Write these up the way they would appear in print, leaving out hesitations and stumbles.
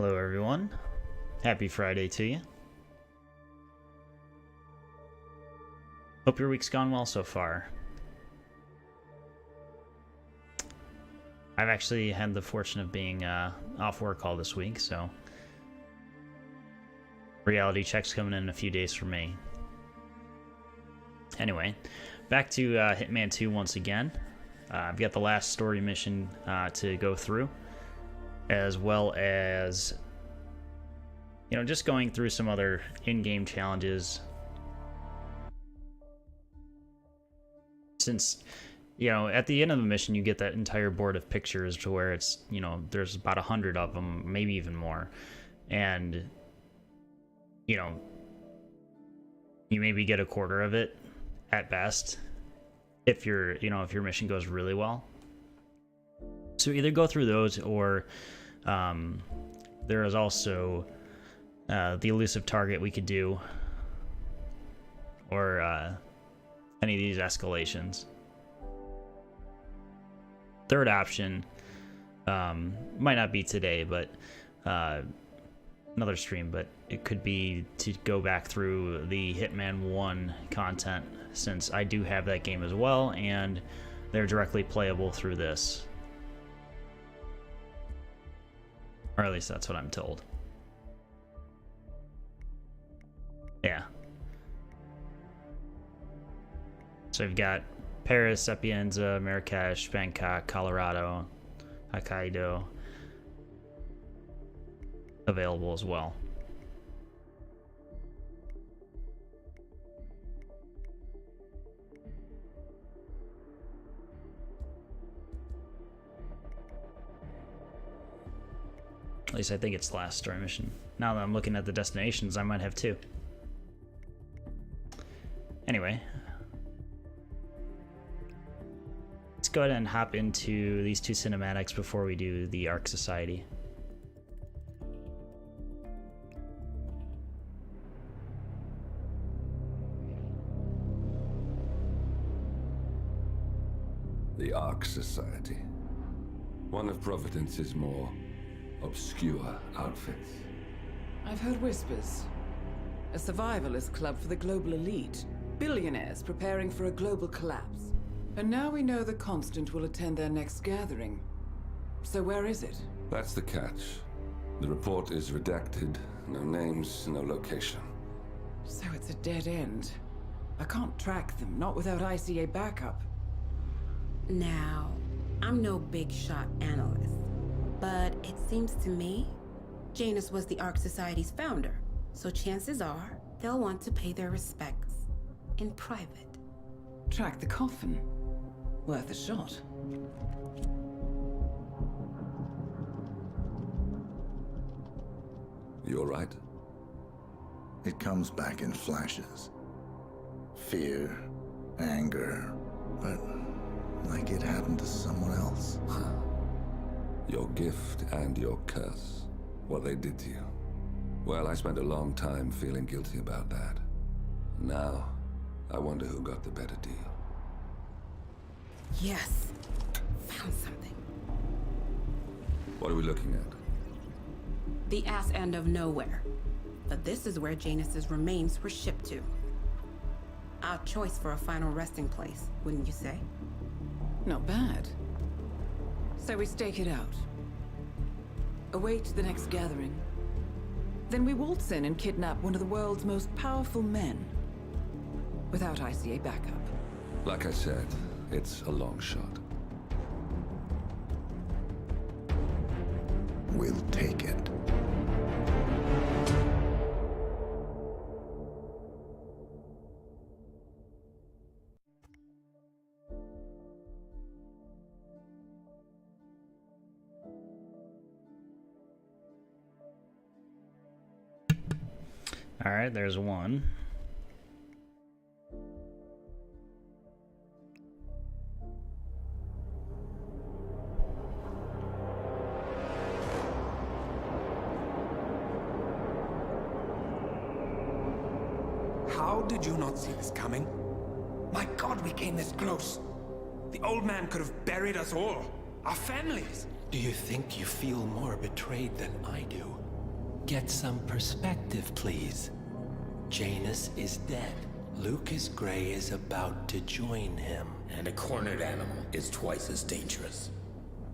Hello everyone. Happy Friday to you. Hope your week's gone well so far. I've actually had the fortune of being off work all this week, so reality check's coming in a few days for me. Anyway, back to Hitman 2 once again. I've got the last story mission to go through, as well as, you know, just going through some other in-game challenges. Since, you know, at the end of the mission, you get that entire board of pictures to where it's, you know, there's about 100 of them, maybe even more. And, you know, you maybe get a quarter of it at best if your mission goes really well. So either go through those, or there is also the elusive target we could do, or any of these escalations. Third option might not be today, but another stream, but it could be to go back through the Hitman 1 content, since I do have that game as well, and they're directly playable through this. Or at least that's what I'm told. Yeah. So we've got Paris, Sapienza, Marrakesh, Bangkok, Colorado, Hokkaido available as well. At least I think it's the last story mission. Now that I'm looking at the destinations, I might have two. Anyway, let's go ahead and hop into these two cinematics before we do the Ark Society. The Ark Society. One of Providence's more obscure outfits. I've heard whispers. A survivalist club for the global elite. Billionaires preparing for a global collapse. And now we know the Constant will attend their next gathering. So where is it? That's the catch. The report is redacted. No names, no location. So it's a dead end. I can't track them, not without ICA backup. Now, I'm no big shot analyst, but it seems to me Janus was the Ark Society's founder, so chances are they'll want to pay their respects in private. Track the coffin. Worth a shot. You all right? It comes back in flashes. Fear, anger, but like it happened to someone else. Your gift and your curse. What they did to you. Well, I spent a long time feeling guilty about that. Now, I wonder who got the better deal. Yes, found something. What are we looking at? The ass end of nowhere. But this is where Janus's remains were shipped to. Our choice for a final resting place, wouldn't you say? Not bad. So we stake it out. Await the next gathering. Then we waltz in and kidnap one of the world's most powerful men. Without ICA backup. Like I said, it's a long shot. We'll take it. All right, there's one. How did you not see this coming? My God, we came this close. The old man could have buried us all. Our families. Do you think you feel more betrayed than I do? Get some perspective, please. Janus is dead. Lucas Gray is about to join him. And a cornered animal is twice as dangerous.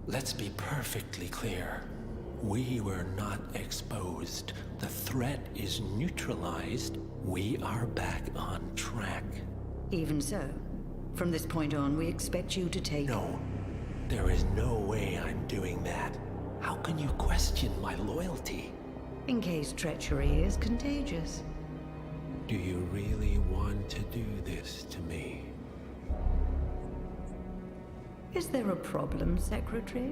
Let's be perfectly clear. We were not exposed. The threat is neutralized. We are back on track. Even so, from this point on, we expect you to take... No, there is no way I'm doing that. How can you question my loyalty? In case treachery is contagious. Do you really want to do this to me? Is there a problem, Secretary?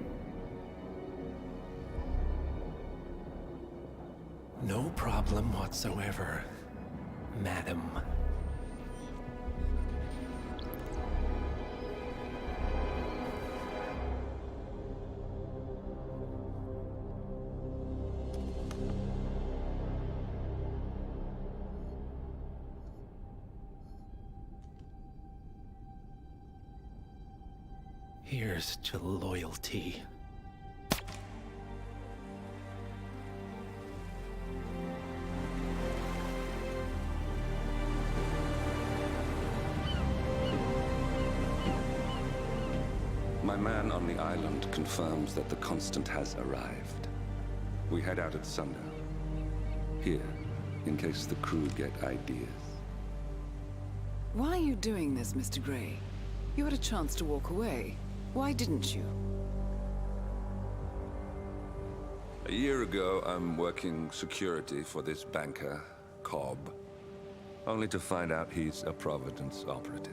No problem whatsoever, Madam. Here's to loyalty. My man on the island confirms that the Constant has arrived. We head out at sundown. Here, in case the crew get ideas. Why are you doing this, Mr. Gray? You had a chance to walk away. Why didn't you? A year ago, I'm working security for this banker, Cobb, only to find out he's a Providence operative.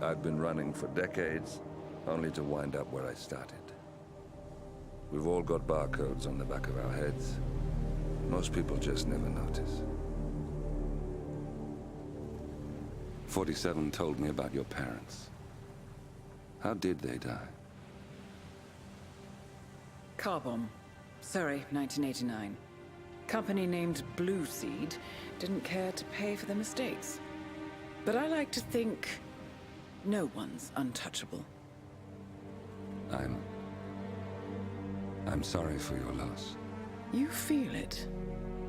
I'd been running for decades, only to wind up where I started. We've all got barcodes on the back of our heads. Most people just never notice. 47 told me about your parents. How did they die? Car bomb. Surrey, 1989. Company named Blue Seed didn't care to pay for their mistakes. But I like to think no one's untouchable. I'm sorry for your loss. You feel it,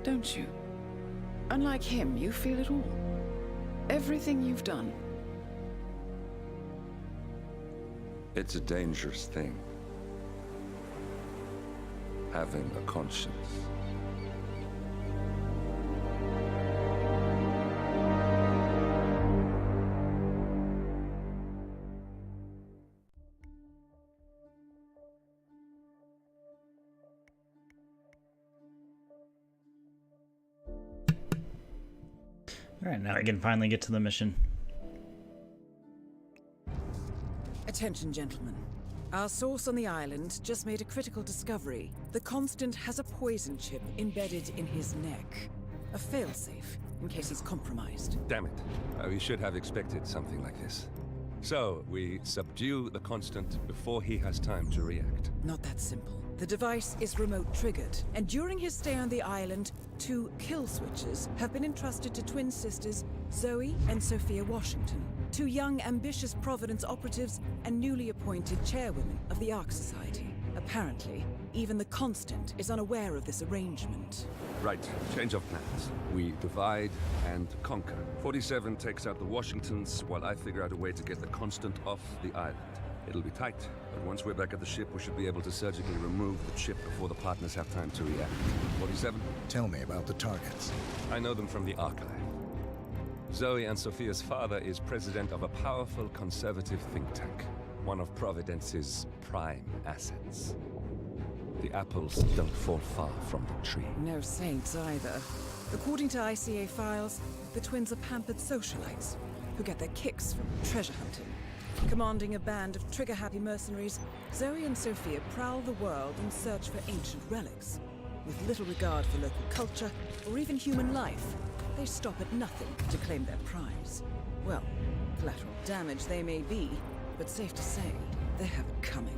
don't you? Unlike him, you feel it all. Everything you've done. It's a dangerous thing. Having a conscience. Alright, now we can finally get to the mission. Attention, gentlemen. Our source on the island just made a critical discovery. The Constant has a poison chip embedded in his neck. A failsafe, in case he's compromised. Damn it. We should have expected something like this. So, we subdue the Constant before he has time to react. Not that simple. The device is remote triggered, and during his stay on the island, 2 kill switches have been entrusted to twin sisters Zoe and Sophia Washington, 2 young, ambitious Providence operatives and newly appointed chairwomen of the Ark Society. Apparently, even the Constant is unaware of this arrangement. Right, change of plans. We divide and conquer. 47 takes out the Washingtons, while I figure out a way to get the Constant off the island. It'll be tight, but once we're back at the ship, we should be able to surgically remove the chip before the partners have time to react. 47? Tell me about the targets. I know them from the archive. Zoe and Sophia's father is president of a powerful conservative think tank, one of Providence's prime assets. The apples don't fall far from the tree. No saints either. According to ICA files, the twins are pampered socialites who get their kicks from treasure hunting. Commanding a band of trigger-happy mercenaries, Zoe and Sophia prowl the world in search for ancient relics. With little regard for local culture or even human life, they stop at nothing to claim their prize. Well, collateral damage they may be, but safe to say, they have it coming.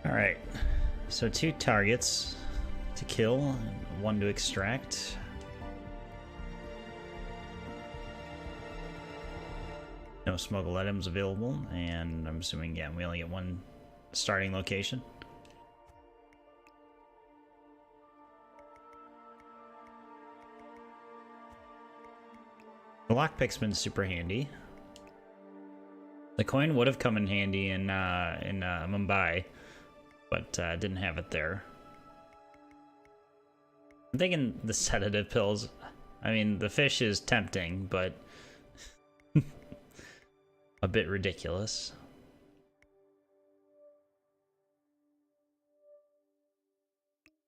Alright, so 2 targets to kill, 1 to extract. No smuggled items available, and I'm assuming, yeah, we only get 1 starting location. The lockpick's been super handy. The coin would have come in handy in Mumbai, but didn't have it there. I'm thinking the sedative pills. I mean, the fish is tempting, but a bit ridiculous.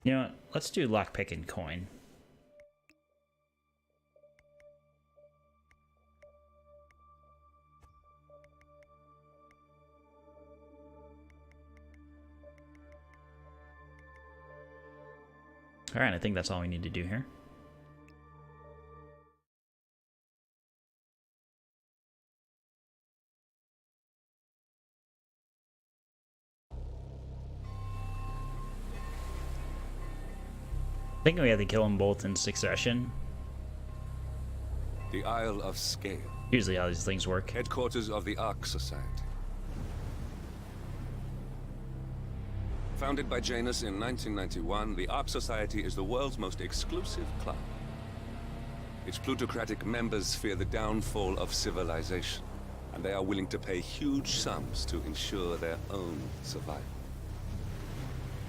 You know what? Let's do lockpick and coin. Alright, I think that's all we need to do here. I think we have to kill them both in succession. The Isle of Scale. Usually how these things work. Headquarters of the Ark Society. Founded by Janus in 1991, the Ark Society is the world's most exclusive club. Its plutocratic members fear the downfall of civilization, and they are willing to pay huge sums to ensure their own survival.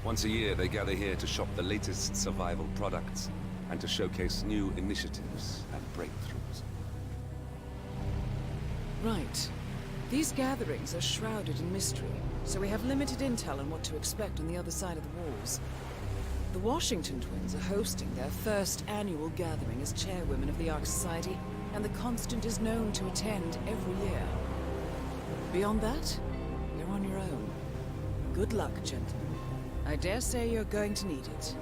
Once a year, they gather here to shop the latest survival products and to showcase new initiatives and breakthroughs. Right. These gatherings are shrouded in mystery, so we have limited intel on what to expect on the other side of the walls. The Washington twins are hosting their first annual gathering as chairwomen of the Ark Society, and the Constant is known to attend every year. Beyond that, you're on your own. Good luck, gentlemen. I dare say you're going to need it.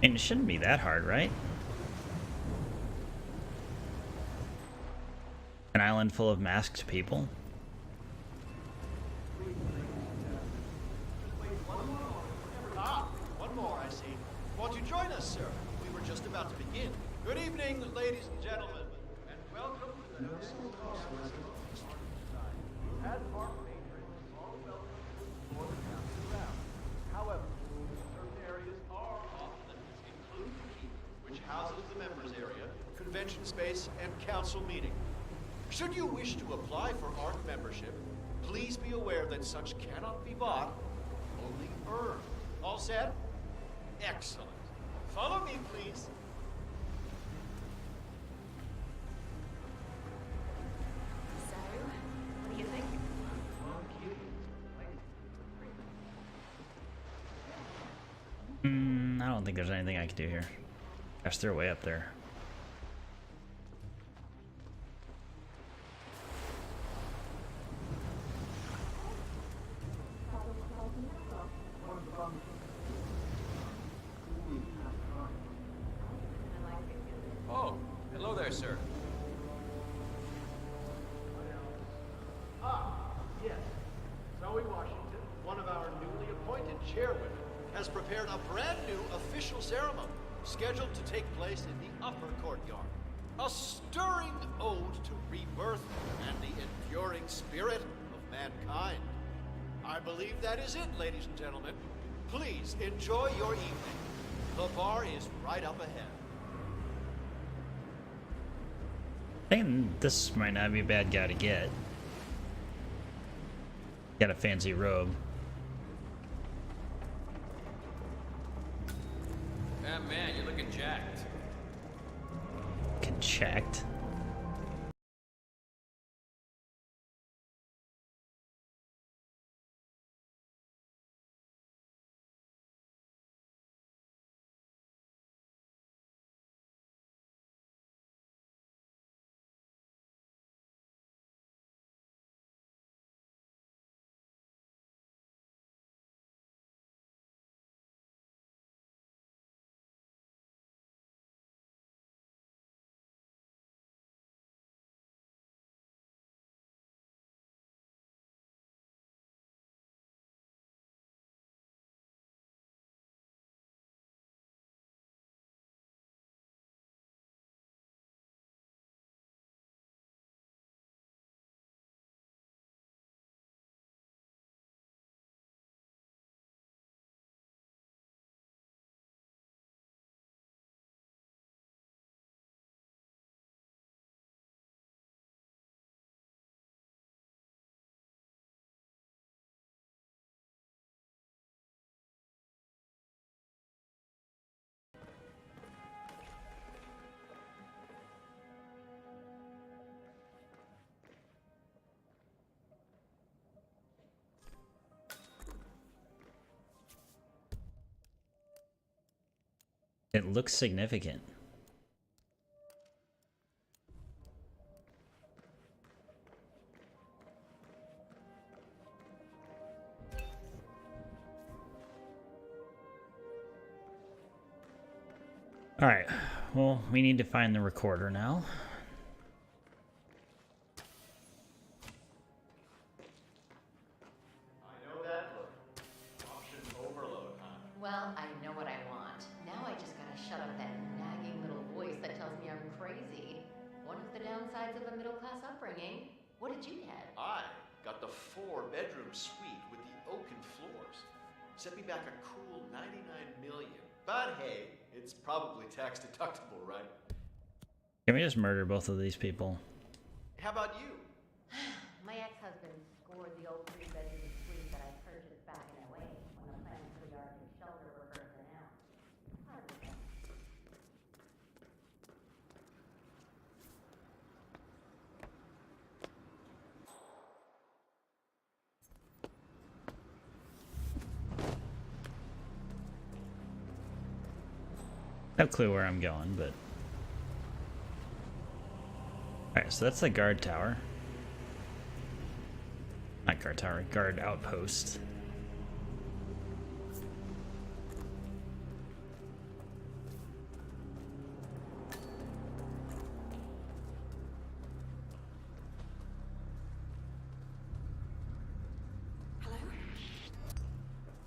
And it shouldn't be that hard, right? An island full of masked people. One more, I see. Won't you join us, sir? We were just about to begin. Good evening, ladies and gentlemen, and welcome to the National As park patrons, all welcome for the council round. However, certain areas are off limits, including the keep, which houses the members area, convention space, and council meeting. Should you wish to apply for ARC membership, please be aware that such cannot be bought, only earned. All set? Excellent. Follow me, please. So, what do you think? I don't think there's anything I can do here. Gosh, they're way up there. Oh, hello there, sir. Ah, yes. Zoe Washington, one of our newly appointed chairwomen, has prepared a brand new official ceremony scheduled to take place in the upper courtyard. A stirring ode to rebirth and the enduring spirit of mankind. I believe that is it, ladies and gentlemen. Please enjoy your evening. The bar is right up ahead. I think this might not be a bad guy to get. Got a fancy robe. Ah, man, you're looking jacked. Checked. It looks significant. Alright, well, we need to find the recorder now. I know that look. Option overload, huh? Well, I know what I want. Now I just gotta shut up that nagging little voice that tells me I'm crazy. One of the downsides of a middle-class upbringing. What did you get? I got the 4-bedroom suite with the oaken floors. Set me back a cool $99 million. But hey, it's probably tax deductible, right? Can we just murder both of these people? How about you? My ex-husband scored the old 3-bedroom suite that I purchased back in '08 when the plans for the Arctic shelter were first announced. Hard to say. No clue where I'm going, but... Alright, so that's the guard tower. Not guard tower, guard outpost. Hello?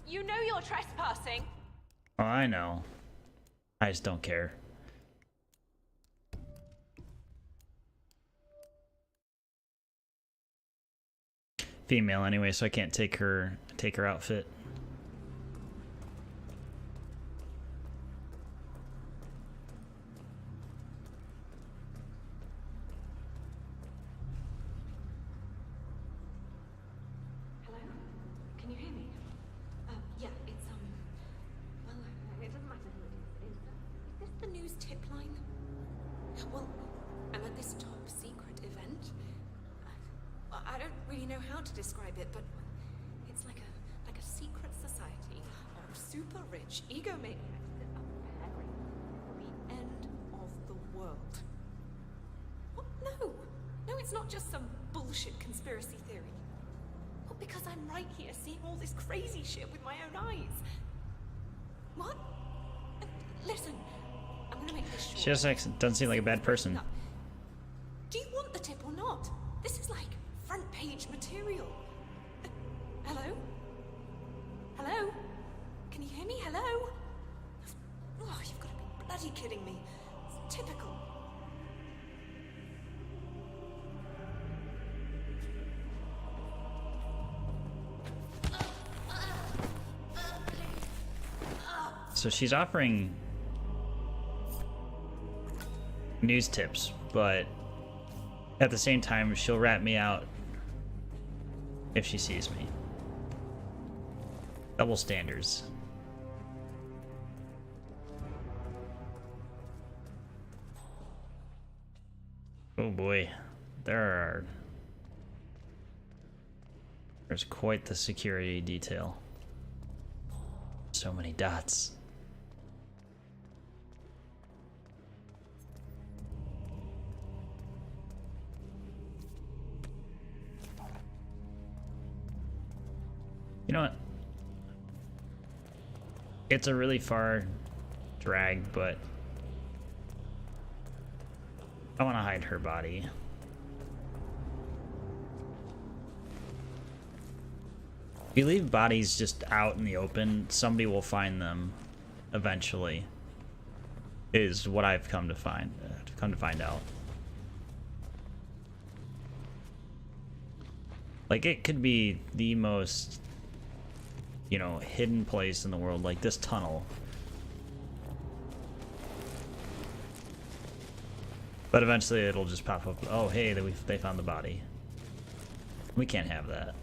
You know you're trespassing. Oh, I know. I just don't care. Female anyway, so I can't take her outfit. Hello? Can you hear me? Yeah, it's, well, it doesn't matter who it is. Is this the news tip line? Well, I'm at this top secret event. I don't really know how to describe it, but it's like a secret society of super rich egomaniacs that are preparing for the end of the world. What? No, it's not just some bullshit conspiracy theory. Well, because I'm right here seeing all this crazy shit with my own eyes. What? Listen, I'm gonna make this short. She just doesn't seem like a bad person. Do you want the tip or not? This is like front page material. Hello? Hello? Can you hear me? Hello? Oh, you've got to be bloody kidding me. It's typical. So she's offering news tips, but at the same time, she'll rat me out if she sees me. Double standards. Oh boy, there's quite the security detail. So many dots. You know what? It's a really far drag, but I want to hide her body. If you leave bodies just out in the open, somebody will find them eventually, is what I've come to find out. Like, it could be the most, you know, hidden place in the world, like this tunnel. But eventually it'll just pop up, oh hey, they found the body. We can't have that.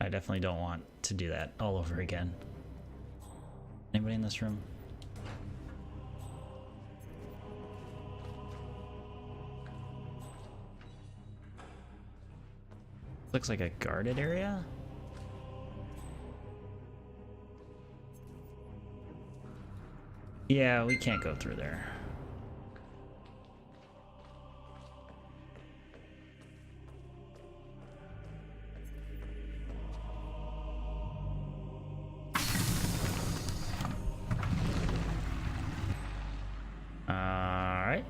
I definitely don't want to do that all over again. Anybody in this room? Looks like a guarded area. Yeah, we can't go through there. Alright.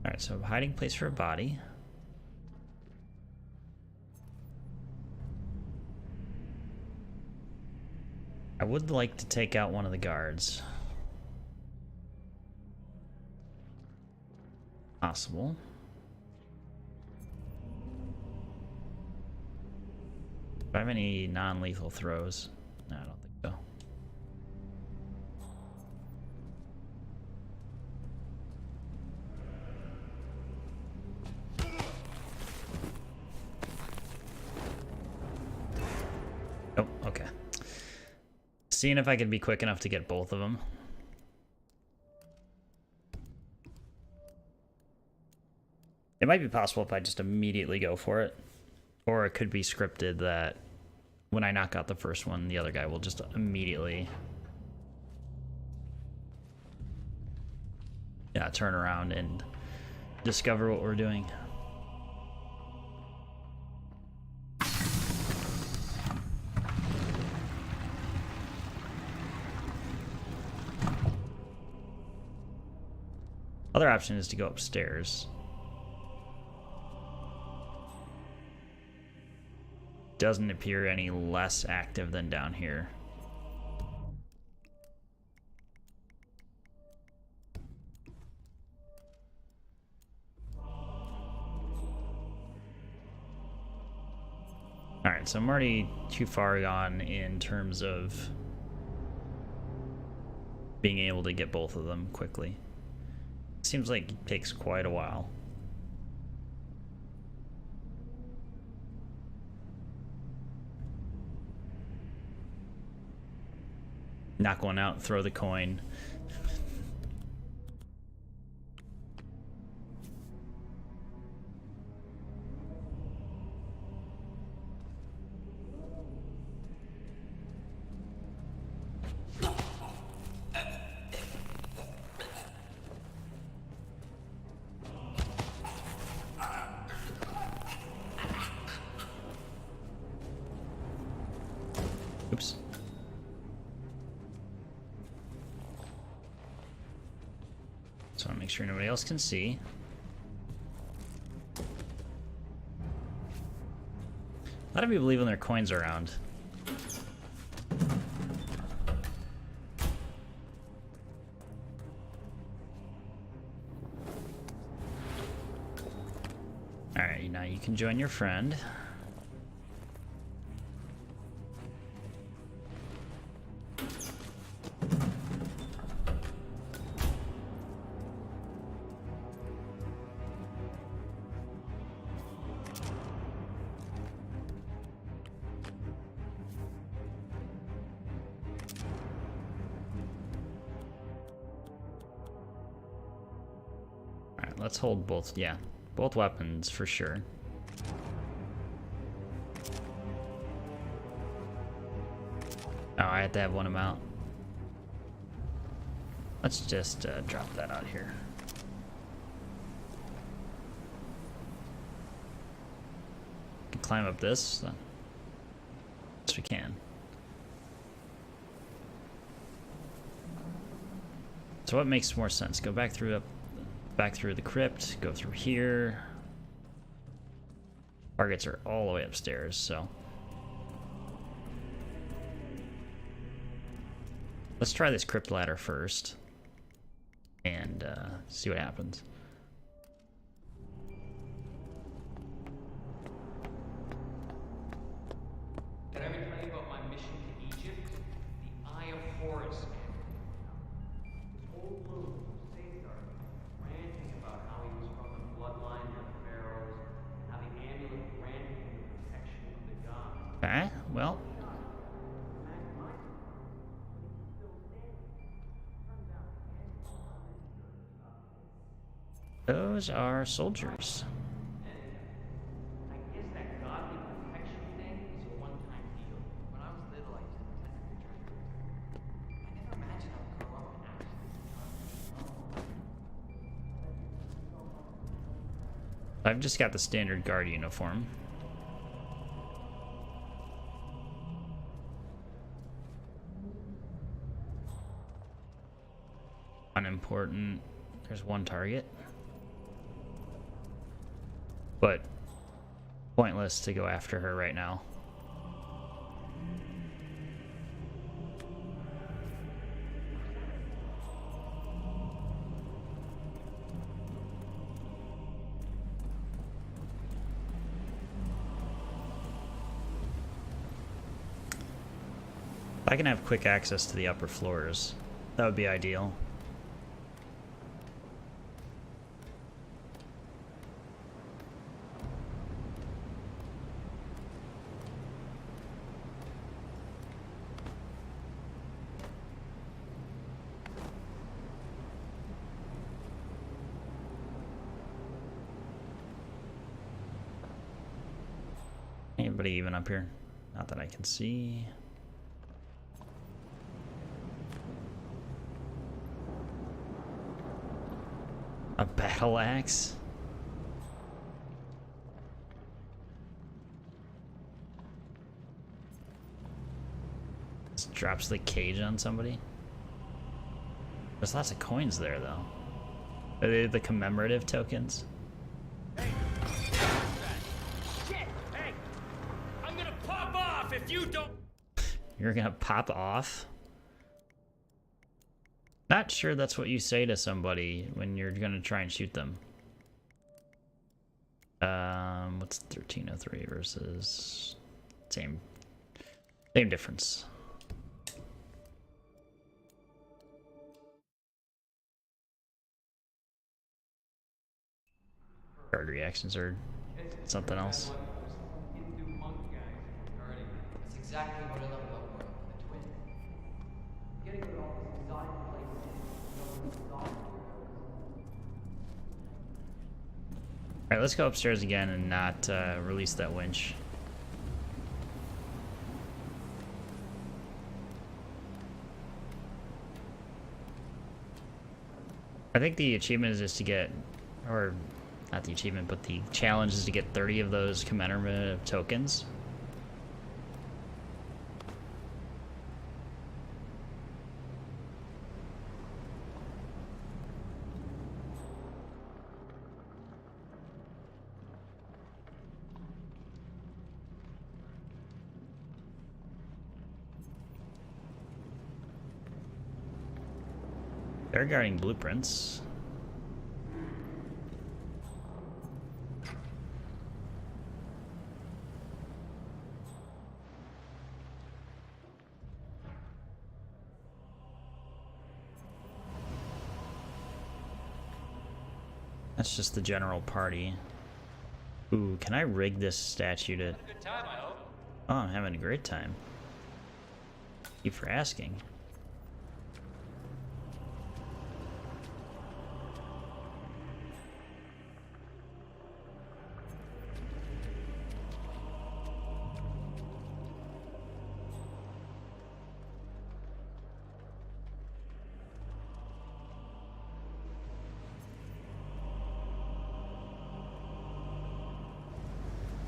Alright, so hiding place for a body. I would like to take out one of the guards. Possible. Do I have any non-lethal throws? No, I don't think so. Oh, okay. Seeing if I could be quick enough to get both of them. It might be possible if I just immediately go for it. Or it could be scripted that when I knock out the first one, the other guy will just immediately... yeah, turn around and discover what we're doing. Other option is to go upstairs. Doesn't appear any less active than down here. Alright, so I'm already too far gone in terms of being able to get both of them quickly. Seems like it takes quite a while. Knock one out, throw the coin. Oops. So I'll make sure nobody else can see. A lot of people leaving their coins around. Alright, now you can join your friend. Let's hold both, yeah, both weapons for sure. Oh, I had to have one amount. Let's just drop that out here. Can climb up this. Yes, we can. So what makes more sense? Go back through the crypt, go through here. Targets are all the way upstairs, so let's try this crypt ladder first and see what happens. Did I ever tell you about my mission to Egypt? The Eye of Horus. Old Blue ranting about how he was from the bloodline of pharaohs, how the amulet granted him the protection of the gods. Okay, well. Those are soldiers. I guess that godly protection thing is a one-time deal. When I was little, I used to pretend to be a treasure hunter. I never imagined I would grow up and actually become. I've just got the standard guard uniform. Unimportant. There's one target. But pointless to go after her right now. If I can have quick access to the upper floors, that would be ideal. Anybody even up here? Not that I can see. A battle axe? Just drops the cage on somebody. There's lots of coins there, though. Are they the commemorative tokens? If you don't... You're gonna pop off? Not sure that's what you say to somebody when you're gonna try and shoot them. What's 1303 versus... Same difference. Guard reactions are something else. That's exactly what I love about growing up with a twin. Getting to all these exotic places. Alright, let's go upstairs again and not release that winch. I think the achievement is just to get, or not the achievement, but the challenge is to get 30 of those commemorative tokens. They're guarding blueprints. That's just the general party. Ooh, can I rig this statue to... Good time, I hope. Oh, I'm having a great time. Thank you for asking.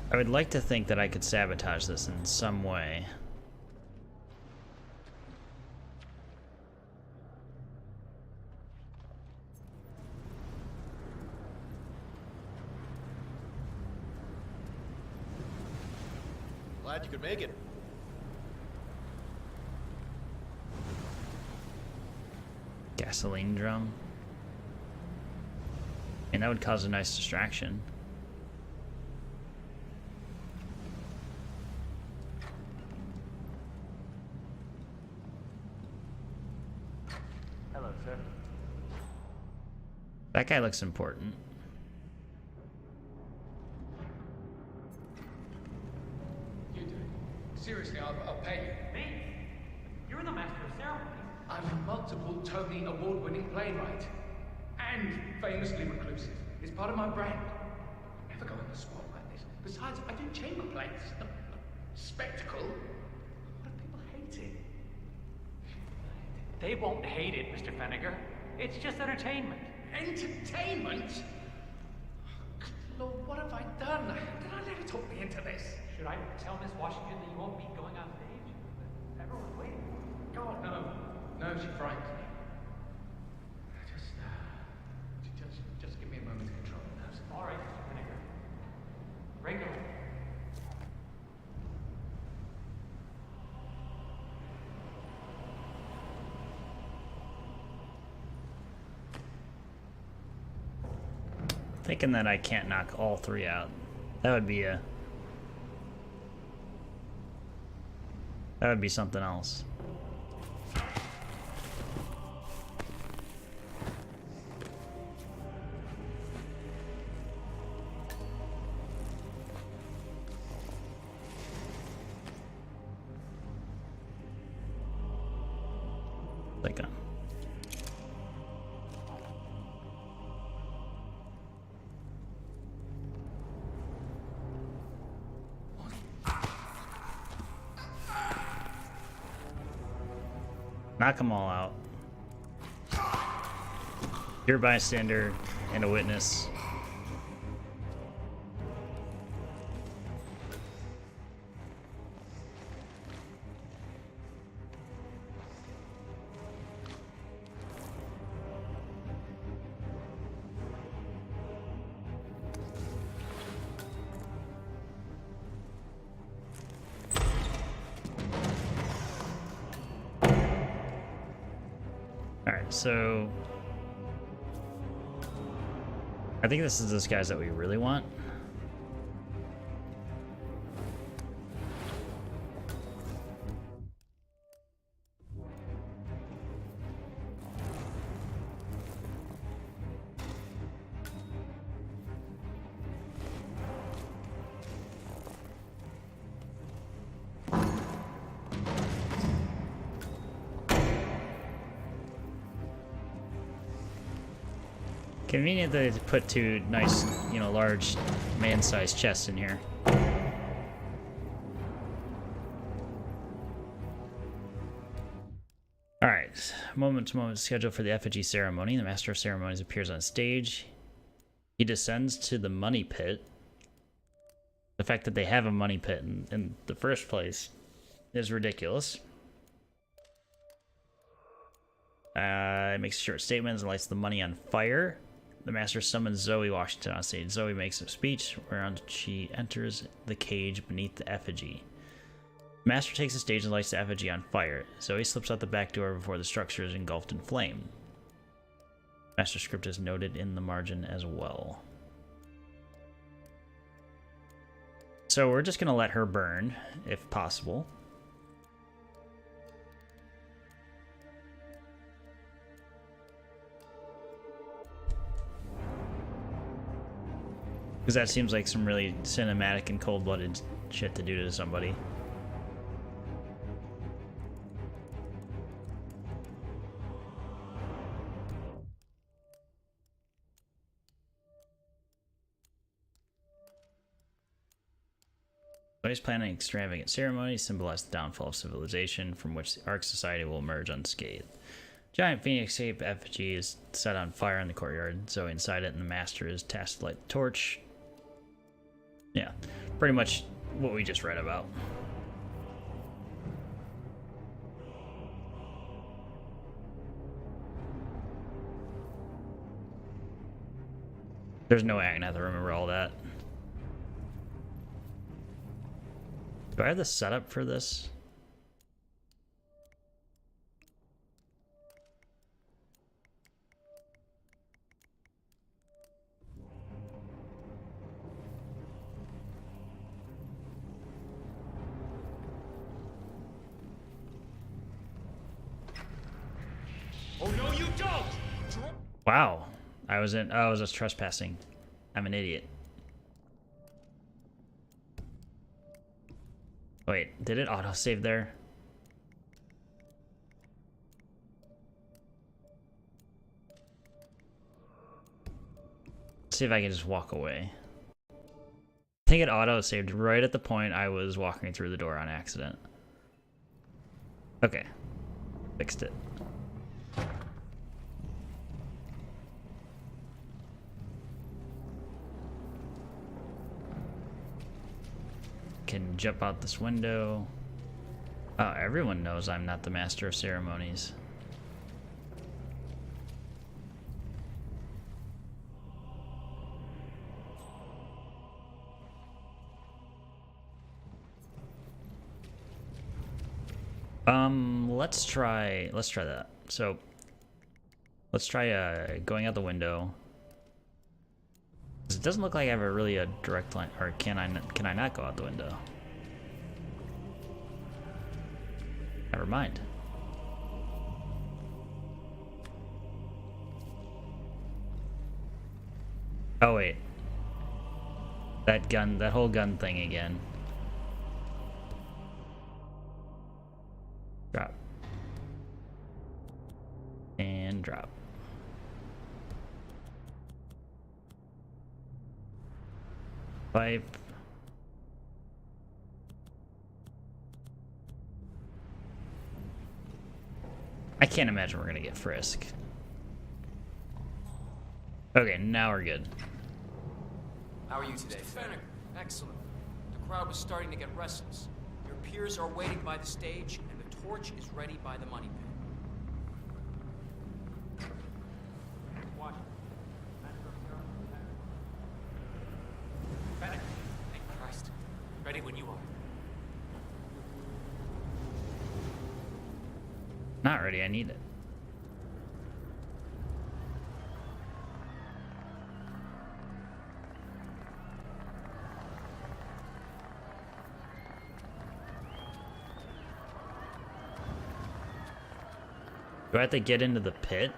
I would like to think that I could sabotage this in some way. Glad you could make it. Gasoline drum. And that would cause a nice distraction. Hello, sir. That guy looks important. You do it. Seriously, I'll pay you. Me? You're the master of ceremonies. I'm a multiple Tony award-winning playwright. And famously reclusive. It's part of my brand. I never go on the spot like this. Besides, I do chamber plays. Spectacle. What if people hate it? They won't hate it, Mr. Fenniger. It's just entertainment. Entertainment? Good Lord, what have I done? Did I let her talk me into this? Should I tell Miss Washington that you won't be going on stage? Everyone's waiting. God, no. No, she frightens me. Just give me a moment to control the nerves. All right, Mr. Fenniger. Regular. Thinking that I can't knock all three out. That would be something else. Like a knock them all out. You're a bystander and a witness. So I think this is those guys that we really want. Convenient that they put two nice, you know, large man-sized chests in here. Alright, moment-to-moment schedule for the effigy ceremony. The Master of Ceremonies appears on stage. He descends to the money pit. The fact that they have a money pit in the first place is ridiculous. Makes short statements and lights the money on fire. The Master summons Zoe Washington on stage. Zoe makes a speech whereon she enters the cage beneath the effigy. The Master takes the stage and lights the effigy on fire. Zoe slips out the back door before the structure is engulfed in flame. Master script is noted in the margin as well. So we're just going to let her burn, if possible. Because that seems like some really cinematic and cold-blooded shit to do to somebody. Zoe's planning extravagant ceremonies symbolize the downfall of civilization from which the Ark Society will emerge unscathed. Giant phoenix-shaped effigy is set on fire in the courtyard. Zoe inside it, and the Master is tasked to light the torch. Yeah, pretty much what we just read about. There's no way I'm gonna have to remember all that. Do I have the setup for this? Oh no, you don't! Wow. I was just trespassing. I'm an idiot. Wait, did it autosave there? Let's see if I can just walk away. I think it auto-saved right at the point I was walking through the door on accident. Okay. Fixed it. Can jump out this window. Oh, everyone knows I'm not the master of ceremonies. Let's try that. So let's try going out the window. It doesn't look like I have a direct line, or can I not go out the window? Never mind. Oh wait. That whole gun thing again. Drop. And drop. Pipe. I can't imagine we're gonna get frisk. Okay, now we're good. How are you today? Fennec. Excellent. The crowd was starting to get restless. Your peers are waiting by the stage, and the torch is ready by the money pit. Watch. Fennec. Thank Christ. Ready when you are. Not ready, I need it. Do I have to get into the pit?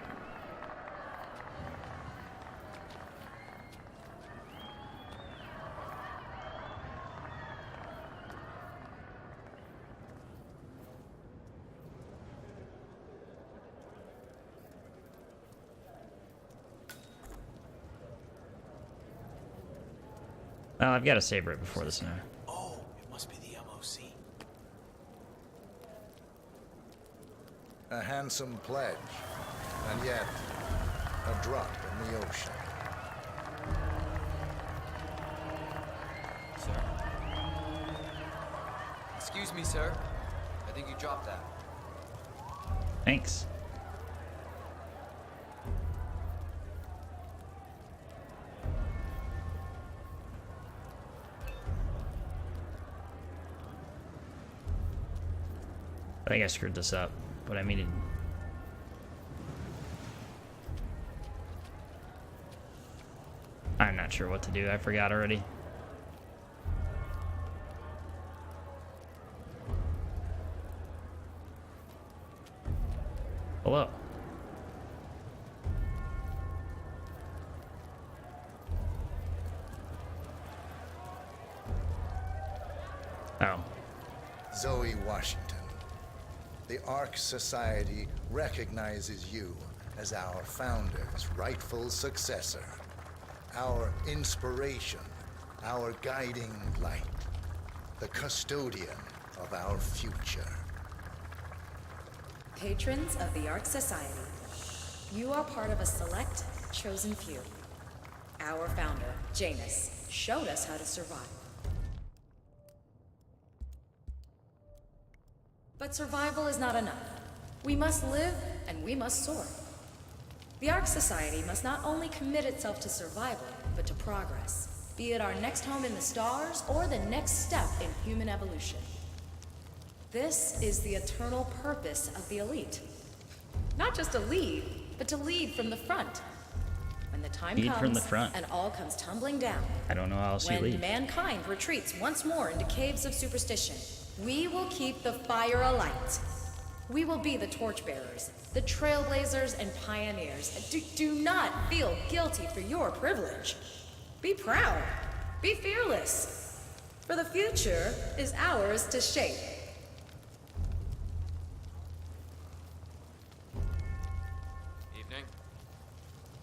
Well, I've got to save right before this now. Oh, it must be the MOC. A handsome pledge, and yet a drop in the ocean. Sir? Excuse me, sir. I think you dropped that. Thanks. I think I screwed this up, but I mean, I'm not sure what to do. I forgot already. Hello. Oh. Zoe Washington. The Ark Society recognizes you as our founder's rightful successor, our inspiration, our guiding light, the custodian of our future. Patrons of the Ark Society, you are part of a select, chosen few. Our founder, Janus, showed us how to survive. But survival is not enough. We must live and we must soar. The Ark Society must not only commit itself to survival, but to progress, be it our next home in the stars or the next step in human evolution. This is the eternal purpose of the elite. Not just to lead, but to lead from the front. When the time Lead comes from the front. and all comes tumbling down, I don't know how else you when lead. mankind retreats once more into caves of superstition, we will keep the fire alight. We will be the torchbearers, the trailblazers and pioneers. Do not feel guilty for your privilege. Be proud. Be fearless. For the future is ours to shape. Evening.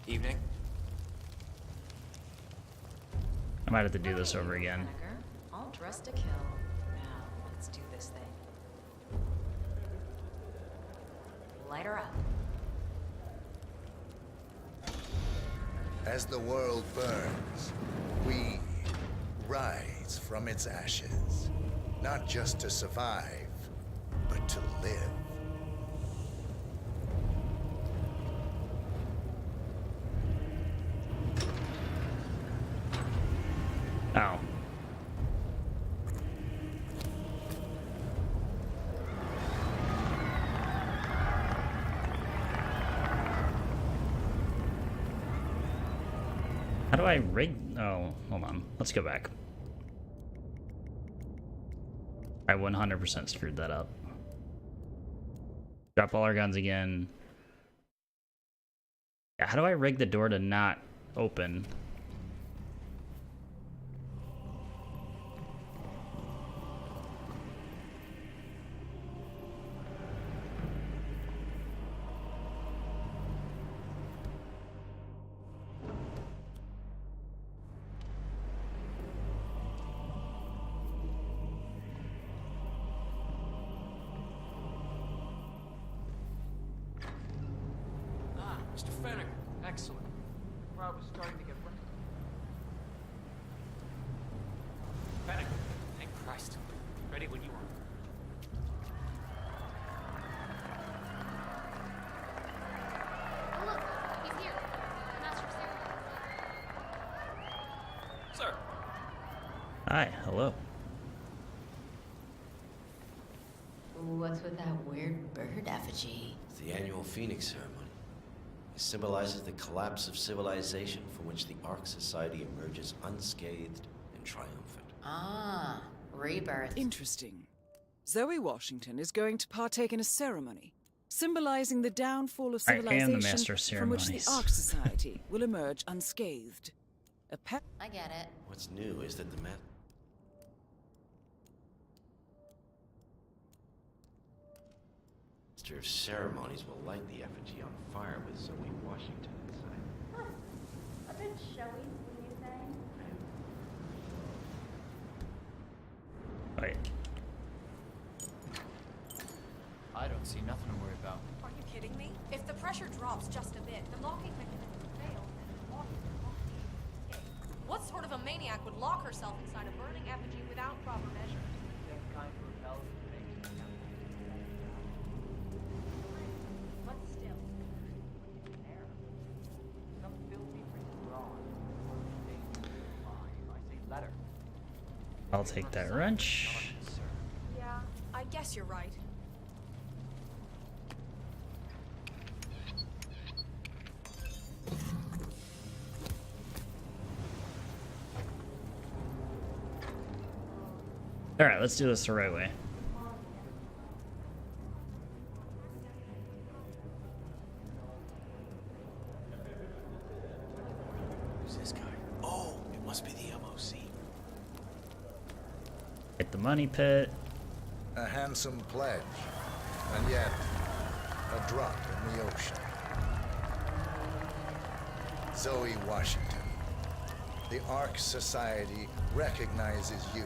Evening. I might have to do this over again. All dressed to kill. Now, let's do this thing. Light her up. As the world burns, we rise from its ashes. Not just to survive, but to live. Oh. How do I rig? Oh, hold on. Let's go back. I 100% screwed that up. Drop all our guns again. Yeah, how do I rig the door to not open? Mr. Fennick, excellent. The crowd was starting to get restless. Fennick, thank Christ. Ready when you are. Oh, look, he's here. The Master of Ceremony. Sir. Hi, hello. What's with that weird bird effigy? It's the annual Phoenix ceremony. It symbolizes the collapse of civilization from which the Ark Society emerges unscathed and triumphant. Ah, rebirth. Interesting. Zoe Washington is going to partake in a ceremony, symbolizing the downfall of I am the civilization Master of from which the Ceremonies. Ark Society will emerge unscathed. I get it. What's new is that the Master of Ceremonies will light the effigy on fire with Zoe Washington inside. A bit showy, wouldn't you say? Wait. I don't see nothing to worry about. Are you kidding me? If the pressure drops just a bit, the locking mechanism fails and Washington won't be able to escape. What sort of a maniac would lock herself inside a burning effigy without proper measure? Same kind of repels things. But still. There. Some filthy printed drawing. I say letter. I'll take that wrench. Yeah, I guess you're right. Alright, let's do this the right way. Who's this guy? Oh, it must be the MOC. Hit the money pit. A handsome pledge, and yet a drop in the ocean. Zoe Washington, the Ark Society recognizes you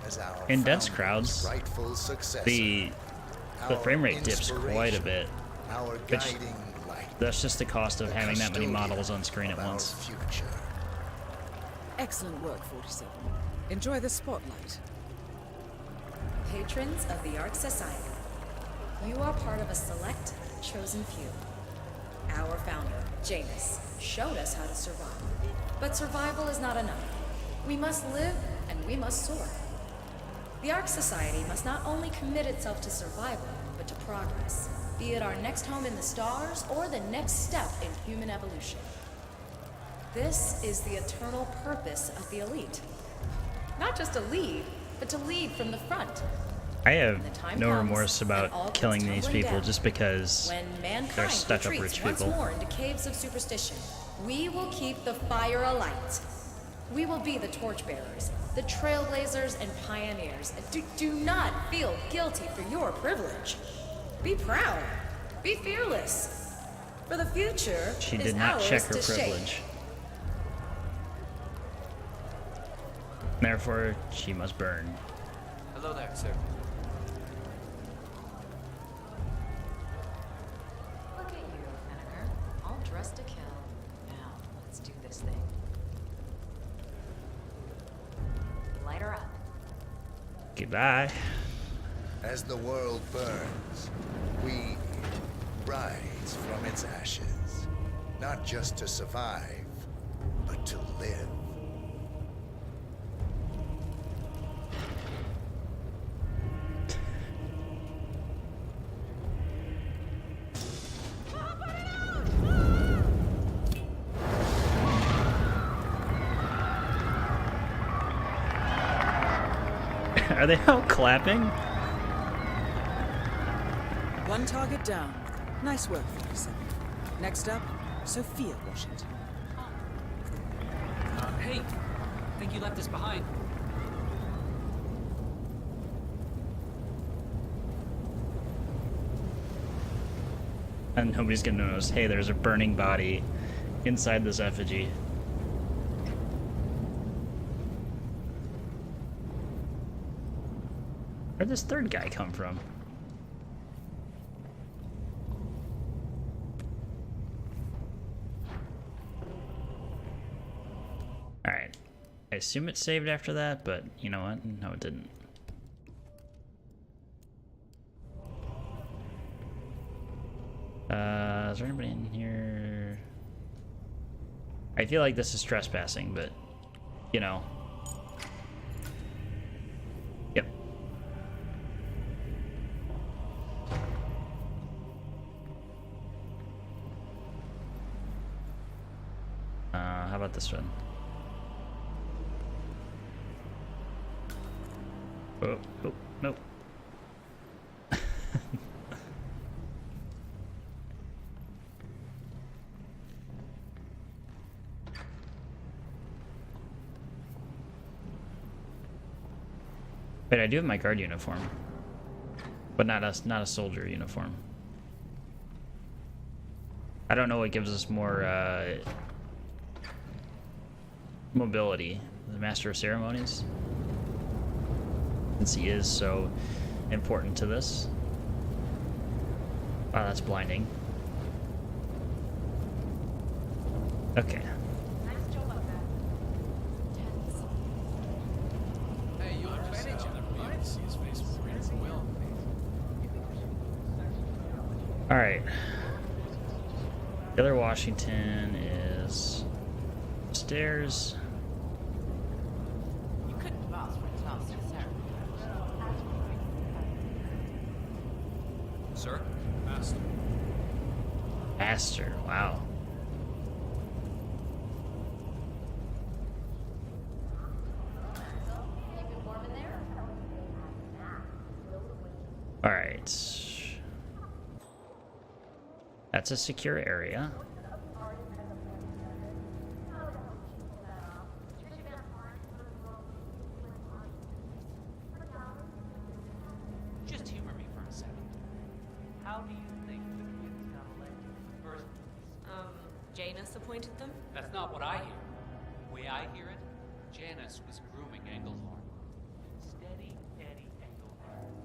as our In dense founder's crowds, rightful successor, the frame rate dips quite a bit. our Which- guiding light. That's just the cost of having that many models on screen at of our once. future. Excellent work, 47. Enjoy the spotlight. Patrons of the Ark Society, you are part of a select, chosen few. Our founder, Janus, showed us how to survive. But survival is not enough. We must live and we must soar. The Ark Society must not only commit itself to survival, but to progress, be it our next home in the stars or the next step in human evolution. This is the eternal purpose of the elite. Not just to lead, but to lead from the front. I have When the time no comes remorse and all about comes killing these tumbling people down, just because when they're mankind stuck up retreats rich once people. more into caves of superstition, we will keep the fire alight. We will be the torchbearers, the trailblazers and pioneers. Do not feel guilty for your privilege. Be proud. Be fearless. For the future She is did not ours check her to shape. privilege. Therefore, she must burn. Hello there, sir. Look at you, Vinegar. All dressed to kill. Now, let's do this thing. Light her up. Goodbye. As the world burns, we rise from its ashes. Not just to survive, but to live. Are they all clapping? One target down. Nice work, 47. Next up, Sophia Washington. Hey, I think you left us behind. And nobody's gonna notice, hey, there's a burning body inside this effigy. Where'd this third guy come from? Alright. I assume it saved after that, but you know what? No, it didn't. Is there anybody in here? I feel like this is trespassing, but, you know. Yep. How about this one? Oh, oh, nope. Wait, I do have my guard uniform, but not a soldier uniform. I don't know what gives us more mobility. The Master of Ceremonies, since he is so important to this. Wow, that's blinding. Okay. All right. The other Washington is upstairs. You couldn't pass for a task, Sir? Master. Master, wow. All right. That's a secure area. Just humor me for a second. How do you think the Quins got elected in the first place? Janus appointed them? That's not what I hear. The way I hear it, Janus was grooming Englehorn. Steady Eddie Englehorn.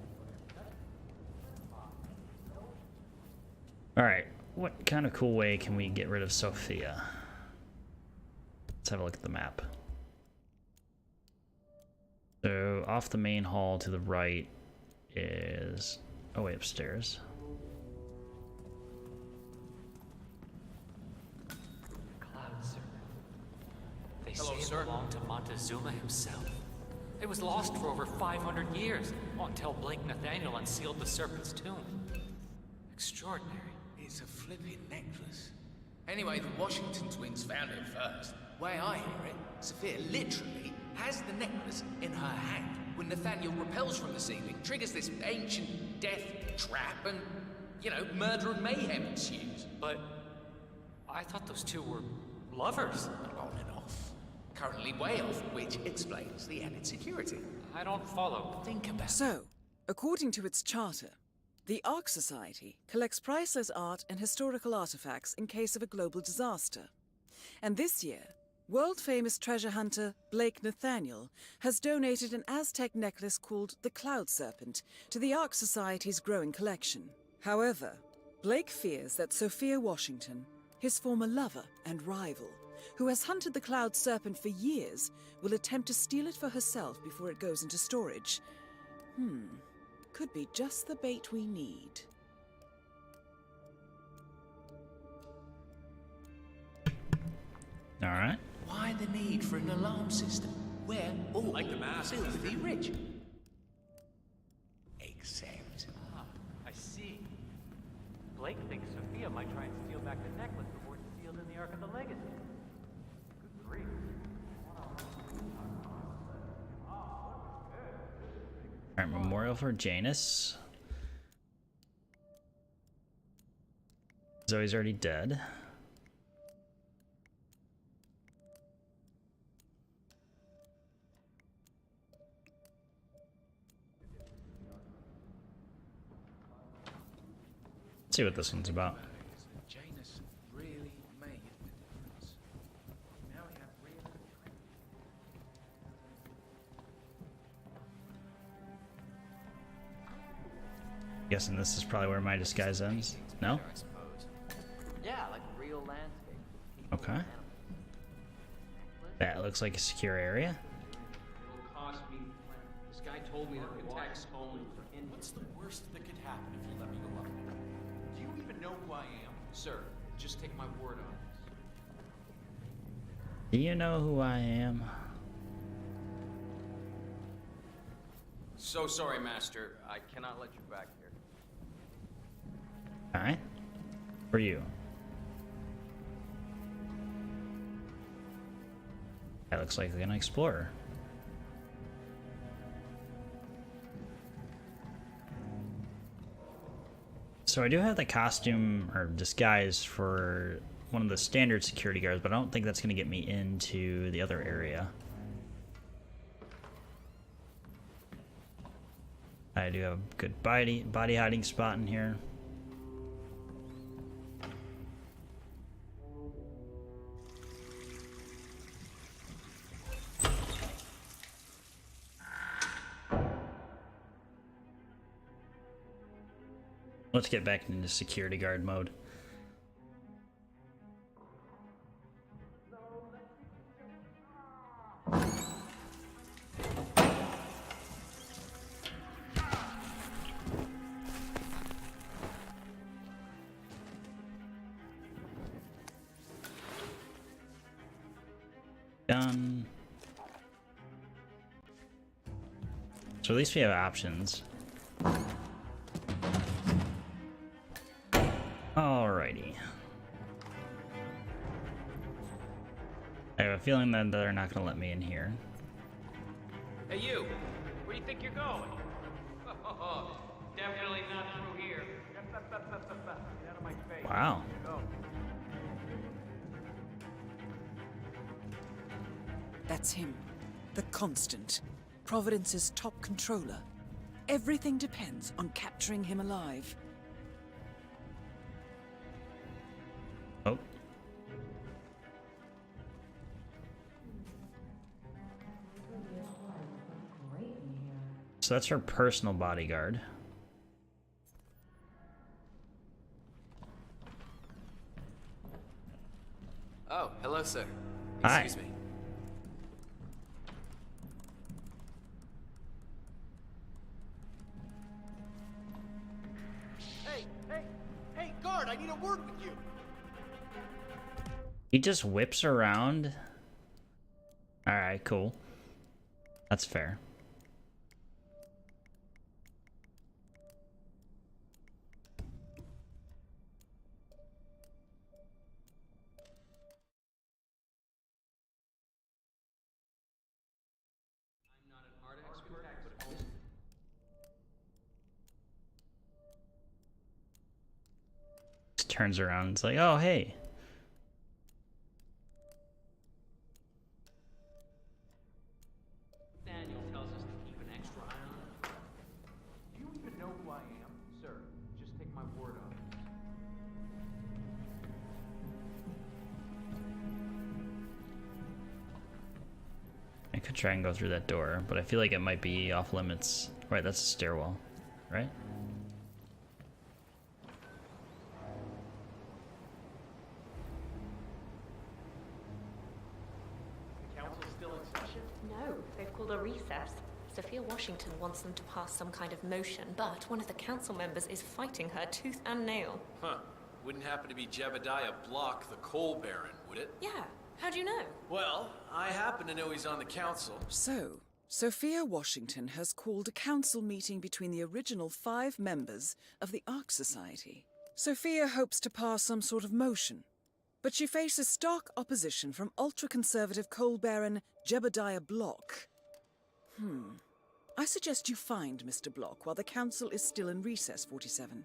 All right. What kind of cool way can we get rid of Sophia? Let's have a look at the map. So off the main hall to the right is... oh, wait, upstairs. Cloud server. They Hello, say sir. it belonged to Montezuma himself. It was lost for over 500 years, until Blake Nathaniel unsealed the Serpent's tomb. Extraordinary. It's a flipping necklace. Anyway, the Washington twins found it first. Way I hear it, Sophia literally has the necklace in her hand when Nathaniel repels from the ceiling, triggers this ancient death trap, and, you know, murder and mayhem ensues. But I thought those two were lovers. On and off. currently way off, which explains the added security. I don't follow. Think about it. So, according to its charter, the Ark Society collects priceless art and historical artifacts in case of a global disaster. And this year, world-famous treasure hunter Blake Nathaniel has donated an Aztec necklace called the Cloud Serpent to the Ark Society's growing collection. However, Blake fears that Sophia Washington, his former lover and rival, who has hunted the Cloud Serpent for years, will attempt to steal it for herself before it goes into storage. Could be just the bait we need. All right. Why the need for an alarm system? We're all Like the mask. filthy rich. Except... I see. Blake thinks Sophia might try and steal back the necklace before it's sealed in the Ark of the Legacy. Good grief. All right, memorial for Janus. Zoe's already dead. Let's see what this one's about. Janus really made the difference. Now we have real... Guessing this is probably where my disguise ends. No? I suppose. Yeah, like real landscape. Okay. That looks like a secure area. It'll cost me. This guy told me that the attack's only for India. What's the worst that could happen if you let me go up there? Do you even know who I am? Sir, just take my word on this. Do you know who I am? So sorry, Master. I cannot let you back here. Alright. For you. That looks like an explorer. So I do have the costume or disguise for one of the standard security guards, but I don't think that's going to get me into the other area. I do have a good body hiding spot in here. Let's get back into security guard mode. Done. So at least we have options. Alrighty. I have a feeling that they're not going to let me in here. Hey, you! Where do you think you're going? Definitely not through here. Get out of my face. Wow. Go. That's him. The Constant. Providence's top controller. Everything depends on capturing him alive. Oh. So that's her personal bodyguard. Oh, hello, sir. Hi. Excuse me. Hey, guard, I need a word with you. He just whips around. Alright, cool. That's fair. Just turns around and it's like, oh, hey. could try and go through that door, but I feel like it might be off limits. Right, that's a stairwell, right? The council's still in session? No, they've called a recess. Sophia Washington wants them to pass some kind of motion, but one of the council members is fighting her tooth and nail. Huh. Wouldn't happen to be Jebediah Block, the coal baron, would it? Yeah, how do you know? Well, I happen to know he's on the council. So, Sophia Washington has called a council meeting between the original 5 members of the Ark Society. Sophia hopes to pass some sort of motion, but she faces stark opposition from ultra-conservative coal baron Jebediah Block. I suggest you find Mr. Block while the council is still in recess, 47.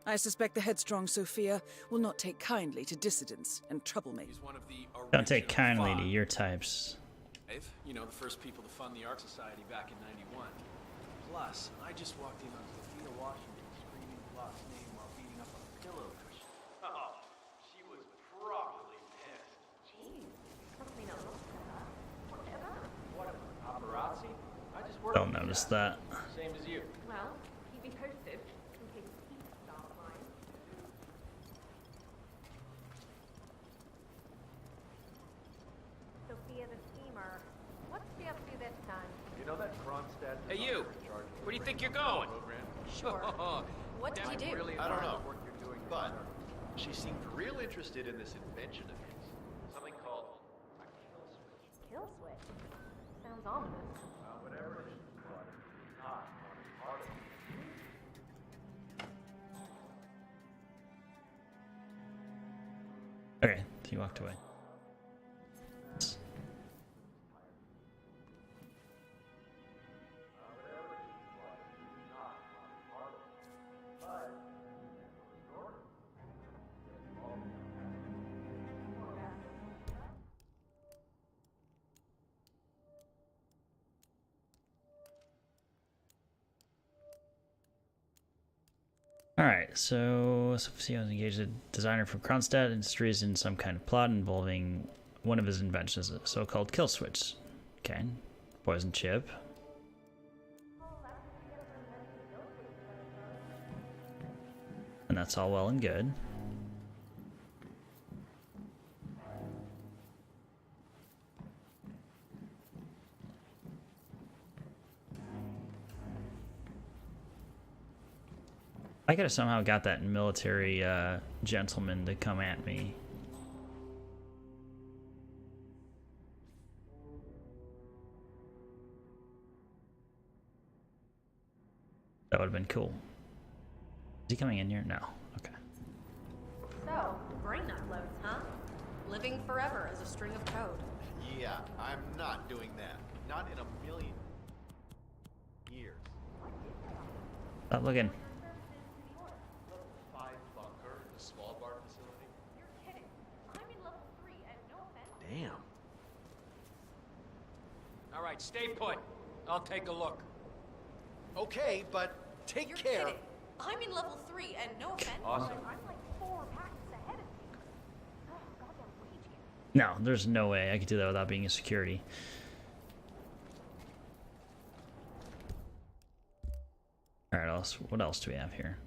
I suspect the headstrong Sophia will not take kindly to dissidents and troublemakers. Don't take kindly to your types. You know, the first people to fund the Ark Society back in '91. Plus, I just walked in on Sophia Washington screaming Block's name while beating up on a pillow cushion. Oh, she was properly pissed. Jeez, something not lost to her. Whatever. What, paparazzi? I just worked. Don't notice that. Same as you. Well, keep me posted in case heat start flying. Sophia the schemer. What's she up to this time? You know that Kronstadt... Hey, you! Where do you think you're going? Sure. What did you do? Really I don't know. Work you're doing But she seemed real interested in this invention of his. Something called a kill switch. Kill switch. Sounds ominous. Whatever it is, but not on part of it. Okay, he walked away. Alright, so Sophia was engaged a designer from Kronstadt Industries in some kind of plot involving one of his inventions, a so-called kill switch. Okay, poison chip. And that's all well and good. I could have somehow got that military gentleman to come at me. That would have been cool. Is he coming in here? No. Okay. So, brain nut loads, huh? Living forever as a string of code. Yeah, I'm not doing that. Not in a million years. Stop looking. Level 5 bunker in the small bar facility? You're kidding. I'm in level 3 and no offense. Damn. All right, stay put. I'll take a look. Okay, but take You're care. kidding. I'm in level 3 and no offense. Awesome. But I'm like 4 patents ahead of you. Oh, goddamn rage game. No, there's no way I could do that without being a security. Alright, what else do we have here?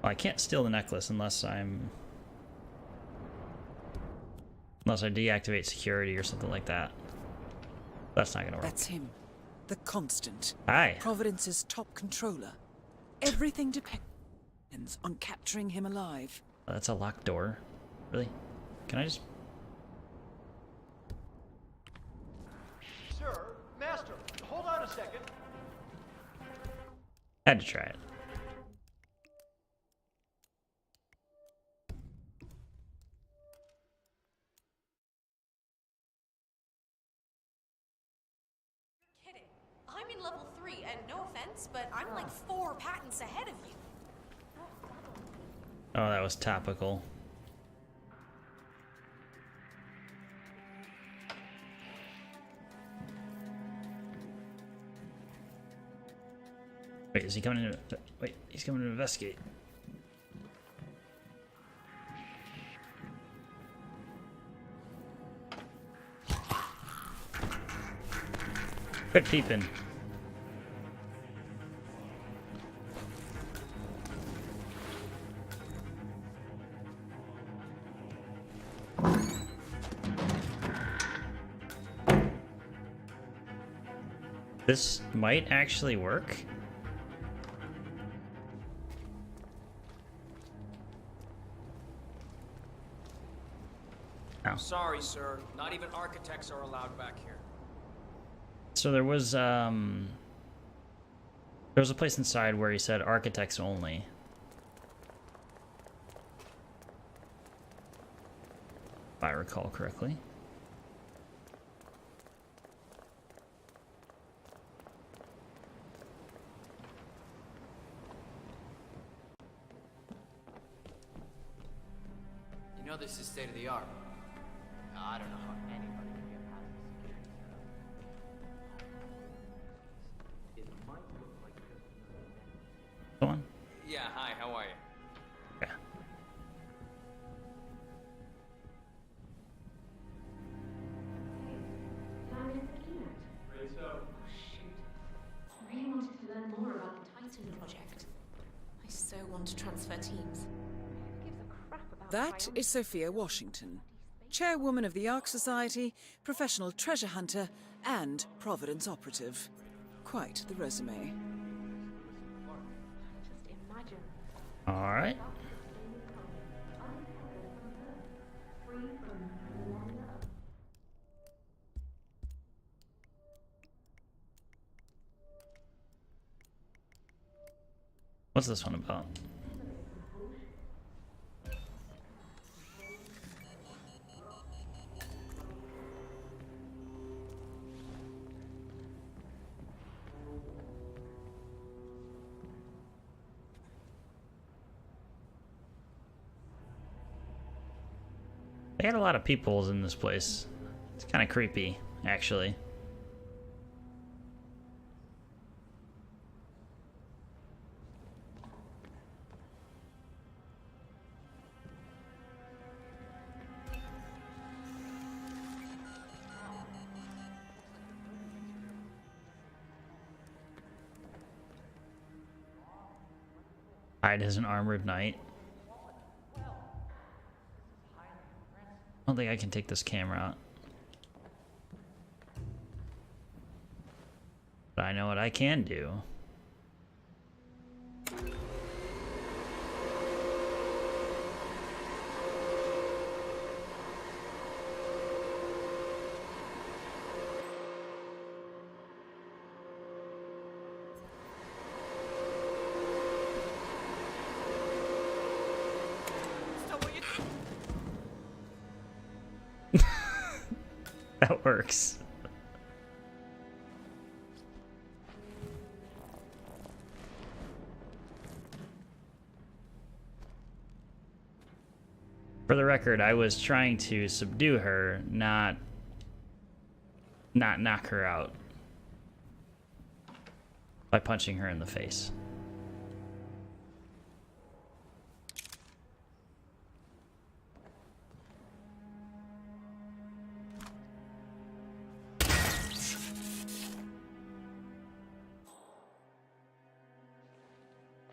Well, I can't steal the necklace unless I deactivate security or something like that. That's not gonna work. That's him. The Constant. Hi. Providence's top controller. Everything depends on capturing him alive. Oh, that's a locked door. Really? Can I just... Sir, Master, hold on a second. Had to try it. Kidding. I'm in level 3 and no offense, but I'm like 4 patents ahead of you. Oh, that was topical. Wait, Is he coming to... Wait, he's coming to investigate. Quit peeping. This might actually work. Oh. Sorry, sir. Not even architects are allowed back here. So there was a place inside where he said architects only. If I recall correctly. You know this is state of the art. I don't know how anybody can get past the security setup. It might look like just another event. Go on. Yeah, hi, how are you? Yeah. Great stuff. Oh, shoot. I really wanted to learn more about the Titan project. I so want to transfer teams. Who gives a crap about That is Sophia Washington, chairwoman of the Ark Society, professional treasure hunter, and Providence operative. Quite the resume. Just imagine. All right. What's this one about? They had a lot of peepholes in this place. It's kind of creepy, actually. Hide as an armored knight. I don't think I can take this camera out. But I know what I can do. That works. For the record, I was trying to subdue her, not knock her out by punching her in the face.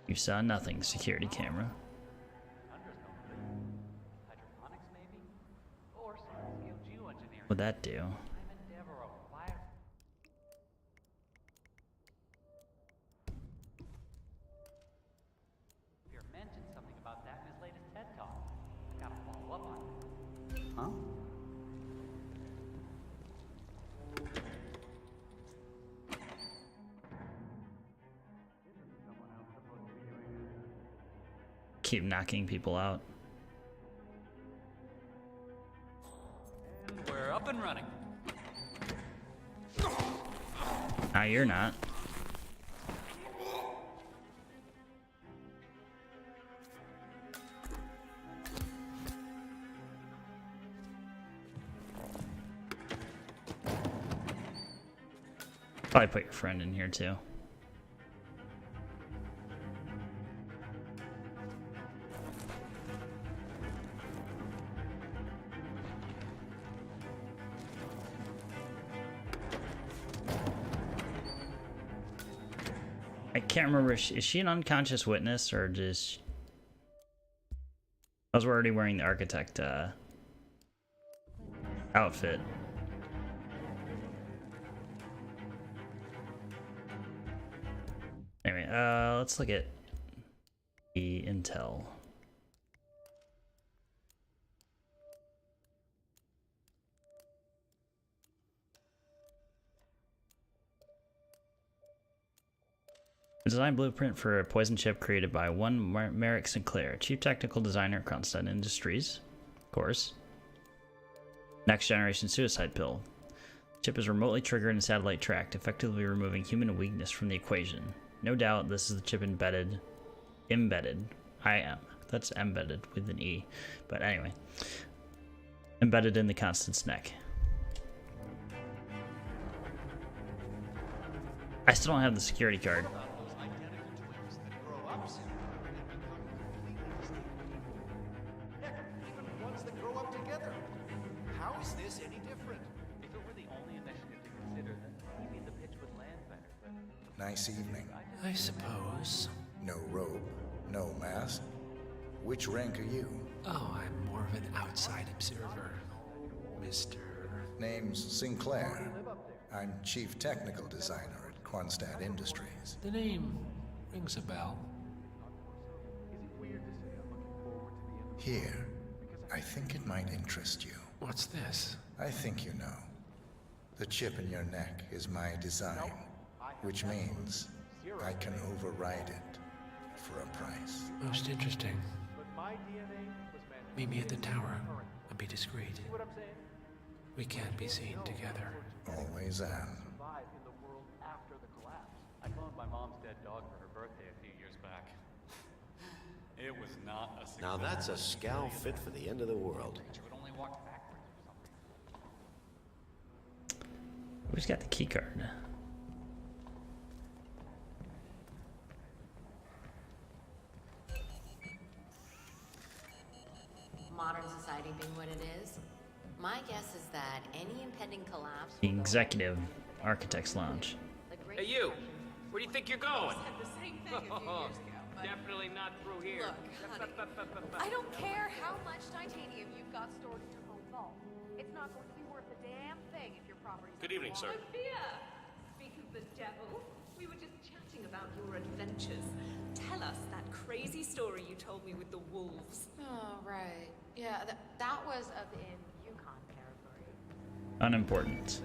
You saw nothing, security camera. What'd that do? Peer mentioned something about that in his latest TED Talk. I gotta follow up on it. Huh? Keep knocking people out. We're up and running. Now you're not. Probably put your friend in here too. I can't remember. Is she an unconscious witness or just? I was already wearing the architect outfit. Anyway, let's look at the intel. A design blueprint for a poison chip created by one Merrick Sinclair, chief technical designer at Kronstadt Industries, of course. Next generation suicide pill. Chip is remotely triggered and satellite tracked, effectively removing human weakness from the equation. No doubt this is the chip embedded. That's embedded with an E. But anyway. Embedded in the Constant's neck. I still don't have the security card. Nice evening. I suppose. No robe, no mask. Which rank are you? Oh, I'm more of an outside observer, Mr. Name's Sinclair. I'm chief technical designer at Kronstadt Industries. The name rings a bell. Here, I think it might interest you. What's this? I think you know. The chip in your neck is my design, which means I can override it for a price. Most interesting. Meet me at the tower and be discreet. We can't be seen together. Always am. I cloned my mom's dead dog for her birthday a few years back. It was not a success. Now that's a scowl fit for the end of the world. Who's got the key card? Modern society being what it is, my guess is that any impending collapse. The Executive Architects Lounge. Hey, you! Where do you think you're going? Said the same thing a few years ago, but Definitely not through here. look, honey, I don't care how much titanium you've got stored in your home vault. It's not going to be worth a damn thing if your property's Good evening, sir. Sophia! Speak of the devil, we were just chatting about your adventures. Tell us that crazy story you told me with the wolves. Oh, right. Yeah, that was up in Yukon territory. Unimportant.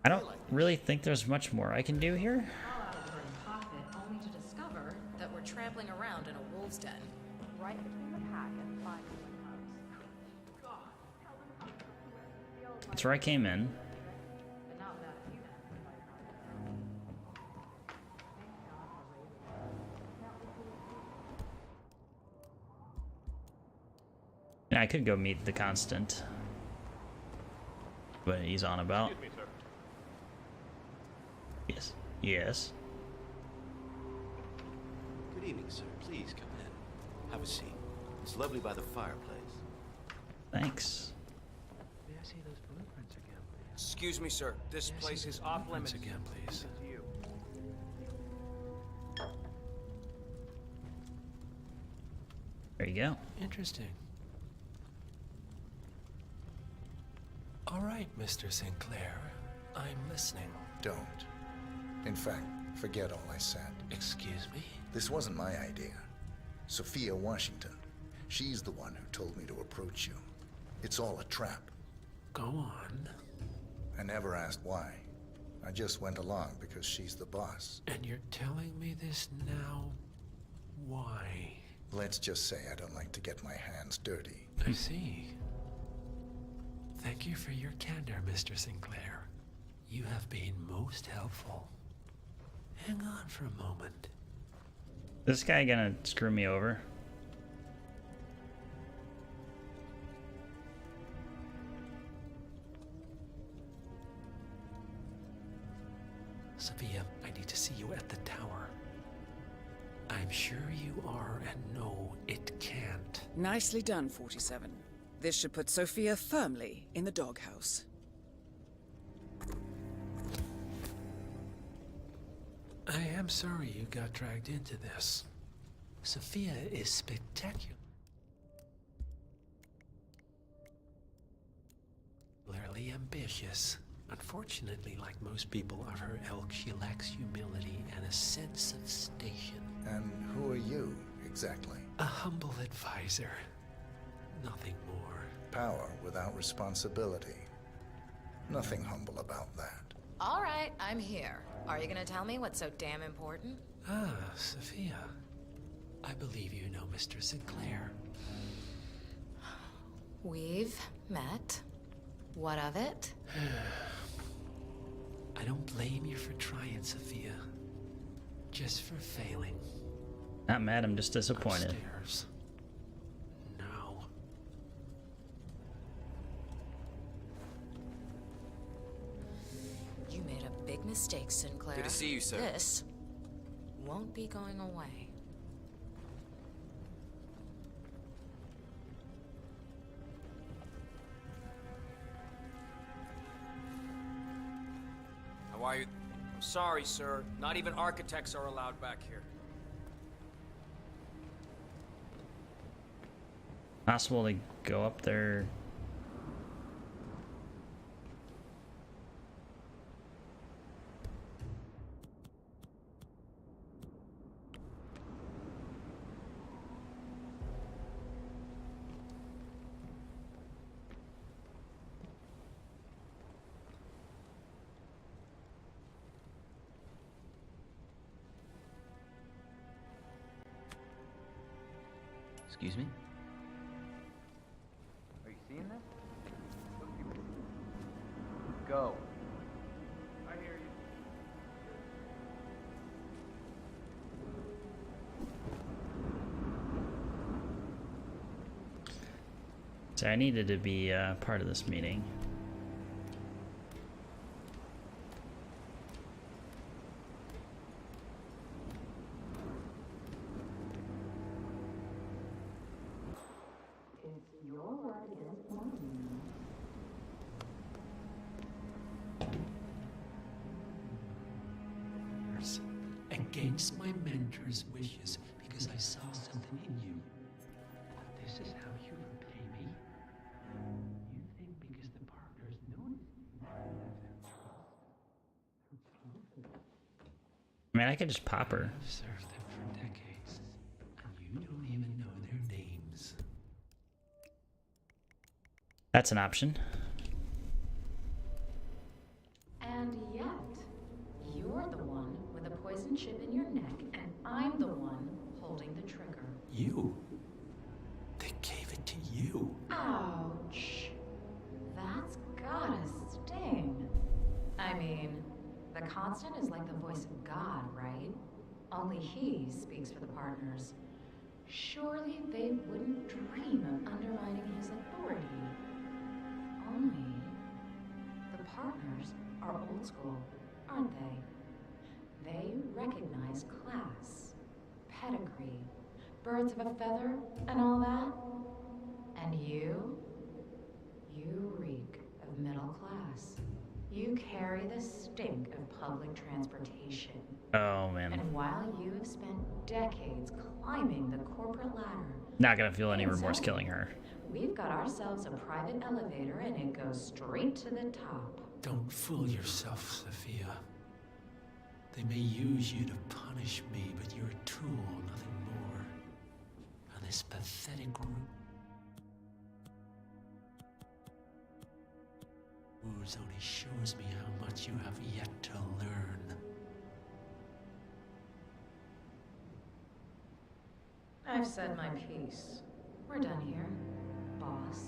I don't really think there's much more I can do here. All out of her in pocket, only to discover that we're trampling around in a wolf's den. Right between the pack and the five house. That's where I came in. But not without a few Yeah, I could go meet the Constant. But he's on about. Excuse me, sir. Yes. Yes. Good evening, sir. Please come in. Have a seat. It's lovely by the fireplace. Thanks. May I see those blueprints again, please? Excuse me, sir. This place is off limits. Again, please. There you go. Interesting. All right, Mr. Sinclair. I'm listening. Don't. In fact, forget all I said. Excuse me? This wasn't my idea. Sophia Washington. She's the one who told me to approach you. It's all a trap. Go on. I never asked why. I just went along because she's the boss. And you're telling me this now? Why? Let's just say I don't like to get my hands dirty. I see. Thank you for your candor, Mr. Sinclair. You have been most helpful. Hang on for a moment. This guy gonna screw me over? Sophia, I need to see you at the tower. I'm sure you are, and no, it can't. Nicely done, 47. This should put Sophia firmly in the doghouse. I am sorry you got dragged into this. Sophia is spectacularly ambitious. Unfortunately, like most people of her ilk, she lacks humility and a sense of station. And who are you, exactly? A humble advisor. Nothing more. Power without responsibility. Nothing humble about that. All right, I'm here. Are you gonna tell me what's so damn important? Ah, Sophia. I believe you know Mr. Sinclair. We've met. What of it? I don't blame you for trying, Sophia. Just for failing. Not mad, I'm just disappointed. Upstairs. Now. You made a big mistake, Sinclair. Good to see you, sir. This won't be going away. How are you? I'm sorry, sir. Not even architects are allowed back here. Possible to go up there. Excuse me? Are you seeing this? Go. I hear you. So I needed to be part of this meeting. Against my mentor's wishes, because I saw something in you. This is how you repay me? You think because the partners noticed I mean, I could just pop her. I've served them for decades, and you don't even know their names. That's an option. And yet, you're the one with a poison chip in your neck, and I'm the one holding the trigger. You? They gave it to you. Ouch. That's gotta sting. I mean, the Constant is like the voice of God, right? Only he speaks for the partners. Surely they wouldn't dream of undermining his authority. Only the partners are old school, aren't they? They recognize class, pedigree, birds of a feather, and all that. And you reek of middle class. You carry the stink of public transportation. Oh man. And while you have spent decades climbing the corporate ladder, Not gonna feel any remorse killing her. we've got ourselves a private elevator and it goes straight to the top. Don't fool yourself, Sophia. They may use you to punish me, but you're a tool, nothing more. And this pathetic group only shows me how much you have yet to learn. I've said my piece. We're done here, boss.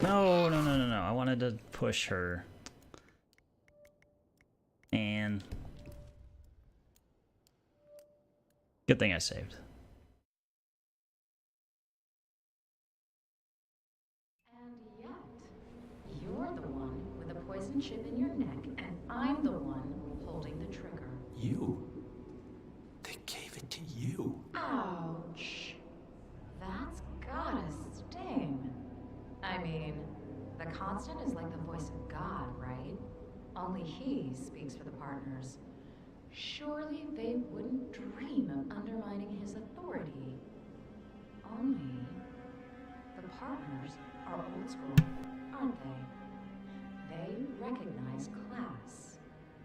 No, no, no, no, no. I wanted to push her. And good thing I saved. And yet, you're the one with a poison chip in your neck, and I'm the one holding the trigger. You? They gave it to you. Ouch. That's gotta Constant is like the voice of God, right? Only he speaks for the partners. Surely they wouldn't dream of undermining his authority. Only the partners are old school, aren't they? They recognize class,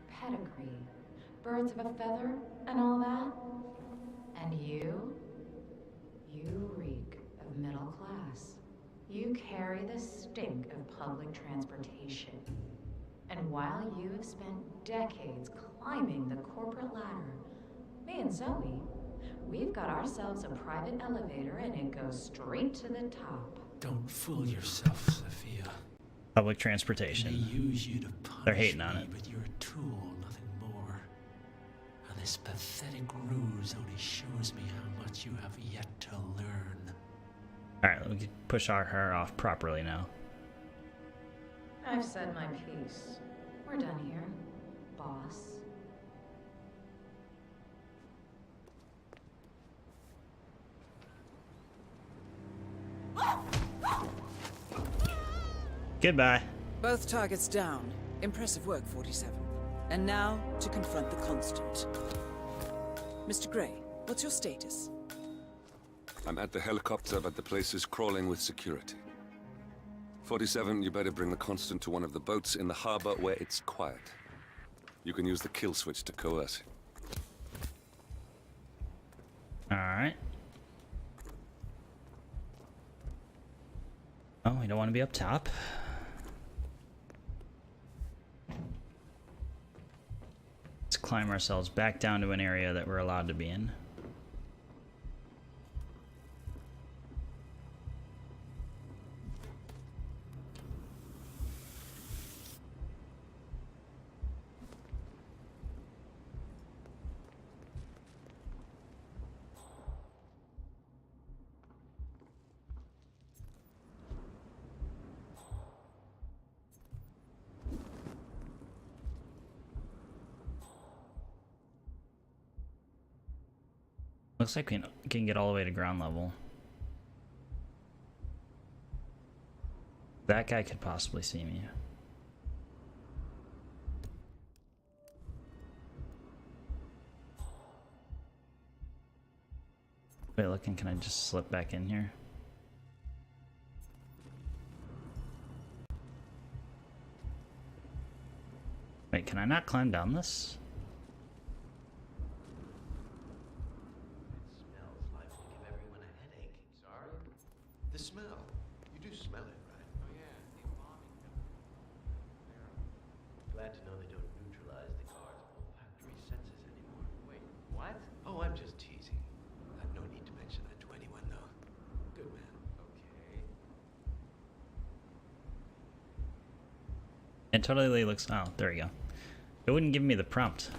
pedigree, birds of a feather, and all that. And you reek of middle class. You carry the stink of public transportation. And while you have spent decades climbing the corporate ladder, me and Zoe, we've got ourselves a private elevator and it goes straight to the top. Don't fool yourself, Sophia. Public transportation. They use you to They're punish hating on me, it. but you're a tool, nothing more. And this pathetic ruse only shows me how much you have yet to learn. Alright, we can push her off properly now. I've said my piece. We're done here, boss. Goodbye. Both targets down. Impressive work, 47. And now, to confront the Constant. Mr. Gray, what's your status? I'm at the helicopter, but the place is crawling with security. 47, you better bring the Constant to one of the boats in the harbor where it's quiet. You can use the kill switch to coerce him. Alright. Oh, we don't want to be up top. Let's climb ourselves back down to an area that we're allowed to be in. Looks like we can get all the way to ground level. That guy could possibly see me. Wait, looking, can I just slip back in here? Wait, can I not climb down this? The smell. You do smell it, right? Oh yeah, the embalming Glad to know they don't neutralize the car's olfactory senses anymore. Wait, what? Oh, I'm just teasing. I've no need to mention that to anyone, though. Good man. Okay. It totally looks... Oh, there we go. It wouldn't give me the prompt.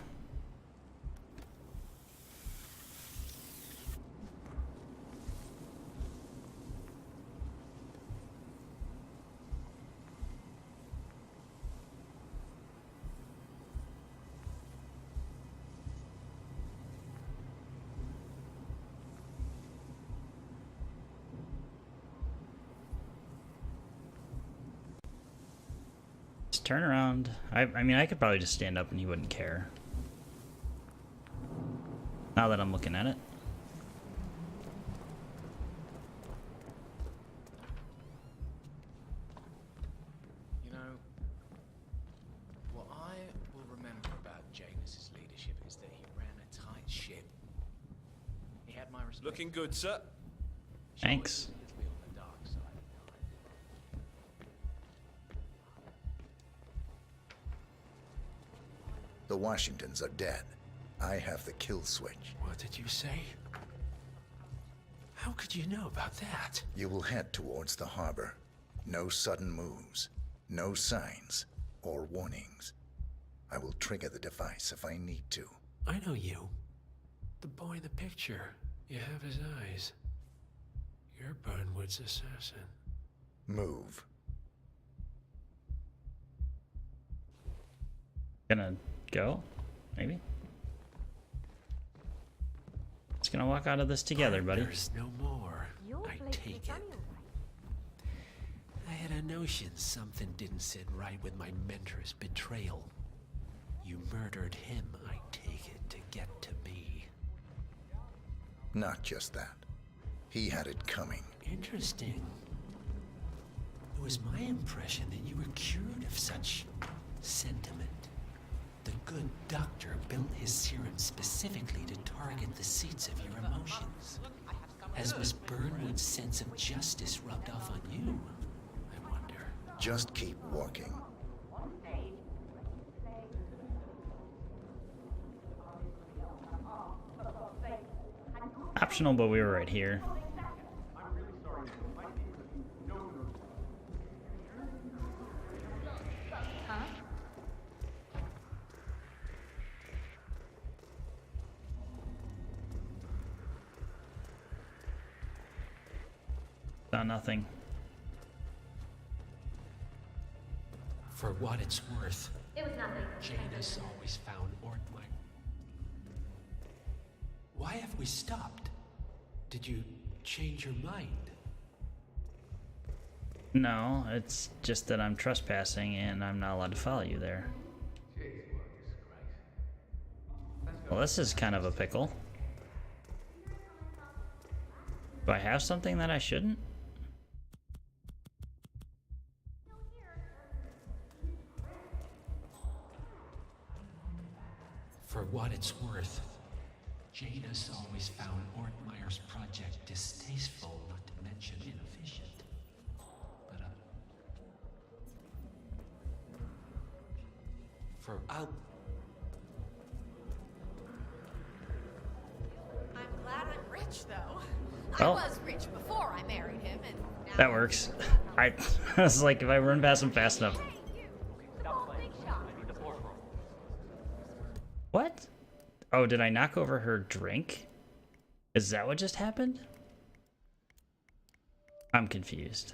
Turn around. I mean, I could probably just stand up and he wouldn't care. Now that I'm looking at it. You know, what I will remember about Janus's leadership is that he ran a tight ship. He had my respect. Looking good, sir. Thanks. The Washingtons are dead. I have the kill switch. What did you say? How could you know about that? You will head towards the harbor. No sudden moves, no signs or warnings. I will trigger the device if I need to. I know you. The boy in the picture. You have his eyes. You're Burnwood's assassin. Move. Gonna go? Maybe? Just gonna walk out of this together, buddy. There's no more. I take it. I had a notion something didn't sit right with my mentor's betrayal. You murdered him, I take it, to get to me. Not just that. He had it coming. Interesting. It was my impression that you were cured of such sentiment. The good doctor built his serum specifically to target the seats of your emotions. Has Miss Burnwood's sense of justice rubbed off on you? I wonder. Just keep walking. Optional, but we were right here. Nothing. For what it's worth, It was nothing. Janus always found Ortmeier. Why have we stopped? Did you change your mind? No, it's just that I'm trespassing and I'm not allowed to follow you there. Well, this is kind of a pickle. Do I have something that I shouldn't? For what it's worth, Janus always found Ortmeier's project distasteful, not to mention inefficient. But, I'm glad I'm rich, though. I Oh. was rich before I married him, and now That works. I was like, if I run past him fast enough. What? Oh, did I knock over her drink? Is that what just happened? I'm confused.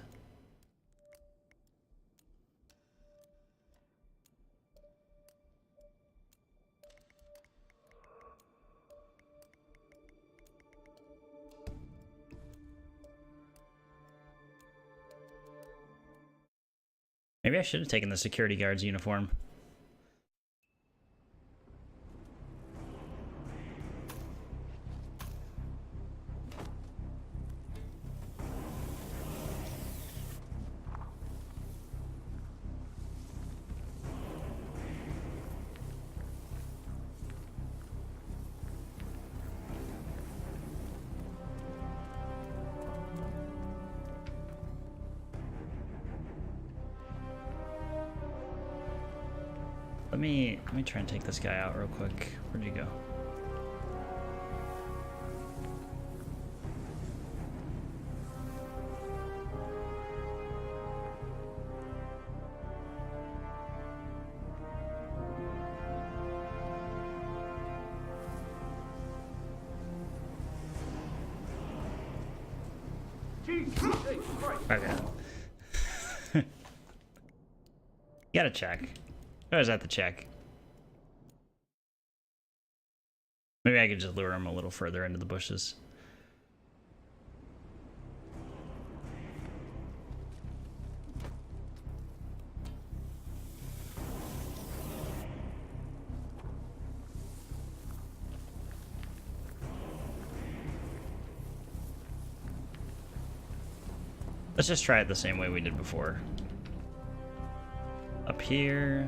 Maybe I should have taken the security guard's uniform. Let me try and take this guy out real quick. Where'd you go? Okay. Gotta check. I was at the check. Maybe I could just lure him a little further into the bushes. Let's just try it the same way we did before. Up here.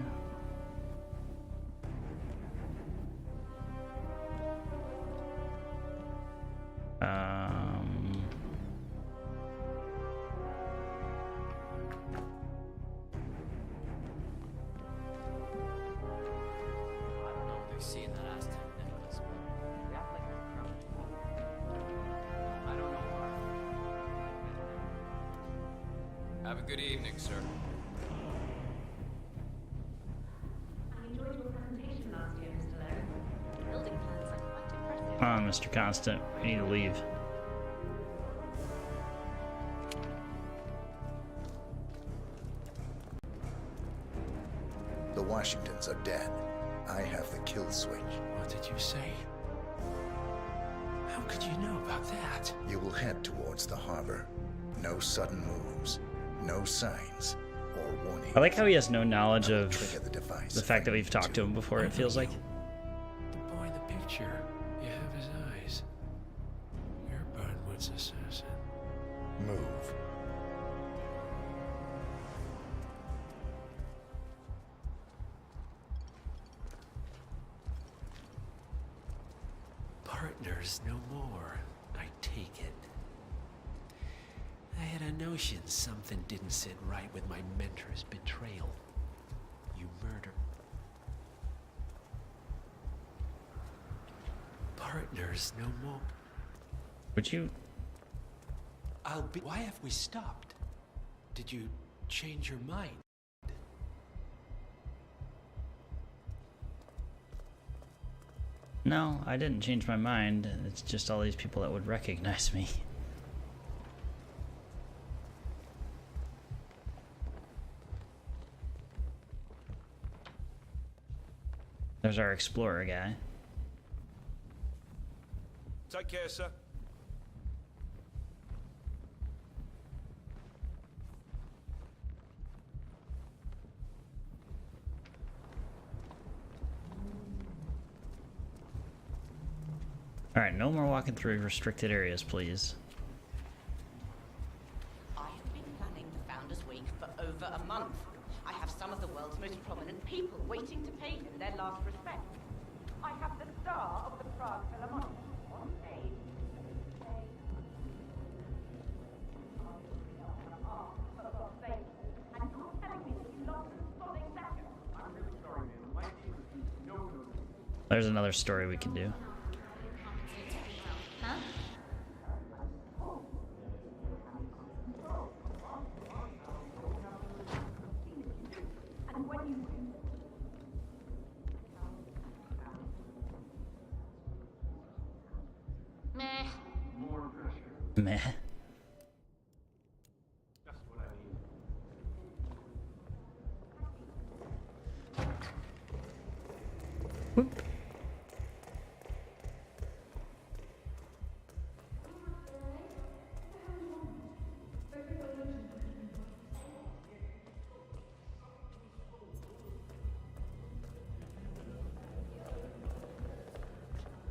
Have a good evening, sir. I enjoyed your presentation last year, Mr. Lowe. The building plans are quite impressive. Come on, Mr. Constant. We need to leave. The Washingtons are dead. I have the kill switch. What did you say? How could you know about that? You will head towards the harbor. No sudden moves. No signs or warnings. I like how he has no knowledge of Trigger the device. the fact that we've talked to him before, it feels like. The boy in the picture. You have his eyes. You're Burnwood's assassin. Move. Partners no more, I take it. I had a notion something didn't sit right with my mentor's betrayal. You murder. Partners no more. Would you? Why have we stopped? Did you change your mind? No, I didn't change my mind. It's just all these people that would recognize me. There's our explorer guy. Take care, sir. Alright, no more walking through restricted areas, please. I have been planning the Founders Week for over a month. I have some of the world's most prominent people waiting to pay him their last respect. I have the star of the Prague Philharmonic on stage. There's another story we can do. Huh? Meh. More pressure. Meh. That's what I need. Whoop.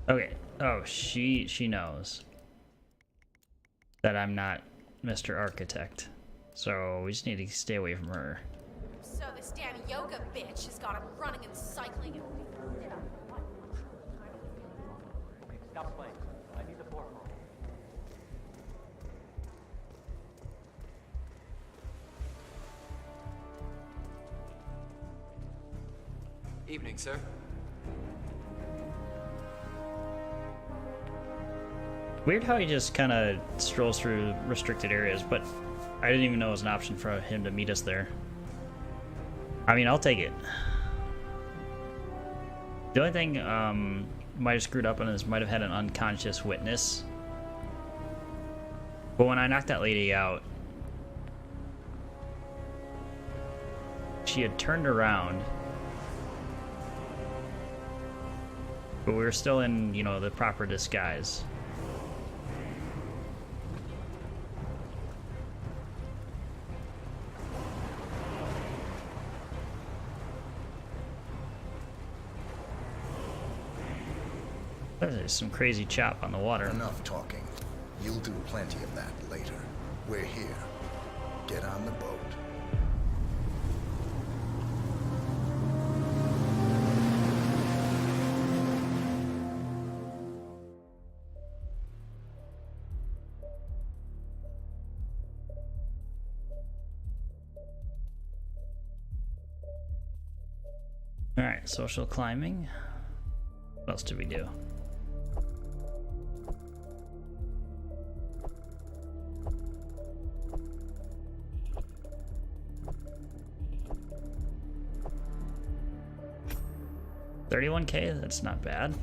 Okay. Oh, she knows that I'm not Mr. Architect. So we just need to stay away from her. So this damn yoga bitch has got him running and cycling and... Stop playing. I need the board roll. Evening, sir. Weird how he just kind of strolls through restricted areas, but I didn't even know it was an option for him to meet us there. I mean, I'll take it. The only thing might have screwed up on is might have had an unconscious witness. But when I knocked that lady out, she had turned around. But we were still in, you know, the proper disguise. There's some crazy chop on the water. Enough talking. You'll do plenty of that later. We're here. Get on the boat. Alright, social climbing. What else did we do? $31K? That's not bad.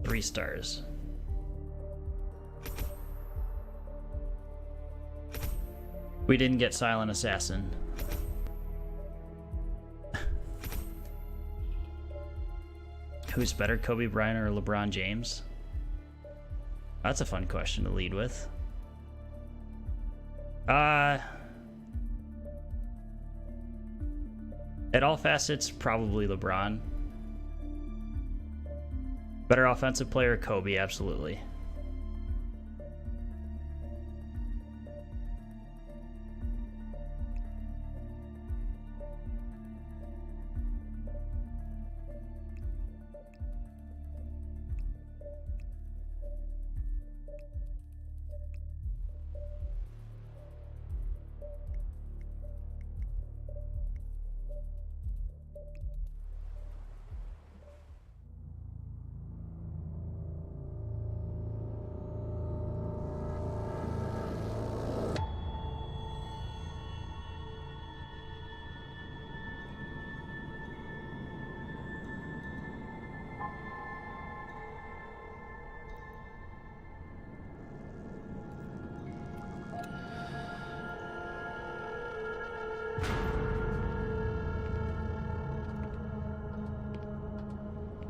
3 stars. We didn't get Silent Assassin. Who's better, Kobe Bryant or LeBron James? That's a fun question to lead with. At all facets, probably LeBron. Better offensive player, Kobe, absolutely.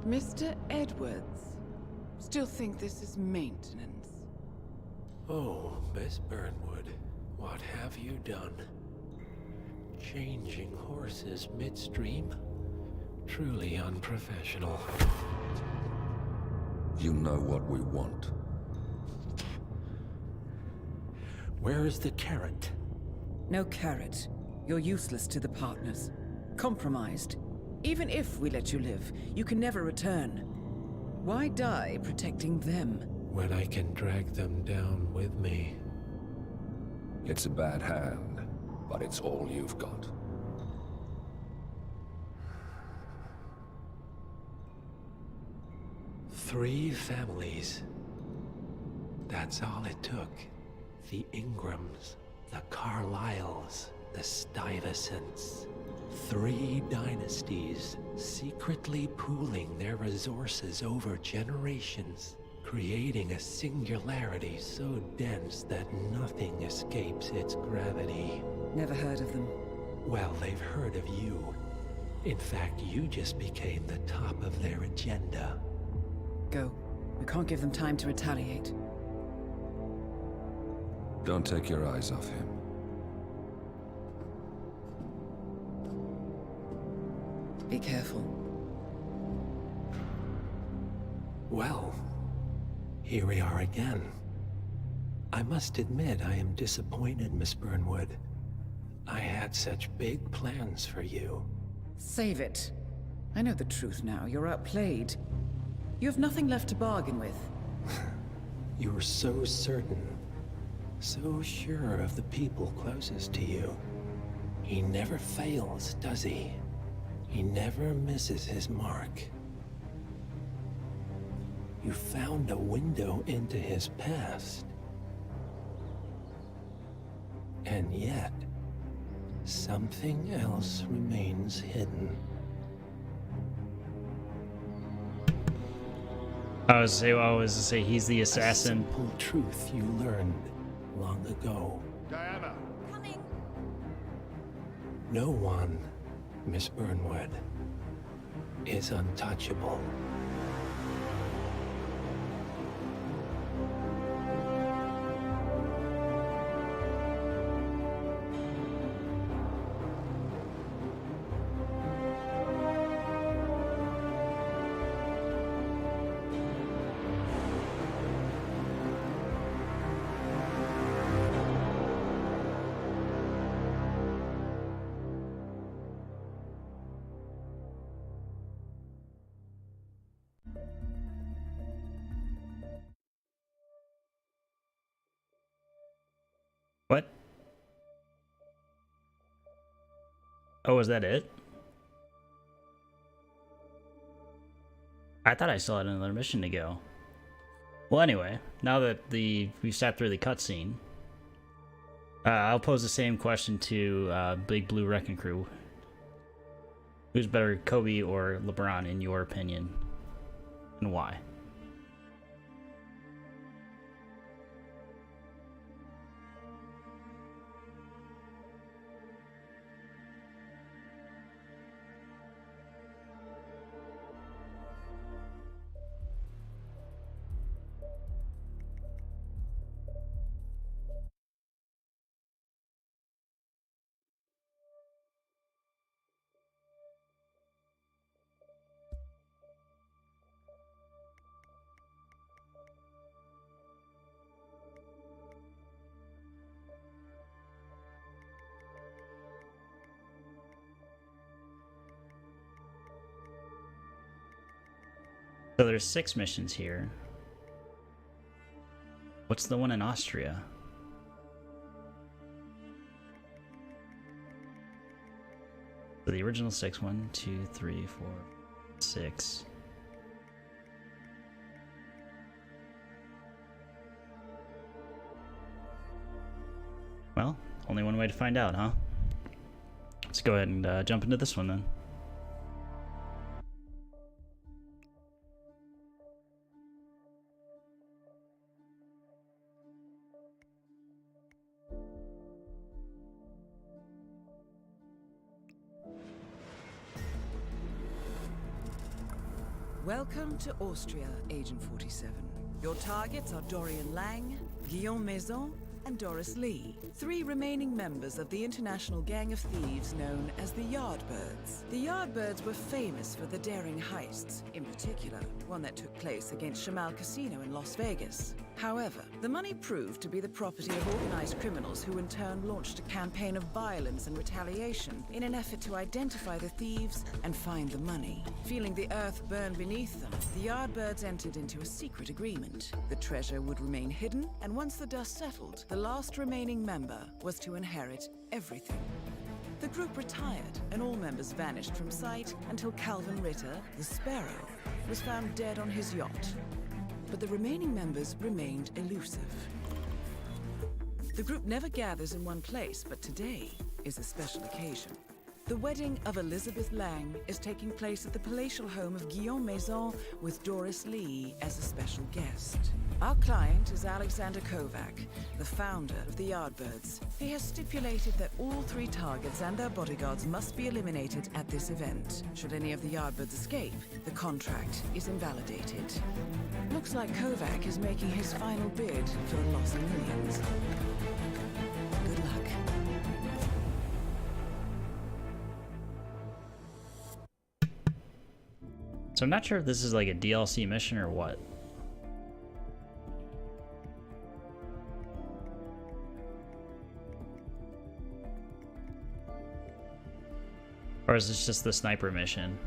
Mr. Edwards, still think this is maintenance? Oh, Miss Burnwood, what have you done? Changing horses midstream? Truly unprofessional. You know what we want. Where is the carrot? No carrot. You're useless to the partners. Compromised. Even if we let you live, you can never return. Why die protecting them? When I can drag them down with me. It's a bad hand, but it's all you've got. Three families. That's all it took. The Ingrams, the Carlyles, the Stuyvesants. 3 dynasties, secretly pooling their resources over generations, creating a singularity so dense that nothing escapes its gravity. Never heard of them. Well, they've heard of you. In fact, you just became the top of their agenda. Go. We can't give them time to retaliate. Don't take your eyes off him. Be careful. Well, here we are again. I must admit I am disappointed, Miss Burnwood. I had such big plans for you. Save it. I know the truth now. You're outplayed. You have nothing left to bargain with. You were so certain, so sure of the people closest to you. He never fails, does he? He never misses his mark. You found a window into his past. And yet, something else remains hidden. I was to say he's the assassin. A simple truth you learned long ago. Diana! Coming! No one, Miss Burnwood, is untouchable. What? Oh, is that it? I thought I still had another mission to go. Well, anyway, now that we've sat through the cutscene, I'll pose the same question to Big Blue Wrecking Crew. Who's better, Kobe or LeBron, in your opinion, and why? So there's 6 missions here. What's the one in Austria? So the original 6, 1, 2, 3, 4, 6. Well, only one way to find out, huh? Let's go ahead and jump into this one then. Welcome to Austria, Agent 47. Your targets are Dorian Lang, Guillaume Maison, and Doris Lee, 3 remaining members of the international gang of thieves known as the Yardbirds. The Yardbirds were famous for the daring heists, in particular, one that took place against Shamal Casino in Las Vegas. However, the money proved to be the property of organized criminals who in turn launched a campaign of violence and retaliation in an effort to identify the thieves and find the money. Feeling the earth burn beneath them, the Yardbirds entered into a secret agreement. The treasure would remain hidden, and once the dust settled, the last remaining member was to inherit everything. The group retired, and all members vanished from sight until Calvin Ritter, the Sparrow, was found dead on his yacht. But the remaining members remained elusive. The group never gathers in one place, but today is a special occasion. The wedding of Elizabeth Lang is taking place at the palatial home of Guillaume Maison with Doris Lee as a special guest. Our client is Alexander Kovac, the founder of the Yardbirds. He has stipulated that all 3 targets and their bodyguards must be eliminated at this event. Should any of the Yardbirds escape, the contract is invalidated. Looks like Kovac is making his final bid for the lost millions. Good luck. So I'm not sure if this is like a DLC mission or what. Or is this just the sniper mission?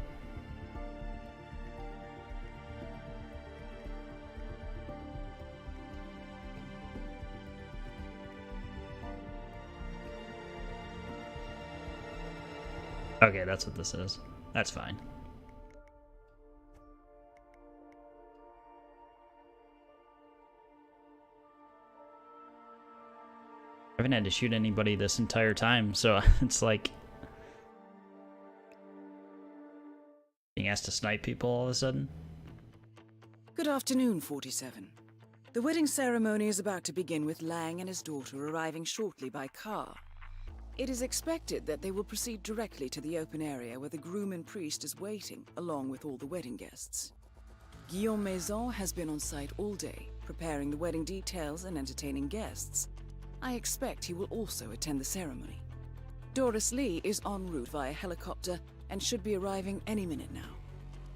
Okay, that's what this is. That's fine. I haven't had to shoot anybody this entire time, so it's like being asked to snipe people all of a sudden. Good afternoon, 47. The wedding ceremony is about to begin with Lang and his daughter arriving shortly by car. It is expected that they will proceed directly to the open area where the groom and priest is waiting, along with all the wedding guests. Guillaume Maison has been on site all day, preparing the wedding details and entertaining guests. I expect he will also attend the ceremony. Doris Lee is en route via helicopter and should be arriving any minute now.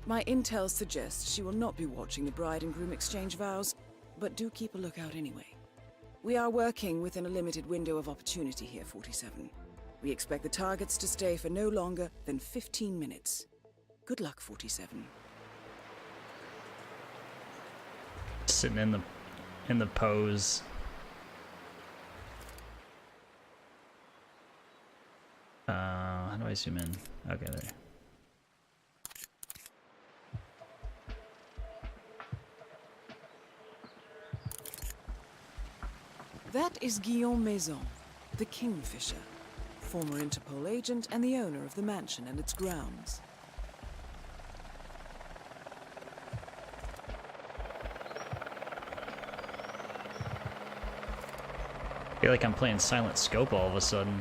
My intel suggests she will not be watching the bride and groom exchange vows, but do keep a lookout anyway. We are working within a limited window of opportunity here, 47. We expect the targets to stay for no longer than 15 minutes. Good luck, 47. Sitting in the pose. How do I zoom in? Okay, there. That is Guillaume Maison, the Kingfisher, former Interpol agent and the owner of the mansion and its grounds. I feel like I'm playing Silent Scope all of a sudden.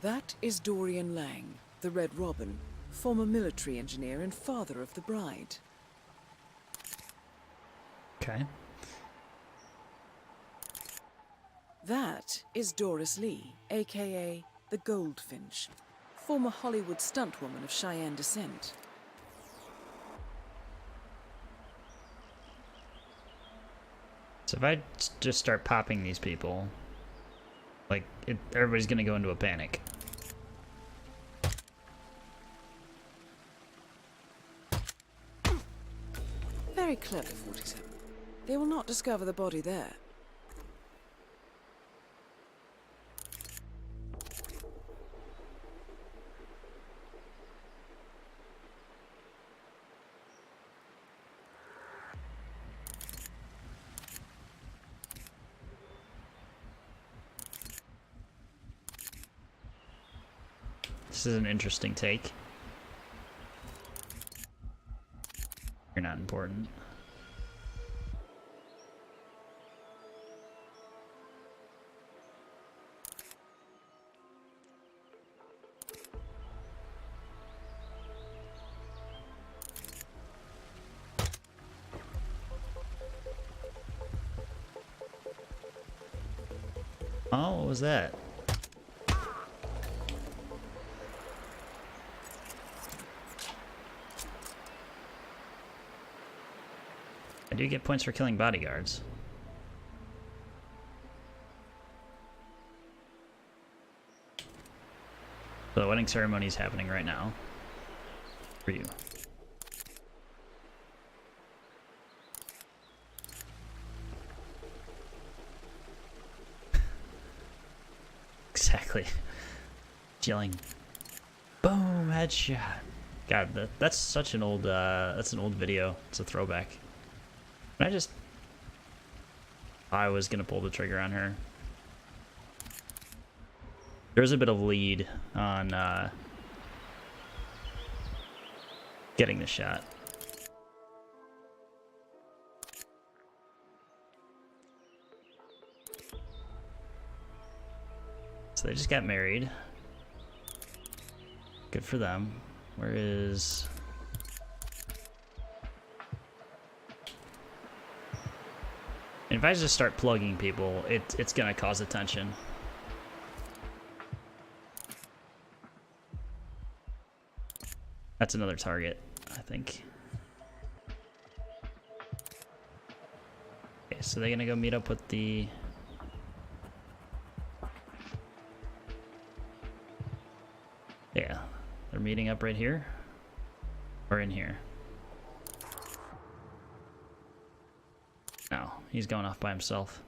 That is Dorian Lang, the Red Robin, former military engineer and father of the bride. Okay. That is Doris Lee, aka the Goldfinch, former Hollywood stuntwoman of Cheyenne descent. So if I just start popping these people, like, everybody's gonna go into a panic. Very clever, 47. They will not discover the body there. This is an interesting take. You're not important. Oh, what was that? I do get points for killing bodyguards. So the wedding ceremony is happening right now. For you. Exactly. Yelling, boom, headshot. God, that's such an old, that's an old video. It's a throwback. I was gonna pull the trigger on her. There's a bit of lead on, getting the shot. So they just got married. Good for them. Where is... And if I just start plugging people, it's gonna cause attention. That's another target, I think. Okay, so they're gonna go meet up with the... Yeah, they're meeting up right here. Or in here. No, he's going off by himself.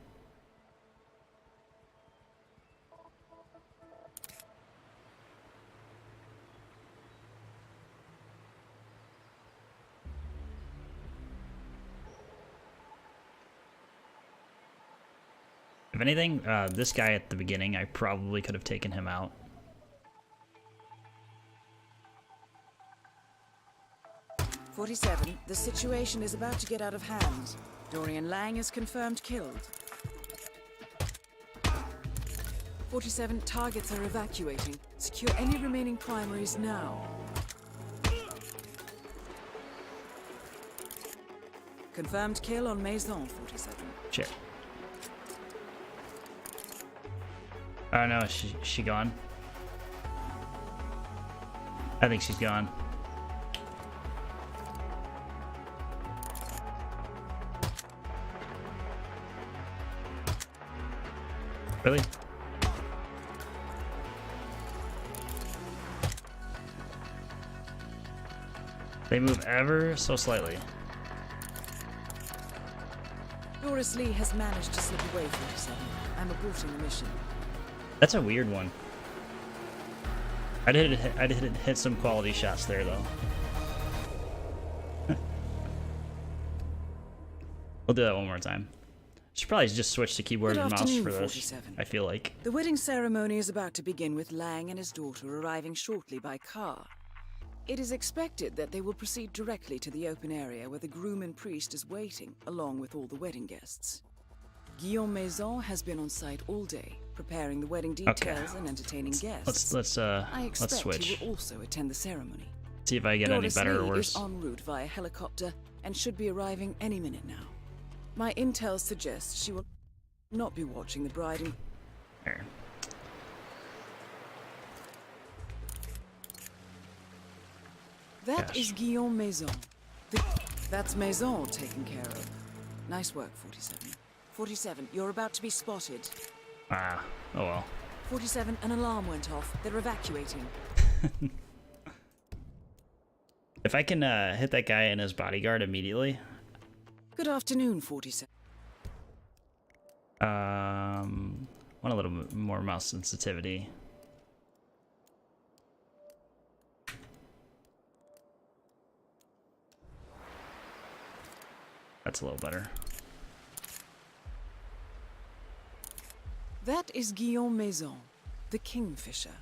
If anything, this guy at the beginning, I probably could have taken him out. "47, the situation is about to get out of hand. Dorian Lang is confirmed killed. 47, targets are evacuating. Secure any remaining primaries now. Confirmed kill on Maison, 47. Shit. Oh no, she gone? I think she's gone. Really? They move ever so slightly. Doris Lee has managed to slip away, 47. I'm aborting the mission. That's a weird one. I did hit some quality shots there though. We'll do that one more time. Should probably just switch to keyboard and mouse for this. 47. I feel like. The wedding ceremony is about to begin with Lang and his daughter arriving shortly by car. It is expected that they will proceed directly to the open area where the groom and priest is waiting, along with all the wedding guests. Guillaume Maison has been on site all day, preparing the wedding details and entertaining guests. Let's switch. He will also attend the ceremony. See if I get Doris any better Lee or worse. is en route via helicopter and should be arriving any minute now. My intel suggests she will not be watching the bride and... There. That is Guillaume Maison. That's Maison taken care of. Nice work, 47. 47, you're about to be spotted. Ah, oh well. 47, an alarm went off. They're evacuating. If I can hit that guy and his bodyguard immediately. Good afternoon, 47. Want a little bit more mouse sensitivity. That's a little better. That is Guillaume Maison, the Kingfisher,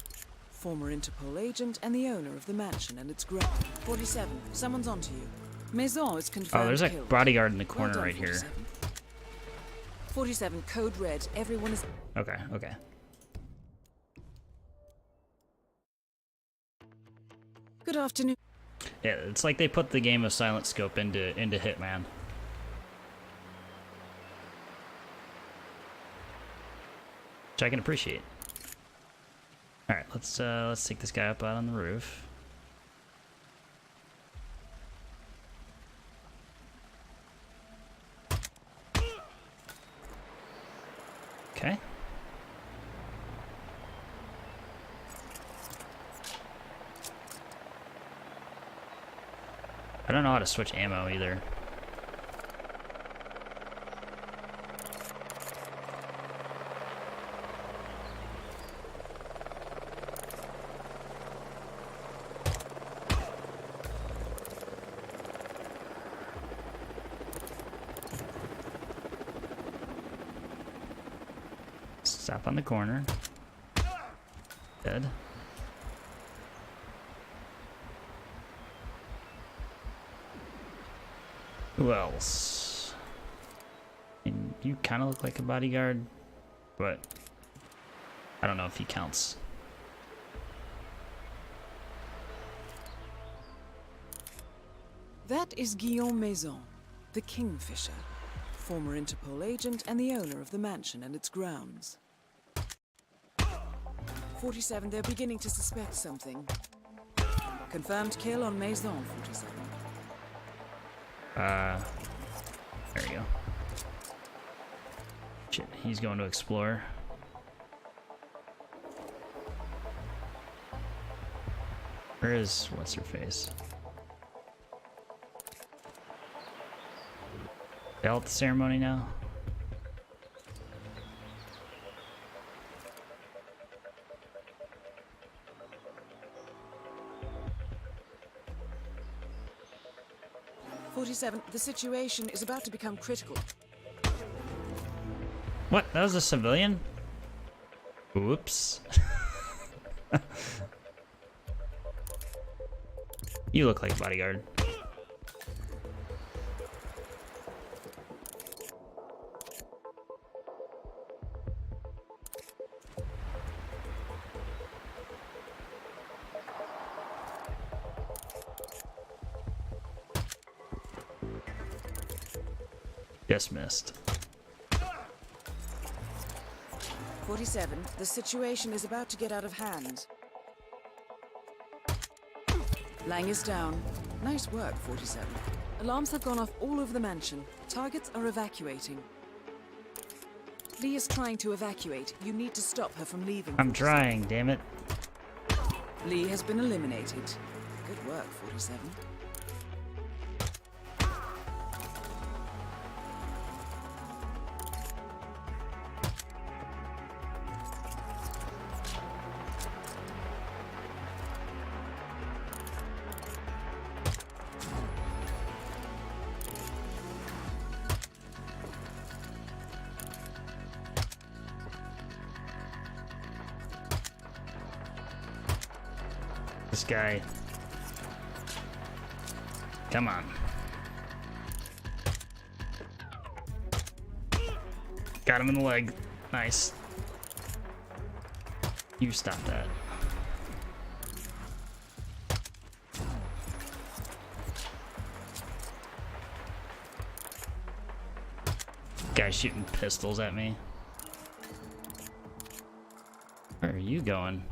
former Interpol agent and the owner of the mansion and its ground. 47, someone's onto you. Maison is confirmed. Oh, there's a killed. bodyguard in the corner Well done, right here. 47, code red. Everyone is. Okay, okay. Good afternoon. Yeah, it's like they put the game of Silent Scope into Hitman. Which I can appreciate. All right, let's take this guy up out on the roof. Okay. I don't know how to switch ammo either. Stop on the corner. Dead. Who else? And you kind of look like a bodyguard, but I don't know if he counts. That is Guillaume Maison, the Kingfisher, former Interpol agent and the owner of the mansion and its grounds. 47, they're beginning to suspect something. Confirmed kill on Maison, 47. There you go. Shit, he's going to explore. Where is what's her face? They all at the ceremony now? The situation is about to become critical. What? That was a civilian? Whoops. You look like a bodyguard. Dismissed. 47, the situation is about to get out of hand. Lang is down. Nice work, 47. Alarms have gone off all over the mansion. Targets are evacuating. Lee is trying to evacuate. You need to stop her from leaving. I'm trying, damn it. Lee has been eliminated. Good work, 47. This guy. Come on. Got him in the leg. Nice. You stop that. Guy shooting pistols at me. Where are you going?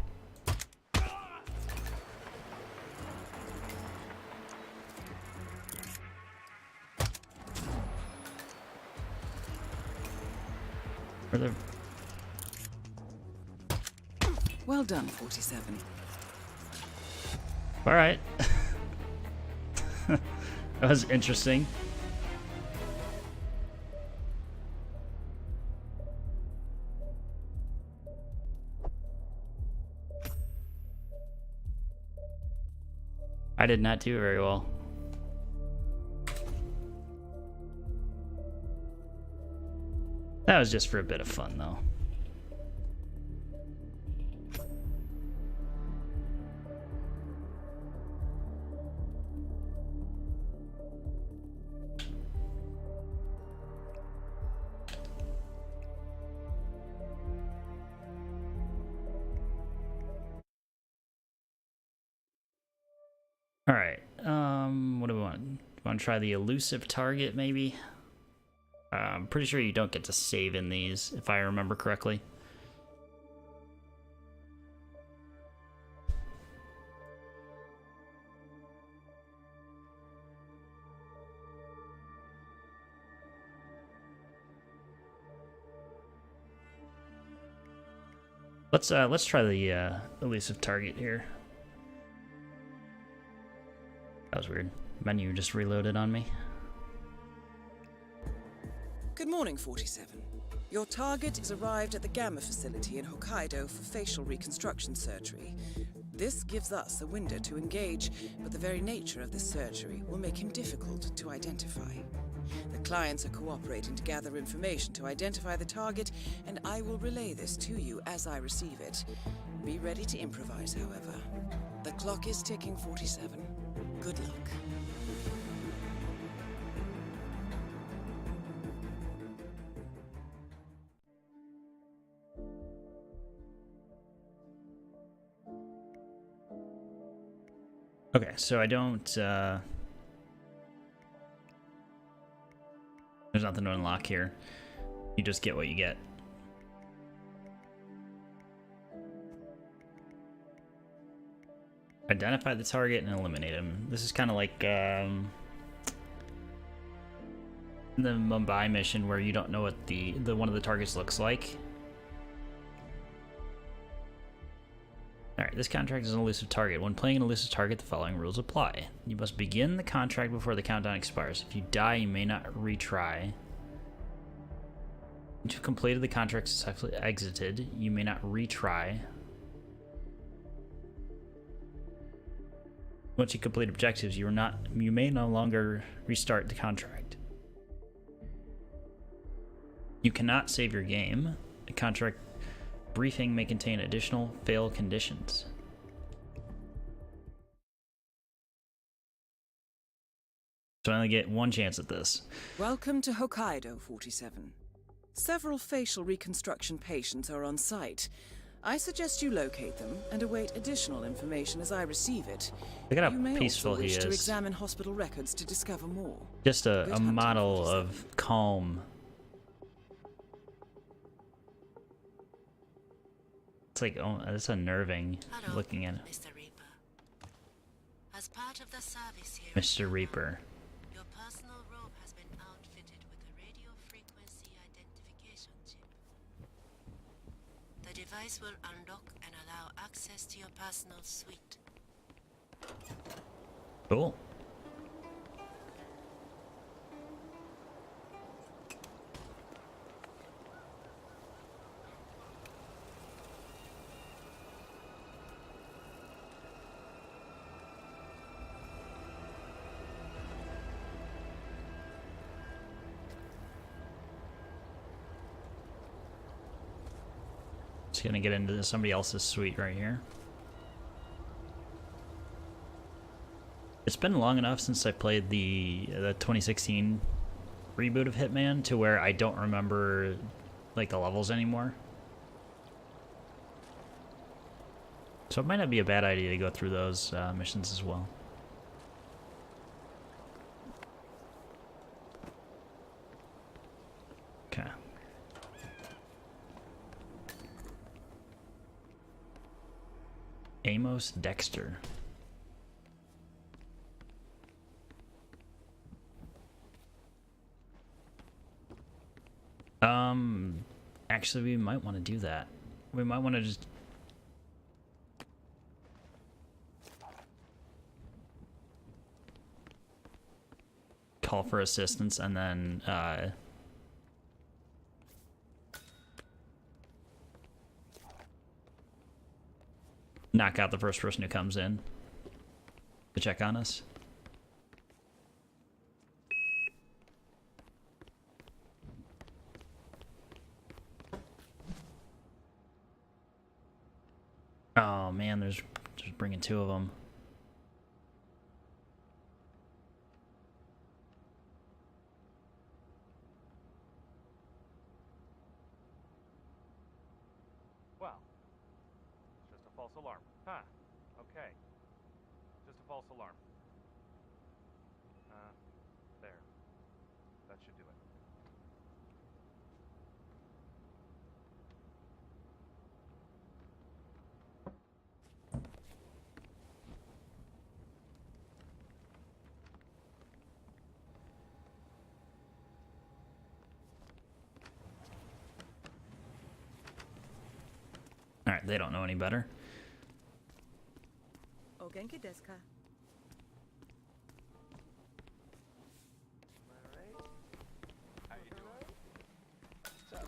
Where the... Well done, 47. All right. That was interesting. I did not do very well. That was just for a bit of fun, though. All right. What do we want? Want to try the elusive target, maybe? I'm pretty sure you don't get to save in these, if I remember correctly. Let's try the elusive target here. That was weird. Menu just reloaded on me. Good morning, 47. Your target has arrived at the Gamma facility in Hokkaido for facial reconstruction surgery. This gives us a window to engage, but the very nature of this surgery will make him difficult to identify. The clients are cooperating to gather information to identify the target, and I will relay this to you as I receive it. Be ready to improvise, however. The clock is ticking, 47. Good luck. Okay, so I don't, there's nothing to unlock here. You just get what you get. Identify the target and eliminate him. This is kind of like, the Mumbai mission where you don't know what the one of the targets looks like. Alright, this contract is an elusive target. When playing an elusive target, the following rules apply. You must begin the contract before the countdown expires. If you die, you may not retry. Once you've completed the contract successfully exited, you may not retry. Once you complete objectives, you may no longer restart the contract. You cannot save your game. The contract briefing may contain additional fail conditions. So I only get one chance at this. Welcome to Hokkaido, 47. Several facial reconstruction patients are on site. I suggest you locate them and await additional information as I receive it. Look at You how may peaceful also he wish to is. examine hospital records to discover more. Just Good a hunting, model 47. of calm. It's like, oh, that's unnerving looking at it. Mr. Reaper. As part of the service here, Mr. Reaper. your personal robe has been outfitted with a radio frequency identification chip. The device will unlock and allow access to your personal suite. Cool. Just gonna get into somebody else's suite right here. It's been long enough since I played the 2016 reboot of Hitman to where I don't remember like the levels anymore. So it might not be a bad idea to go through those missions as well. Okay. Amos Dexter. Actually, we might want to do that. We might want to just... call for assistance and then, knock out the first person who comes in to check on us. Oh man, there's just bringing two of them. Well, it's just a false alarm. Huh. Okay. Just a false alarm. There. That should do it. Alright, they don't know any better. O genki desu ka? How you doing? What's up?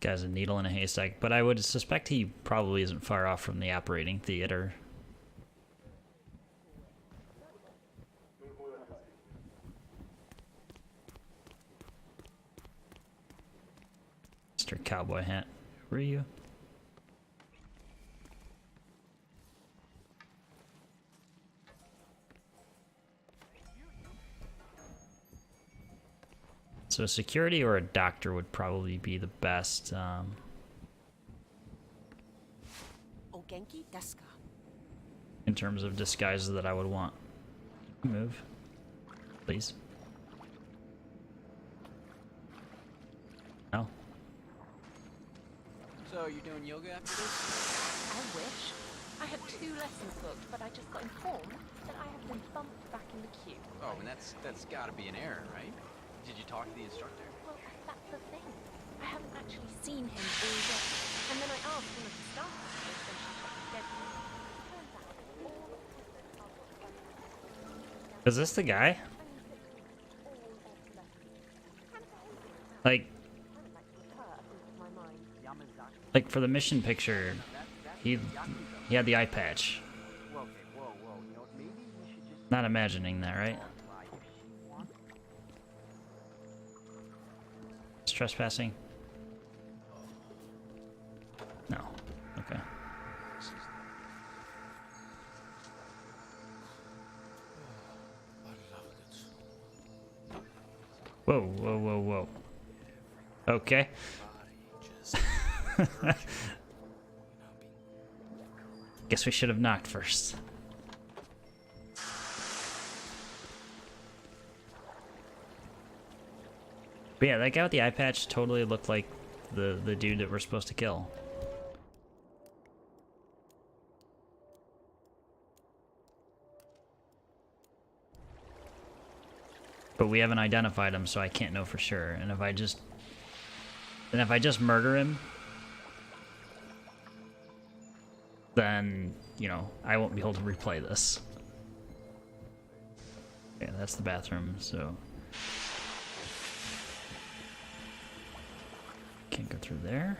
Guy's a needle in a haystack, but I would suspect he probably isn't far off from the operating theater. Mr. Cowboy Hat, who are you? So security or a doctor would probably be the best. O genki desu ka? In terms of disguises that I would want. Move, please. No. So, you're doing yoga after this? I wish. I had 2 lessons booked, but I just got informed that I have been bumped back in the queue. Oh, and that's gotta be an error, right? Did you talk to the instructor? Well, that's the thing. I haven't actually seen him all day. And then I asked one of the staff members when she checked the schedule. Turns out all Is this the guy? Like for the mission picture, he had the eye patch. Not imagining that, right? It's trespassing? No. Okay. Whoa, whoa, whoa, whoa. Okay. Guess we should have knocked first. But yeah, that guy with the eye patch totally looked like the dude that we're supposed to kill. But we haven't identified him, so I can't know for sure. And if I just murder him, then, you know, I won't be able to replay this. Yeah, that's the bathroom, so can't go through there.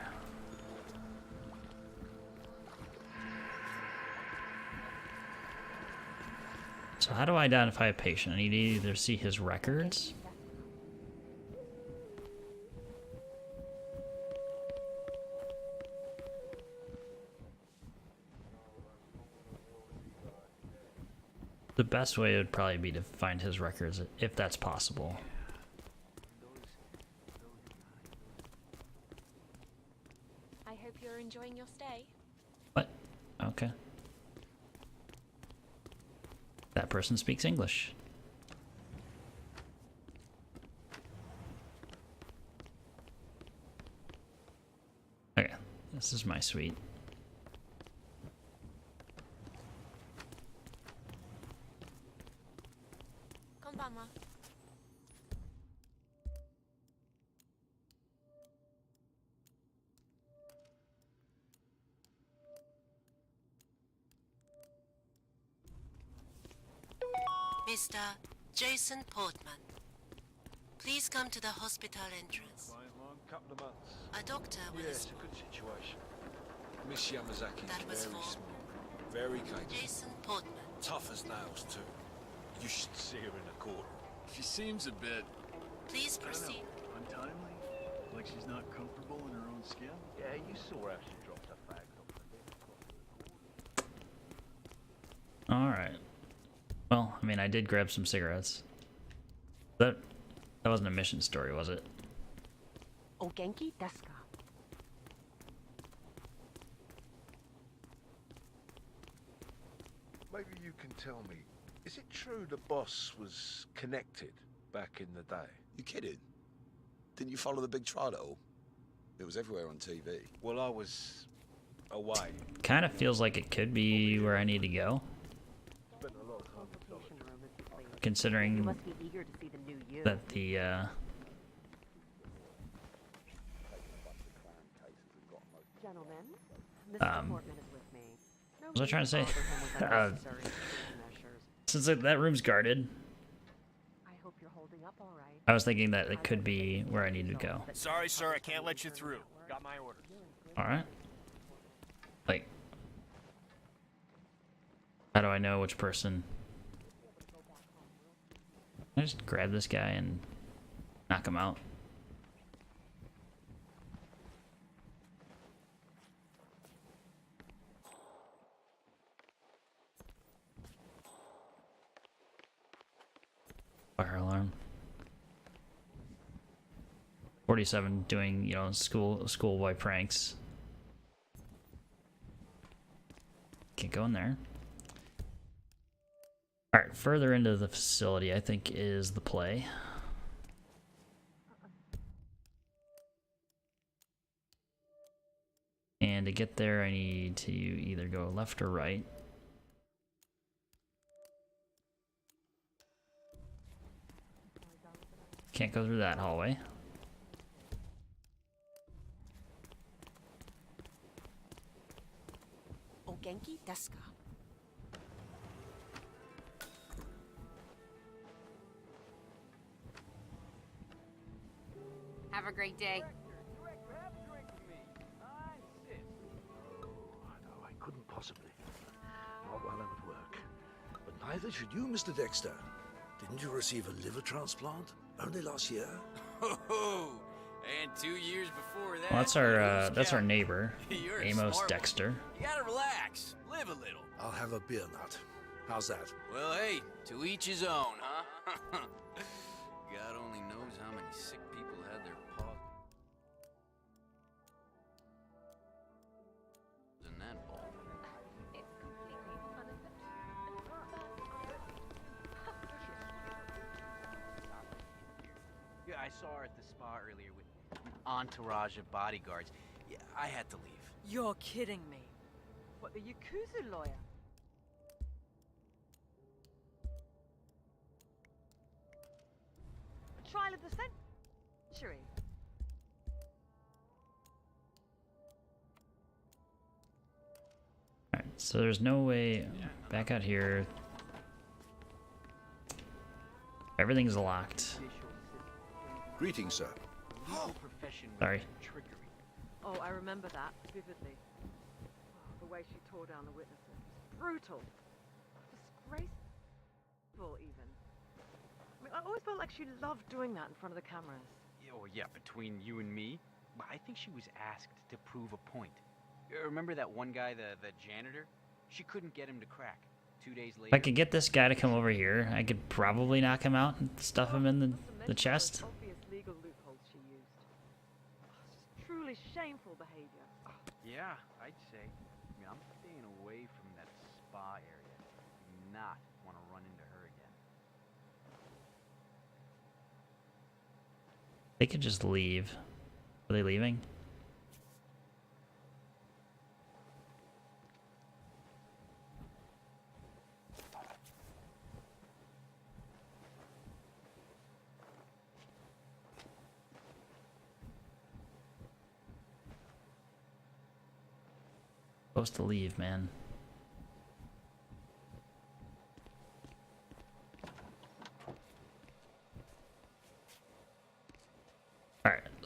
So how do I identify a patient? I need to either see his records. The best way would probably be to find his records, if that's possible. I hope you're enjoying your stay. What? Okay. That person speaks English. Okay, this is my suite. Mr. Jason Portman. Please come to the hospital entrance. Couple of months. A doctor with Yes, a good situation. Miss Yamazaki That was very for small, very capable. Jason Portman. Tough as nails too. You should see her in a court. She seems a bit... Please proceed. Untimely? Like she's not comfortable in her own skin? Yeah, you saw how she dropped her fags off. Alright. Well, I mean, I did grab some cigarettes. That wasn't a mission story, was it? O Genki desu ka? Maybe you can tell me, is it true the boss was connected back in the day? You kidding? Didn't you follow the big trial at all? It was everywhere on TV. Well, I was away. Kind of feels like it could be where I need to go. Spent a lot of time with Dolly. Considering You must be eager to see the new you. that the Gentlemen, Mr. Portman is with me. No what was I trying to say? need to bother him with unnecessary security measures. Since that room's guarded, I hope you're holding up all right. I was thinking that it could be where I needed to go. Sorry, sir, I can't let you through. Got my orders. Alright. Like, how do I know which person? I just grab this guy and knock him out. Fire alarm. 47 doing, you know, schoolboy pranks. Can't go in there. Alright, further into the facility, I think, is the play. And to get there, I need to either go left or right. Can't go through that hallway. O Genki desu ka? Have a great day. No, I couldn't possibly. Not while I'm at work. But neither should you, Mr. Dexter. Didn't you receive a liver transplant? Only last year? Oh, and 2 years before that. Well, that's our neighbor, You're a Amos smart one. Dexter. You gotta relax. Live a little. I'll have a beer nut. How's that? Well, hey, to each his own, huh? God only knows how many sick people had their paws in that ball. It's completely unnecessary. Yeah, I saw her at the spa earlier with an entourage of bodyguards. Yeah, I had to leave. You're kidding me. What, the Yakuza lawyer? A trial of the century? Alright, so there's no way back out here. Everything's locked. Greetings, sir. Sorry. Oh, I remember that vividly. Oh, the way she tore down the witnesses. Brutal. Disgraceful, even. I mean, I always felt like she loved doing that in front of the cameras. Oh, yeah, between you and me, I think she was asked to prove a point. Remember that one guy, the janitor? She couldn't get him to crack. 2 days If later. I could get this guy to come over here, I could probably knock him out and stuff him in the chest. Obvious legal loopholes she used. Oh, it's just truly shameful behavior. Oh. Yeah, I'd say. I mean, I'm staying away from that spa area. Do not want to run into her again. They could just leave. Are they leaving? Supposed to leave, man.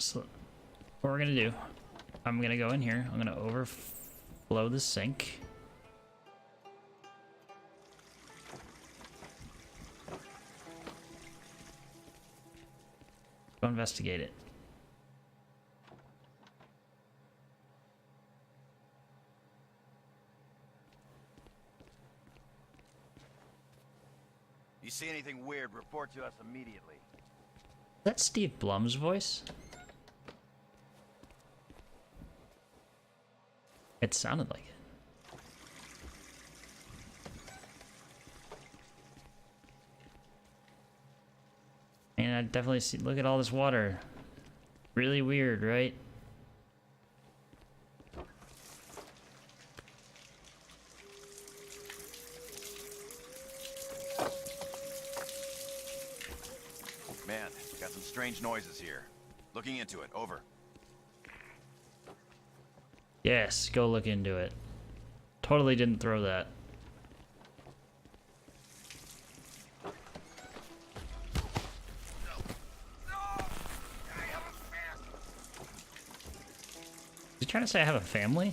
So what we're gonna do, I'm gonna go in here, I'm gonna overflow the sink. Go investigate it. You see anything weird, report to us immediately. Is that Steve Blum's voice? It sounded like it. And I definitely see, look at all this water. Really weird, right? Man, got some strange noises here. Looking into it, over. Yes, go look into it. Totally didn't throw that. Is he trying to say I have a family?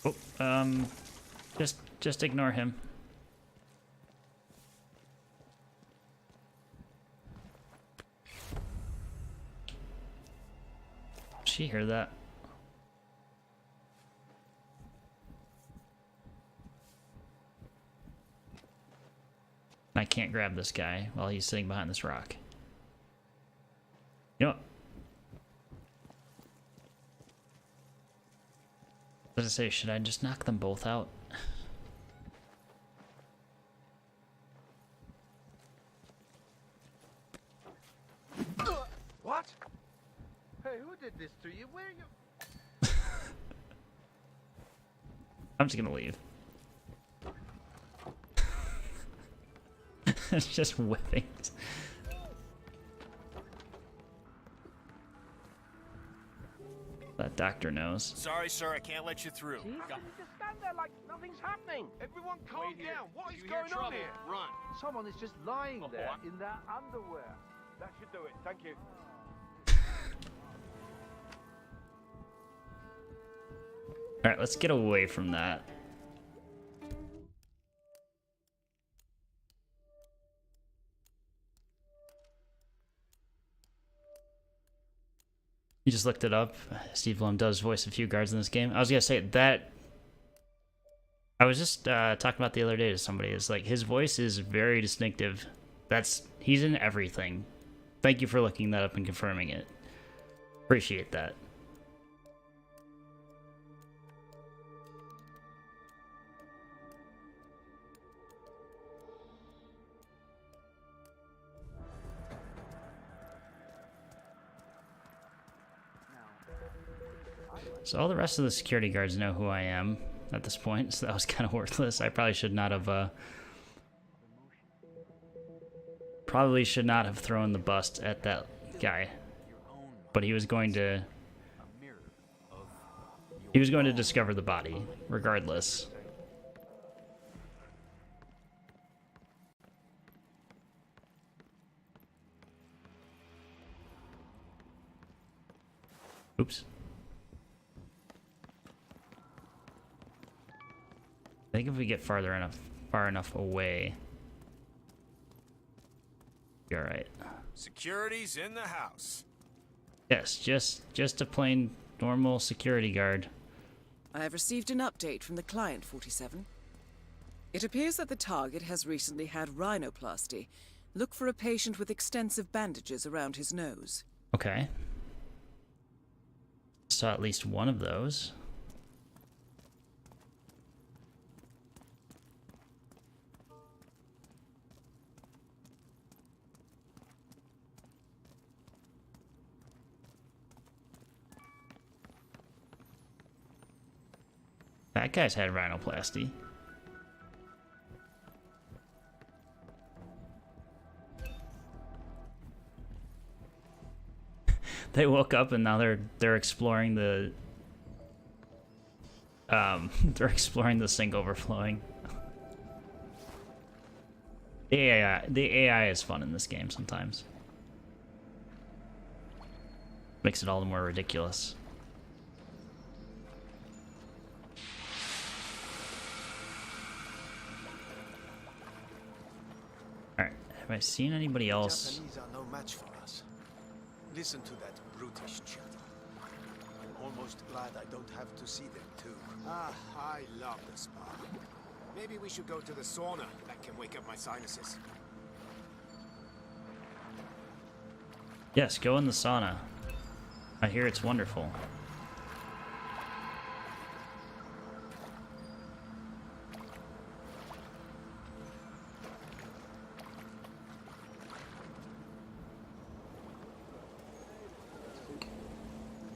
Oh, just ignore him. She heard that. I can't grab this guy while he's sitting behind this rock. You know what? As I say, should I just knock them both out? What? Hey, who did this to you? Where are you? I'm just gonna leave. It's just whipping. That doctor knows. Sorry, sir, I can't let you through. Jesus, you just stand there like nothing's happening. Everyone calm down. What is going on here? Run. Someone is just lying there in their underwear. That should do it. Thank you. Alright, let's get away from that. You just looked it up. Steve Blum does voice a few guards in this game. I was gonna say that. I was just talking about the other day to somebody. It's like his voice is very distinctive. He's in everything. Thank you for looking that up and confirming it. Appreciate that. So all the rest of the security guards know who I am at this point, so that was kind of worthless. I probably should not have thrown the bust at that guy. But he was going to discover the body regardless. Oops. I think if we get far enough away, be all right. Security's in the house. Yes, just a plain normal security guard. I have received an update from the client, 47. It appears that the target has recently had rhinoplasty. Look for a patient with extensive bandages around his nose. Okay. Saw at least one of those. That guy's had rhinoplasty. They woke up and now they're exploring the they're exploring the sink overflowing. The AI is fun in this game sometimes. Makes it all the more ridiculous. Alright, have I seen anybody else? Japanese are no match for us. Listen to that brutish chatter. I'm almost glad I don't have to see them too. Ah, I love the spa. Maybe we should go to the sauna. That can wake up my sinuses. Yes, go in the sauna. I hear it's wonderful.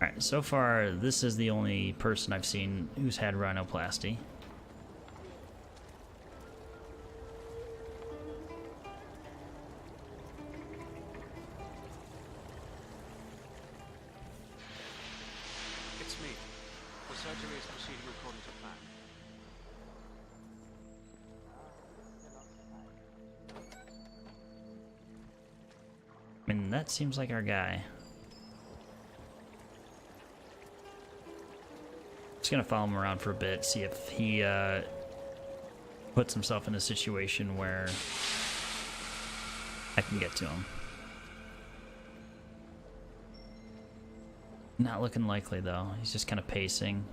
Alright, so far, this is the only person I've seen who's had rhinoplasty. It's me. The surgery is proceeding according to plan. I mean, that seems like our guy. Just gonna follow him around for a bit, see if he puts himself in a situation where I can get to him. Not looking likely though, he's just kind of pacing.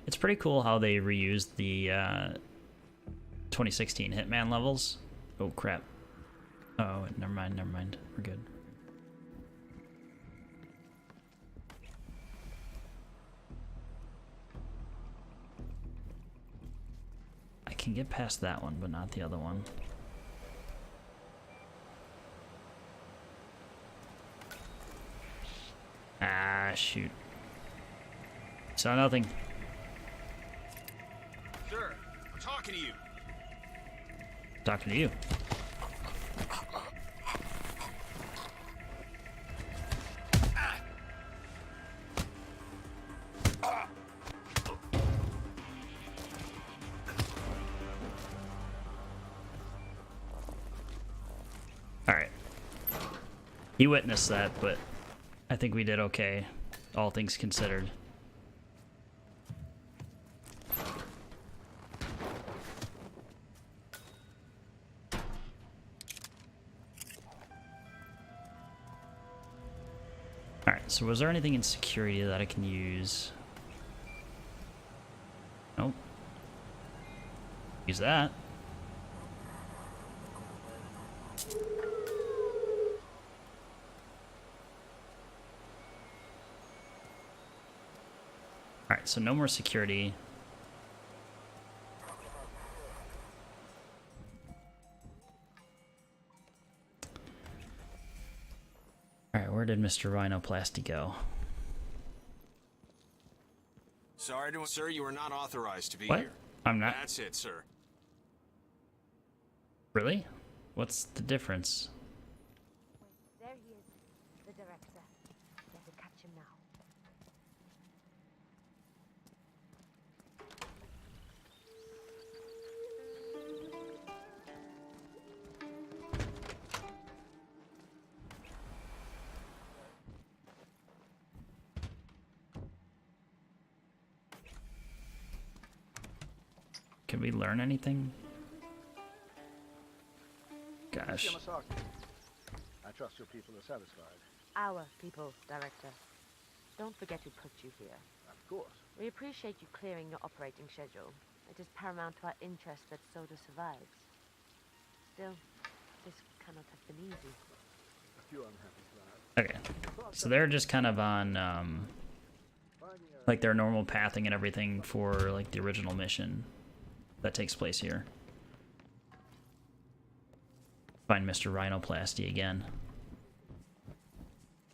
It's pretty cool how they reused the 2016 Hitman levels. Oh crap. Oh, never mind, we're good. I can get past that one, but not the other one. Ah, shoot. Saw nothing. Sir, I'm talking to you. Talking to you. Alright. He witnessed that, but I think we did okay, all things considered. Alright, so was there anything in security that I can use? Nope. Use that. Alright, so no more security. Alright, where did Mr. Rhinoplasty go? Sorry to, sir, you are not authorized to be What? here. I'm not. That's it, sir. Really? What's the difference? There he is, the director. Better catch him now. Can we learn anything? Gosh. I trust your people are satisfied. Our people, Director. Don't forget who put you here. Of course. We appreciate you clearing your operating schedule. It is paramount to our interest that Soda survives. Still, this cannot have been easy. A few unhappy clients. Okay. So they're just kind of on, like their normal pathing and everything for like the original mission that takes place here. Find Mr. Rhinoplasty again.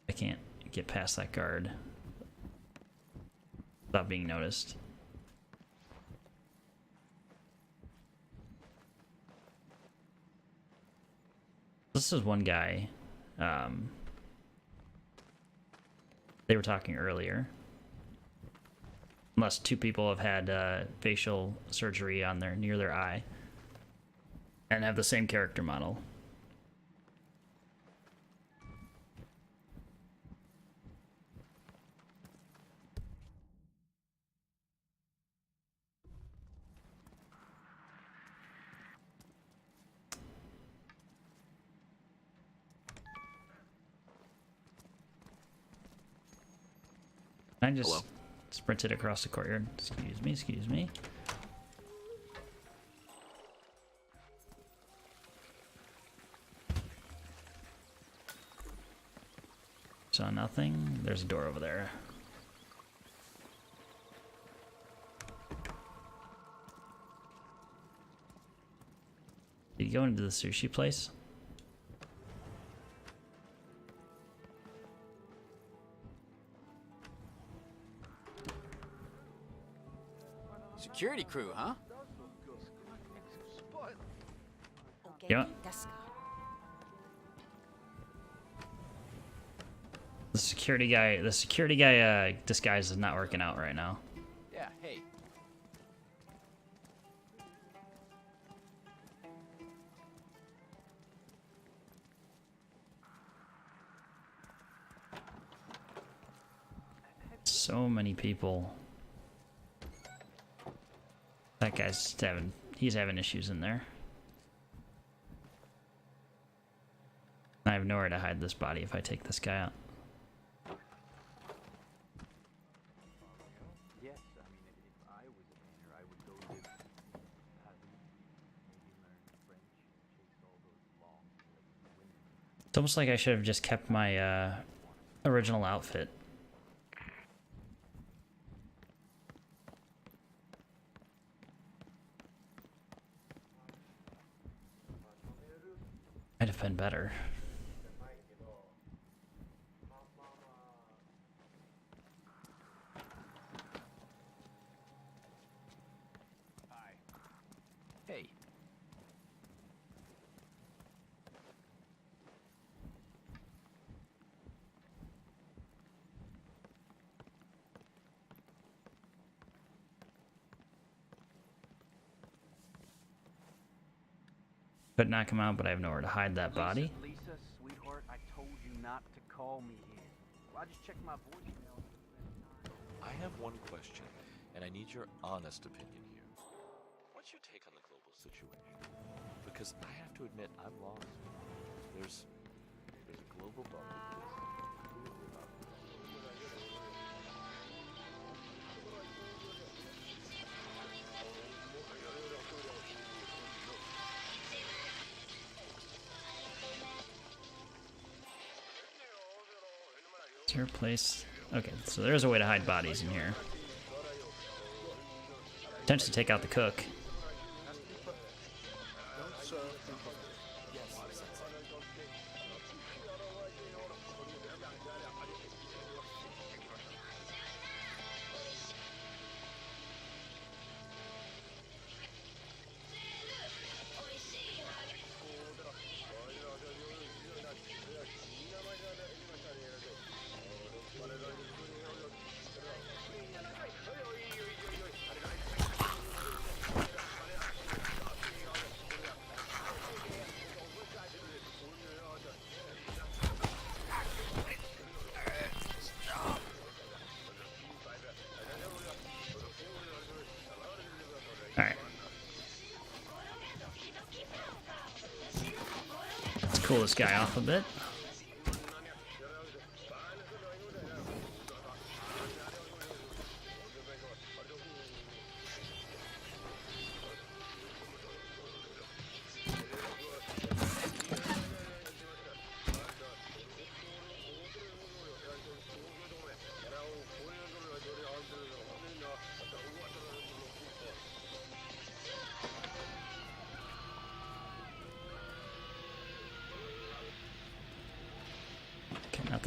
I can't get past that guard without being noticed. This is one guy. They were talking earlier. Unless two people have had facial surgery on near their eye and have the same character model. I just sprinted across the courtyard. Excuse me, excuse me. Saw nothing. There's a door over there. Did you go into the sushi place? Security crew, huh? Yeah. The security guy disguise is not working out right now. Yeah, hey. So many people. That guy's just he's having issues in there. I have nowhere to hide this body if I take this guy out. Yes, I mean, if I was a painter, I would go live in Paris, maybe learn French, chase all those long women. It's almost like I should have just kept my original outfit. Might have been better. Hey. Could knock him out, but I have nowhere to hide that body. Lisa, sweetheart, I told you not to call me here. Well, I just checked my voicemail. I have one question, and I need your honest opinion here. What's your take on the global situation? Because I have to admit, I'm lost. There's a global bubble that's clearly about to blow. Is there a place? Okay, so there's a way to hide bodies in here. Potentially take out the cook. Cool this guy off a bit.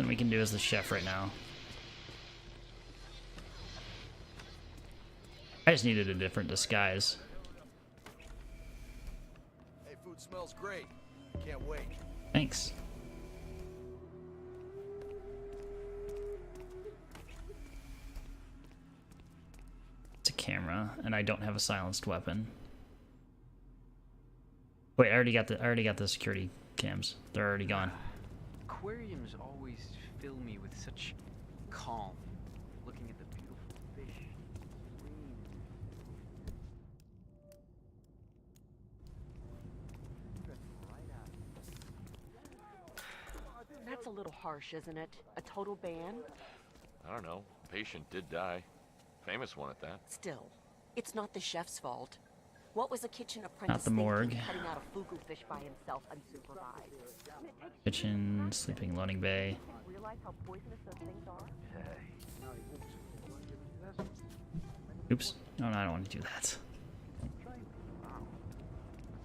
nothing we can do as the chef right now. I just needed a different disguise. Hey, food smells great. Can't wait. Thanks. It's a camera, and I don't have a silenced weapon. Wait, I already got the security cams. They're already gone. Aquariums always fill me with such calm. Looking at the beautiful fish. That's a little harsh, isn't it? A total ban? I don't know. Patient did die. Famous one at that. Still, it's not the chef's fault. What was a kitchen apprentice Not the morgue. thinking, cutting out a fugu fish by himself unsupervised? Kitchen, sleeping, loading bay. Realize how poisonous those things are? Oops. No, I don't want to do that. Wow.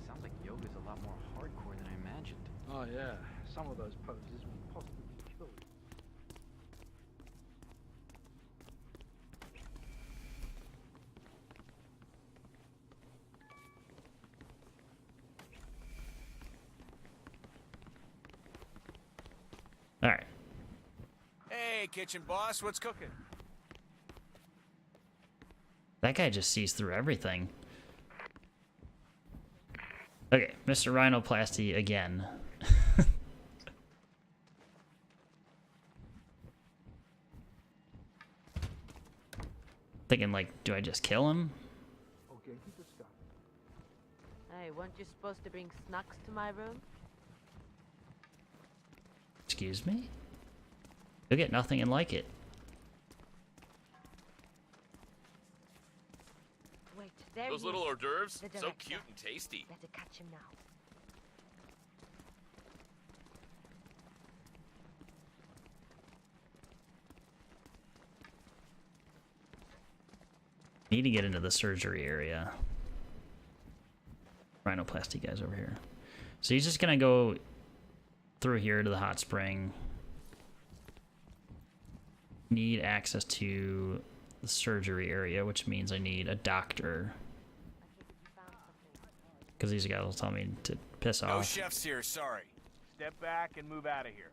Sounds like yoga's a lot more hardcore than I imagined. Oh yeah, some of those poses will possibly kill you. All right. Hey, kitchen boss, what's cooking? That guy just sees through everything. Okay, Mr. Rhinoplasty again. Thinking like, do I just kill him? Hey, weren't you supposed to bring snacks to my room? Excuse me? You'll get nothing and like it. Wait, there Those he little is. hors d'oeuvres, The so director. cute and tasty. Better catch him now. Need to get into the surgery area. Rhinoplasty guy's over here. So he's just gonna go through here to the hot spring. Need access to the surgery area, which means I need a doctor. Because these guys will tell me to piss No off. chefs here, sorry. Step back and move out of here.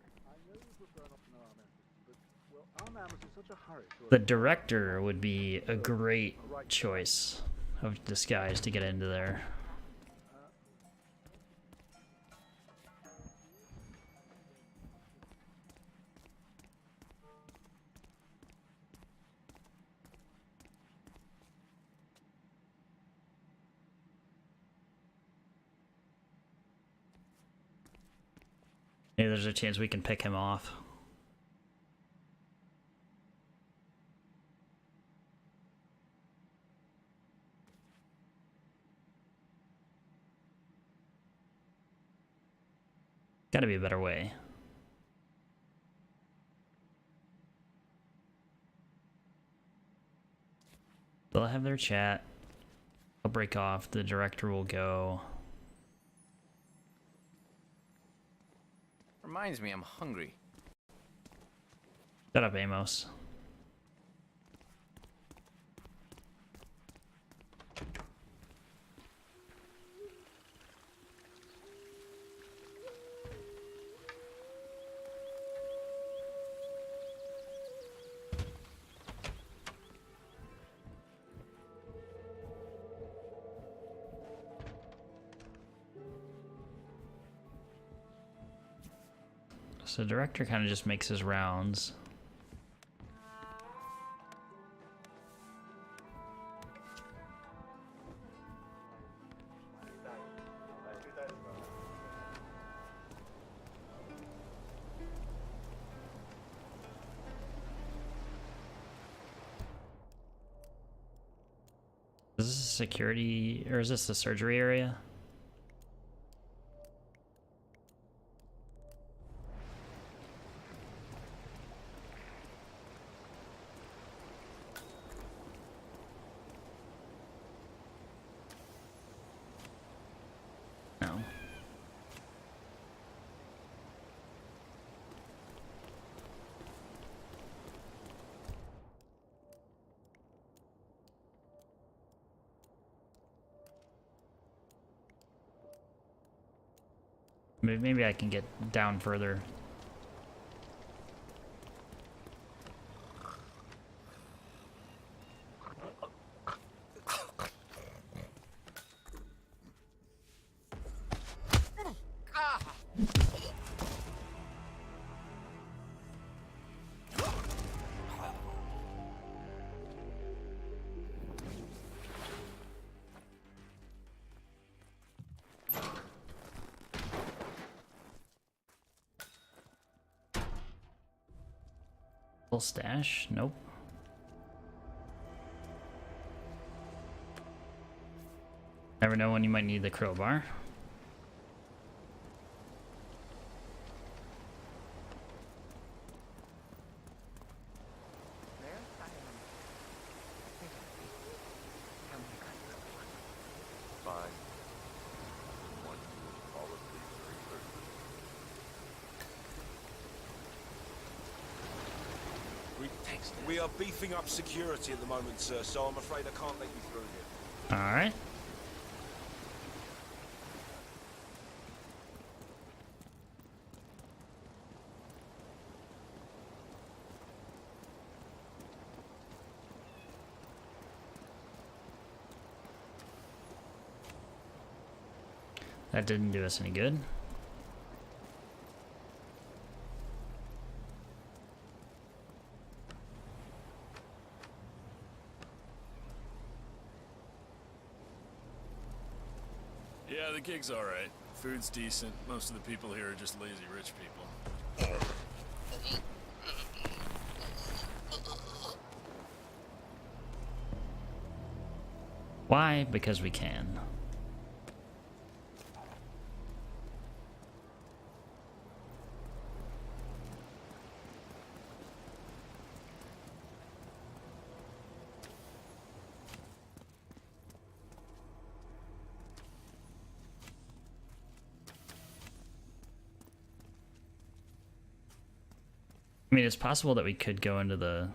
The director would be a great choice of disguise to get into there. Maybe there's a chance we can pick him off. Gotta be a better way. They'll have their chat. I'll break off. The director will go. Reminds me, I'm hungry. Shut up, Amos. So the director kind of just makes his rounds. Is this a security, or is this the surgery area? No. Maybe I can get down further. Full stash? Nope. Never know when you might need the crowbar. We are beefing up security at the moment, sir, so I'm afraid I can't let you through here. Alright. That didn't do us any good. Yeah, the gig's alright. Food's decent. Most of the people here are just lazy rich people. Why? Because we can. I mean, it's possible that we could go into the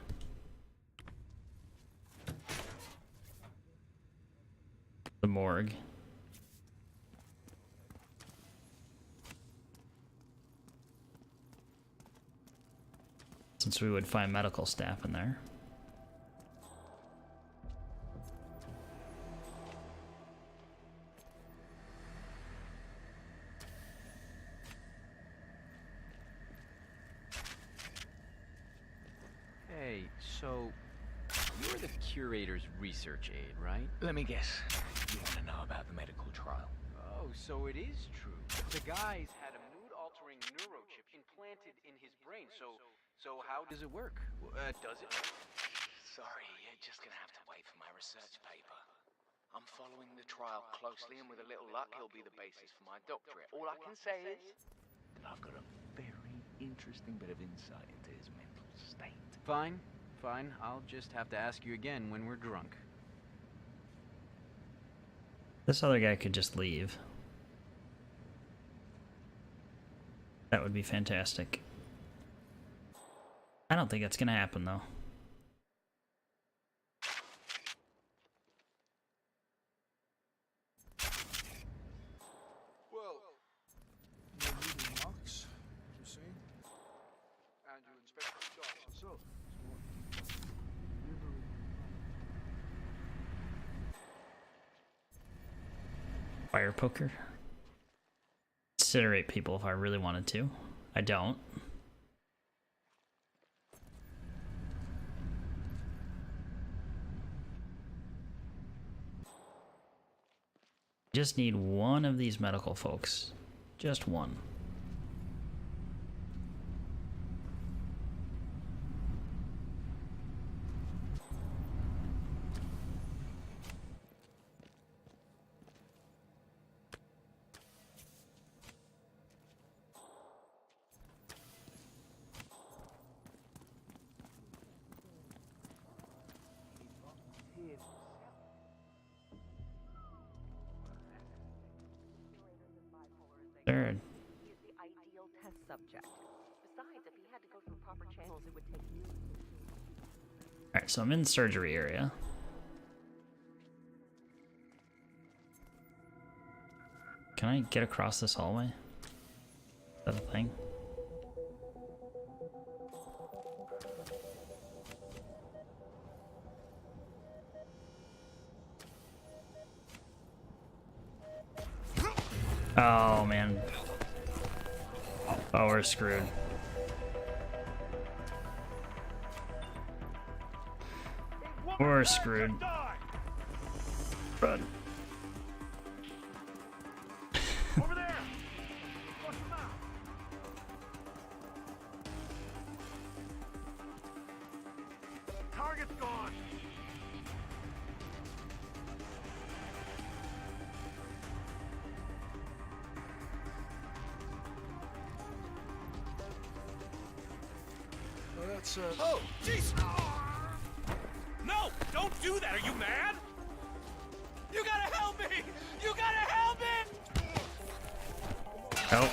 morgue. Since we would find medical staff in there. Hey, so you're the curator's research aide, right? Let me guess. You want to know about the medical trial? Oh, so it is true. The guy's had a mood-altering neurochip implanted in his brain. So how does it work? Does it? Sorry, you're just gonna have to wait for my research paper. I'm following the trial closely, and with a little luck, it'll be the basis for my doctorate. All I can say is that I've got a very interesting bit of insight into his mental state. Fine, fine. I'll just have to ask you again when we're drunk. This other guy could just leave. That would be fantastic. I don't think that's gonna happen though. Well, no new remarks, you see? And you inspect the charts yourself. Fire poker. Incinerate people if I really wanted to. I don't. Just need one of these medical folks. Just one. Sure. He's the ideal test subject. Besides, if he had to go through proper channels, it would take years. Alright, so I'm in the surgery area. Can I get across this hallway? That's a thing. Oh man. Oh, we're screwed. We're screwed. Run. Over there! Flush him out! Target's gone! Well, that's, Oh, jeez! No! Don't do that! Are you mad? You gotta help me! You gotta help me! Help.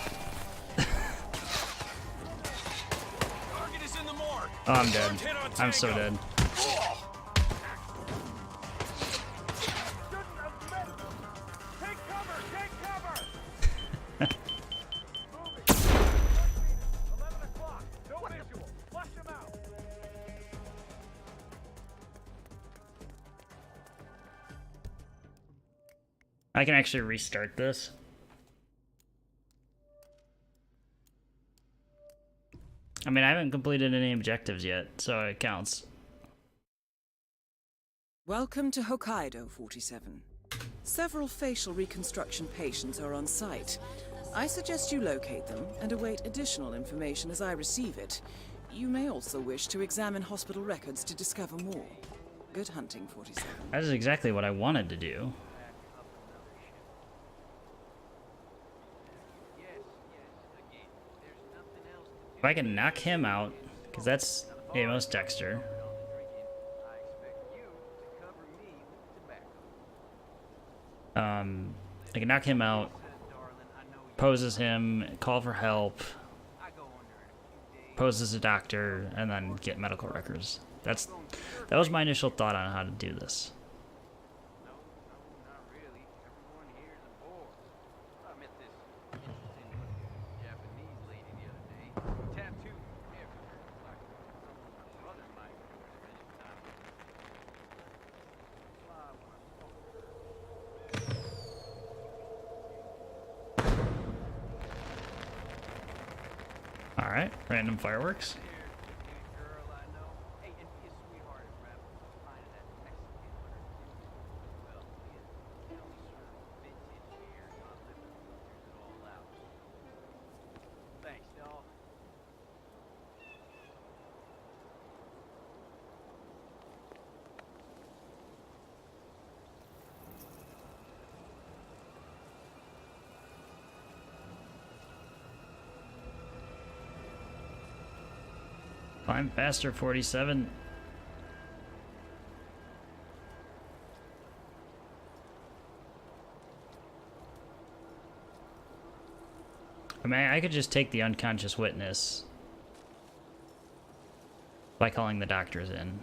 Target is in the morgue. Oh, I'm dead. Hit on I'm so Tango. dead. Take cover! Take cover! 11 o'clock. No visual. Flush him out. I can actually restart this. I mean, I haven't completed any objectives yet, so it counts. Welcome to Hokkaido, 47. Several facial reconstruction patients are on site. I suggest you locate them and await additional information as I receive it. You may also wish to examine hospital records to discover more. Good hunting, 47. That is exactly what I wanted to do. If I can knock him out, because that's Amos Dexter. I can knock him out, poses him, call for help, pose as a doctor, and then get medical records. That was my initial thought on how to do this. Alright, random fireworks. Climb faster, 47. I mean, I could just take the unconscious witness by calling the doctors in.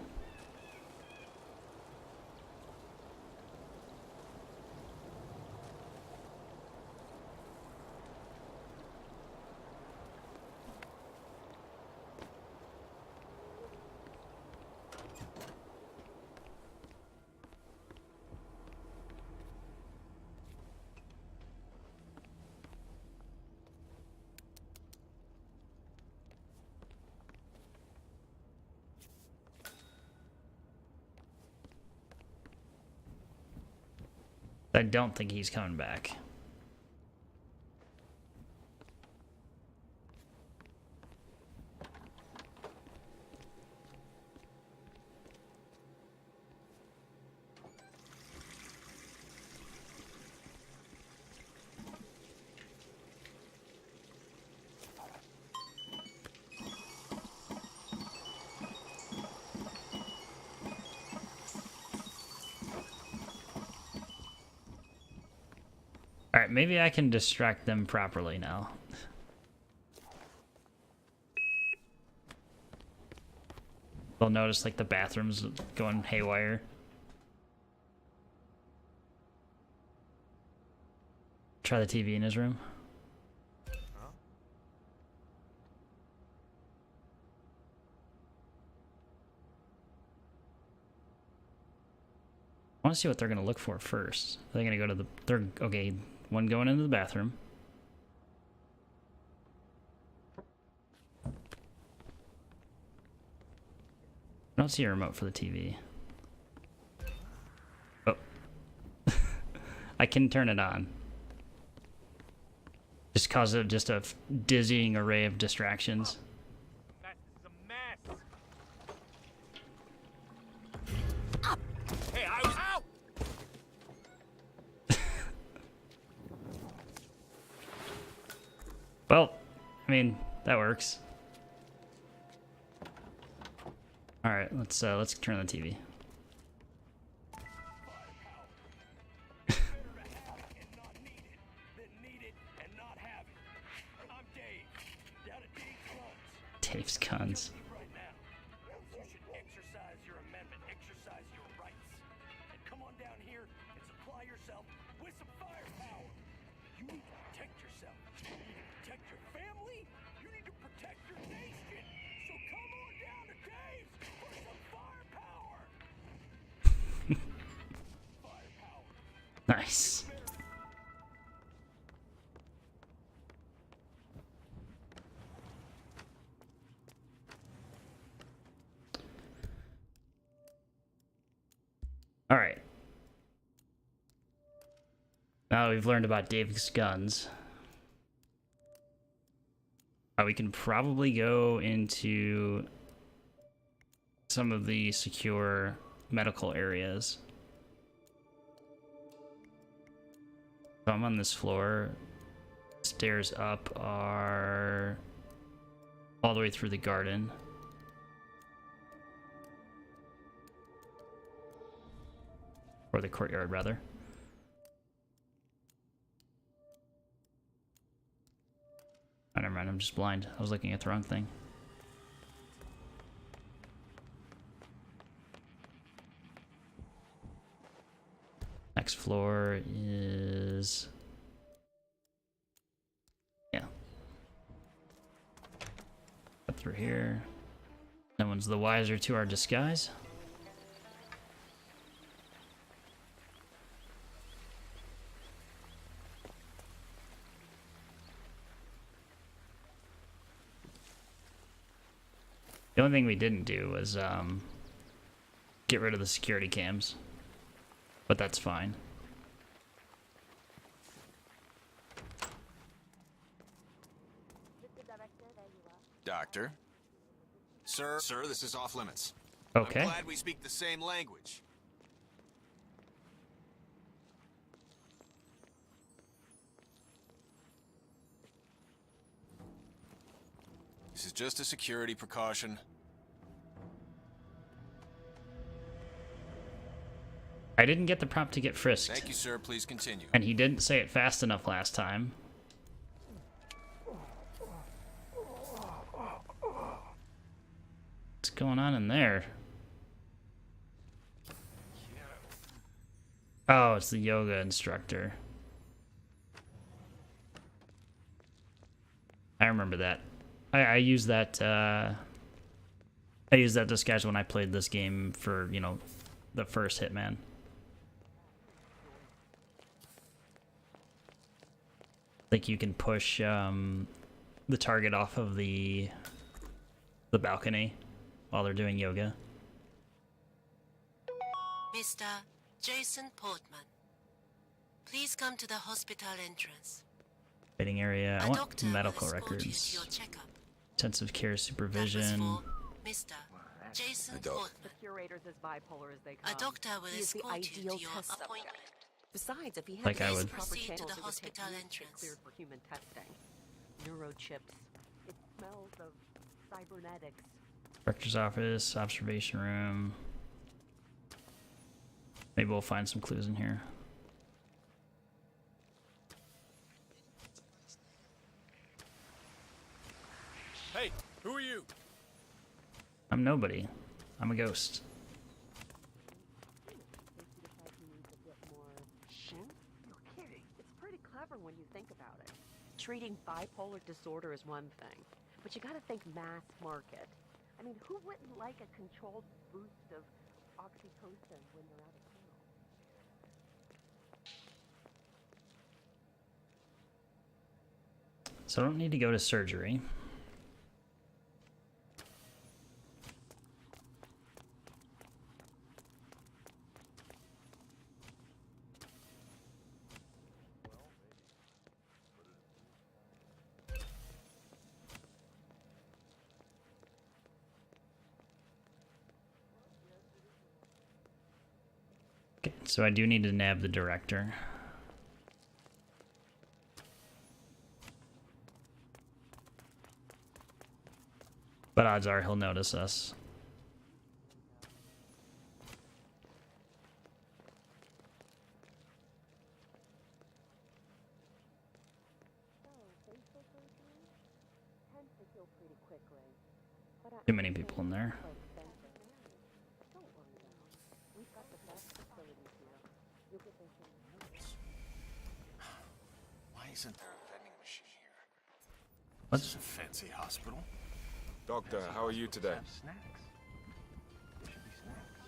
I don't think he's coming back. Alright, maybe I can distract them properly now. They'll notice, like, the bathroom's going haywire. Try the TV in his room. I want to see what they're going to look for first. They're going to go to the... They're... Okay, one going into the bathroom. I don't see a remote for the TV. Oh. I can turn it on. Just cause of just a dizzying array of distractions. Hey, I was out. Well, I mean, that works. All right, let's turn on the TV. Dave's guns. You should exercise your amendment, exercise your rights, and come on down here and supply yourself with some firepower. You need to protect yourself. You need to protect your family. You need to protect your nation. So come on down to Dave's for some firepower. Nice. All right. Now we've learned about Dave's guns. We can probably go into some of the secure medical areas. So I'm on this floor. Stairs up are all the way through the garden. Or the courtyard, rather. Oh, never mind, I'm just blind. I was looking at the wrong thing. Next floor is... yeah. Up through here. No one's the wiser to our disguise. The only thing we didn't do was get rid of the security cams, but that's fine. Doctor? Sir, this is off limits. Okay. I'm glad we speak the same language. This is just a security precaution. I didn't get the prompt to get frisked. Thank you, sir. Please continue. And he didn't say it fast enough last time. What's going on in there? Oh, it's the yoga instructor. I remember that. I used that I used that disguise when I played this game for, you know, the first Hitman. Like you can push the target off of the balcony while they're doing yoga. Mr. Jason Portman, please come to the hospital entrance. Waiting area. I A want doctor medical will escort you records. to your checkup. Intensive care supervision. Mr. Jason I don't. Portman. The curator's as bipolar as they come. A doctor will He is the escort you ideal to your test subject. appointment. Besides, if he had Like I these would. proper Proceed to channels, the it would take hospital years to get entrance. cleared for human testing. Neurochips. It smells of cybernetics. Director's office, observation room. Maybe we'll find some clues in here. Hey, who are you? I'm nobody. I'm a ghost. You're kidding. It's pretty clever when you think about it. Treating bipolar disorder is one thing, but you gotta think mass market. I mean, who wouldn't like a controlled boost of oxytocin when they're out of town? So I don't need to go to surgery. Okay, so I do need to nab the director. But odds are he'll notice us. Too many people in there. Why isn't there a vending machine here? What? This is a fancy hospital. Doctor, how are you today? Snacks. There should be snacks.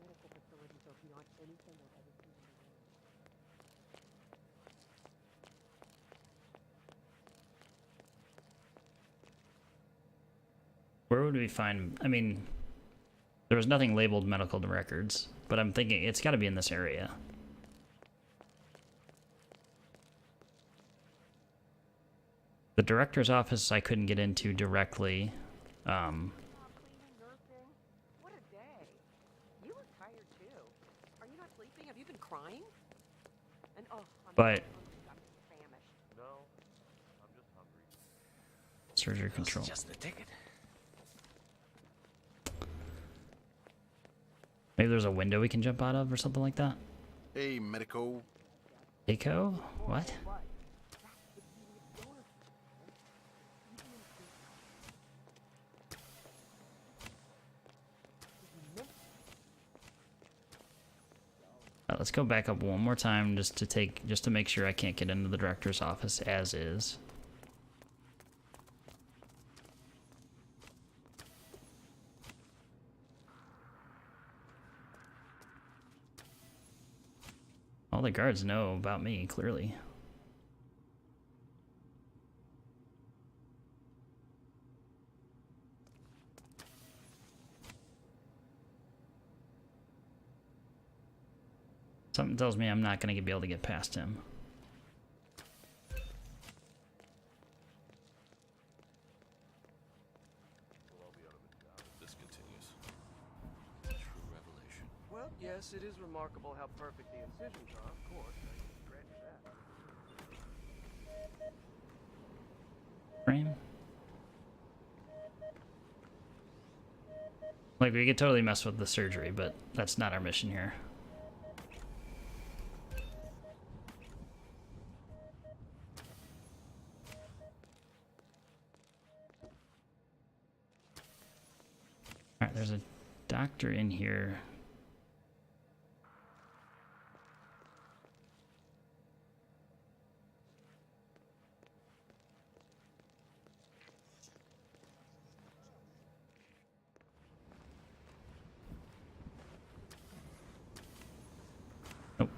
Medical facilities are beyond anything I've ever seen in the world. Where would we find... I mean, there was nothing labeled medical records, but I'm thinking it's got to be in this area. The director's office I couldn't get into directly. Cleaning, nursing. What a day. You look tired too. Are you not sleeping? Have you been crying? And oh, But I'm famished. No, I'm just hungry. surgery control. Just the ticket. Maybe there's a window we can jump out of or something like that. Hey, medico. Echo? What? Let's go back up one more time just to make sure I can't get into the director's office as is. All the guards know about me, clearly. Something tells me I'm not going to be able to get past him. We'll all be out of a job if this continues. True revelation. Well, yes, it is remarkable how perfect the incisions are, of course. I can grant you that. Frame? Like, we could totally mess with the surgery, but that's not our mission here. Alright, there's a doctor in here. Nope.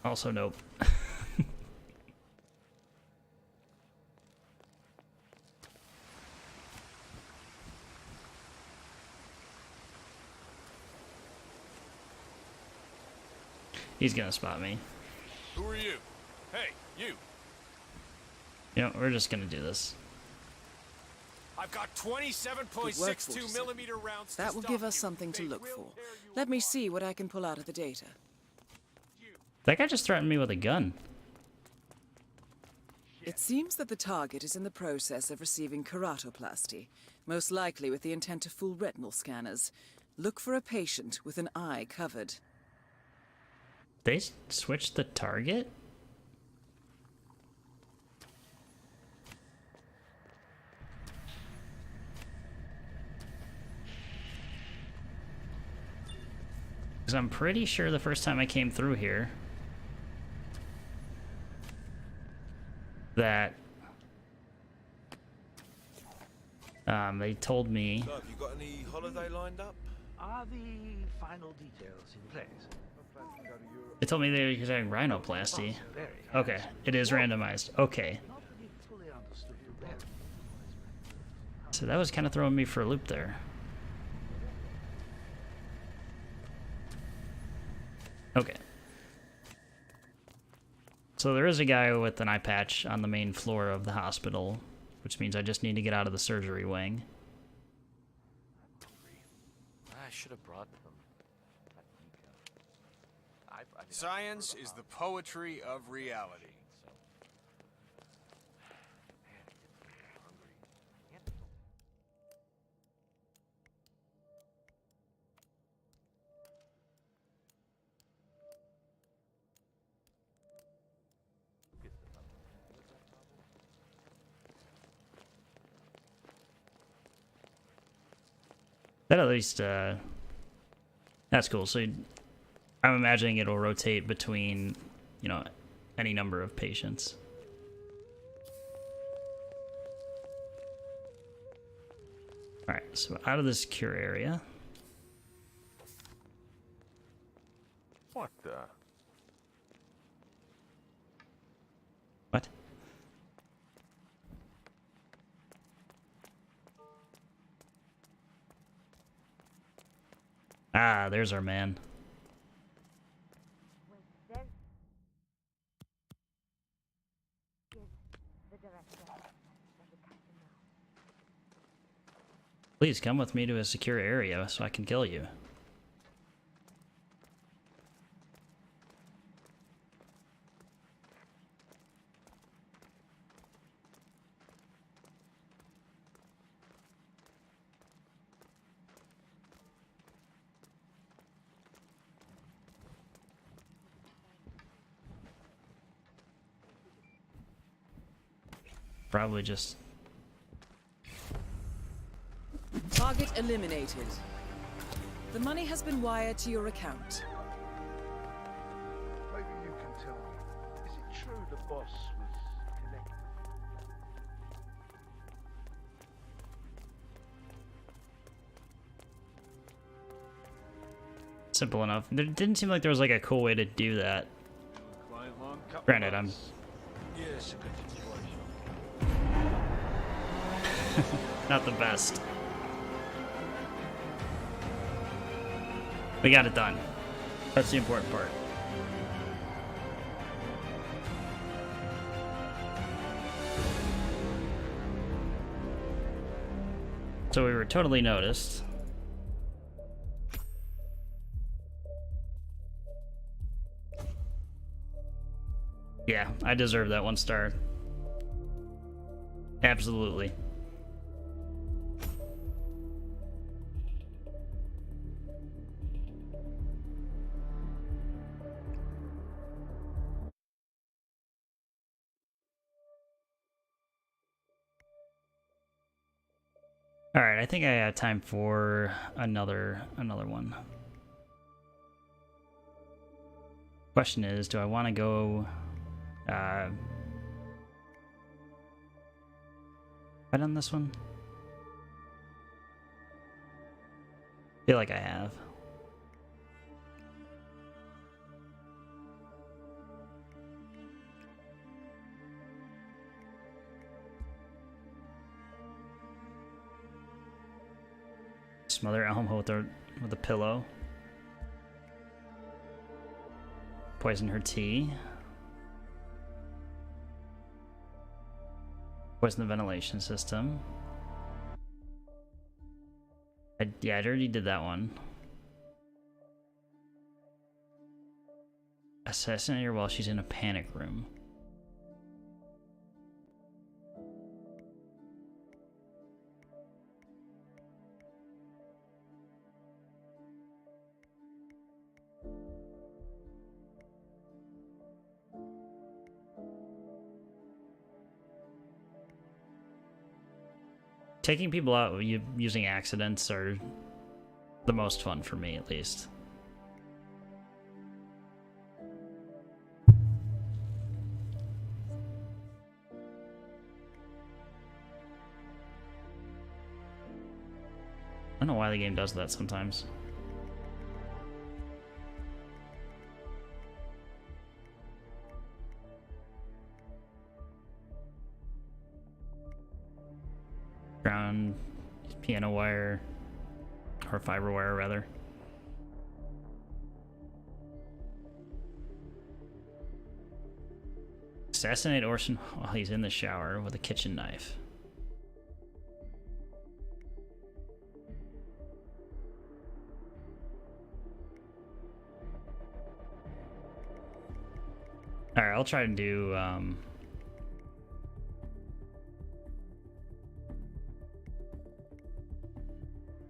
Also nope. He's gonna spot me. Who are you? Hey, you. You know, we're just gonna do this. I've got Good work, 27.62 47. millimeter rounds. That to will stop give us you. something to They look will for. tear you Let me apart. see what I can pull out of the data. That guy just threatened me with a gun. It seems that the target is in the process of receiving keratoplasty, most likely with the intent to fool retinal scanners. Look for a patient with an eye covered. They switched the target? Because I'm pretty sure the first time I came through here that they told me So, have you got any holiday lined up? Are the final details in place? They told me they were doing rhinoplasty. Okay, it is randomized. Okay. So that was kind of throwing me for a loop there. Okay. So there is a guy with an eye patch on the main floor of the hospital, which means I just need to get out of the surgery wing. I should have brought them. Science is the poetry of reality. That at least, that's cool. So I'm imagining it'll rotate between, you know, any number of patients. Alright, so out of this cure area. What the? What? Ah, there's our man. Please come with me to a secure area so I can kill you. Probably just... Target eliminated. The money has been wired to your account. Maybe you can tell me, is it true the boss was connected? Simple enough. There didn't seem like there was like a cool way to do that. Granted, I'm... Yes, a good situation. not the best. We got it done. That's the important part. So we were totally noticed. Yeah, I deserve that 1 star. Absolutely. All right, I think I have time for another one. Question is, do I want to go right on this one? Feel like I have. Smother Elmo with a pillow. Poison her tea. Poison the ventilation system. Yeah, I already did that one. Assassinate her while she's in a panic room. Taking people out using accidents are the most fun for me, at least. I don't know why the game does that sometimes. Ground piano wire, or fiber wire rather. Assassinate Orson while he's in the shower with a kitchen knife. Alright, I'll try to do,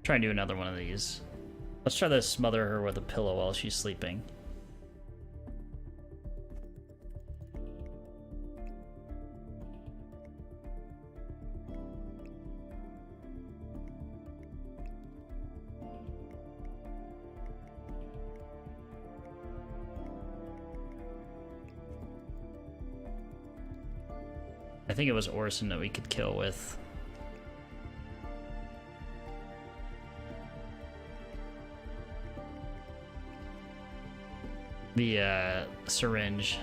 try and do another one of these. Let's try to smother her with a pillow while she's sleeping. I think it was Orson that we could kill with the syringe.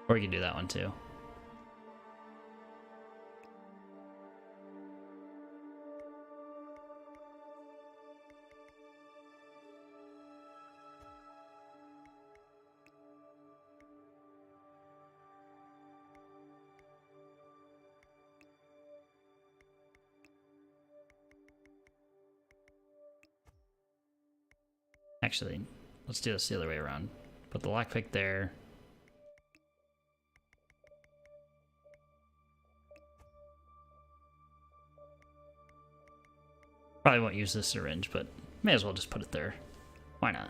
Or we can do that one too. Actually, let's do this the other way around. Put the lockpick there. Probably won't use this syringe, but may as well just put it there. Why not?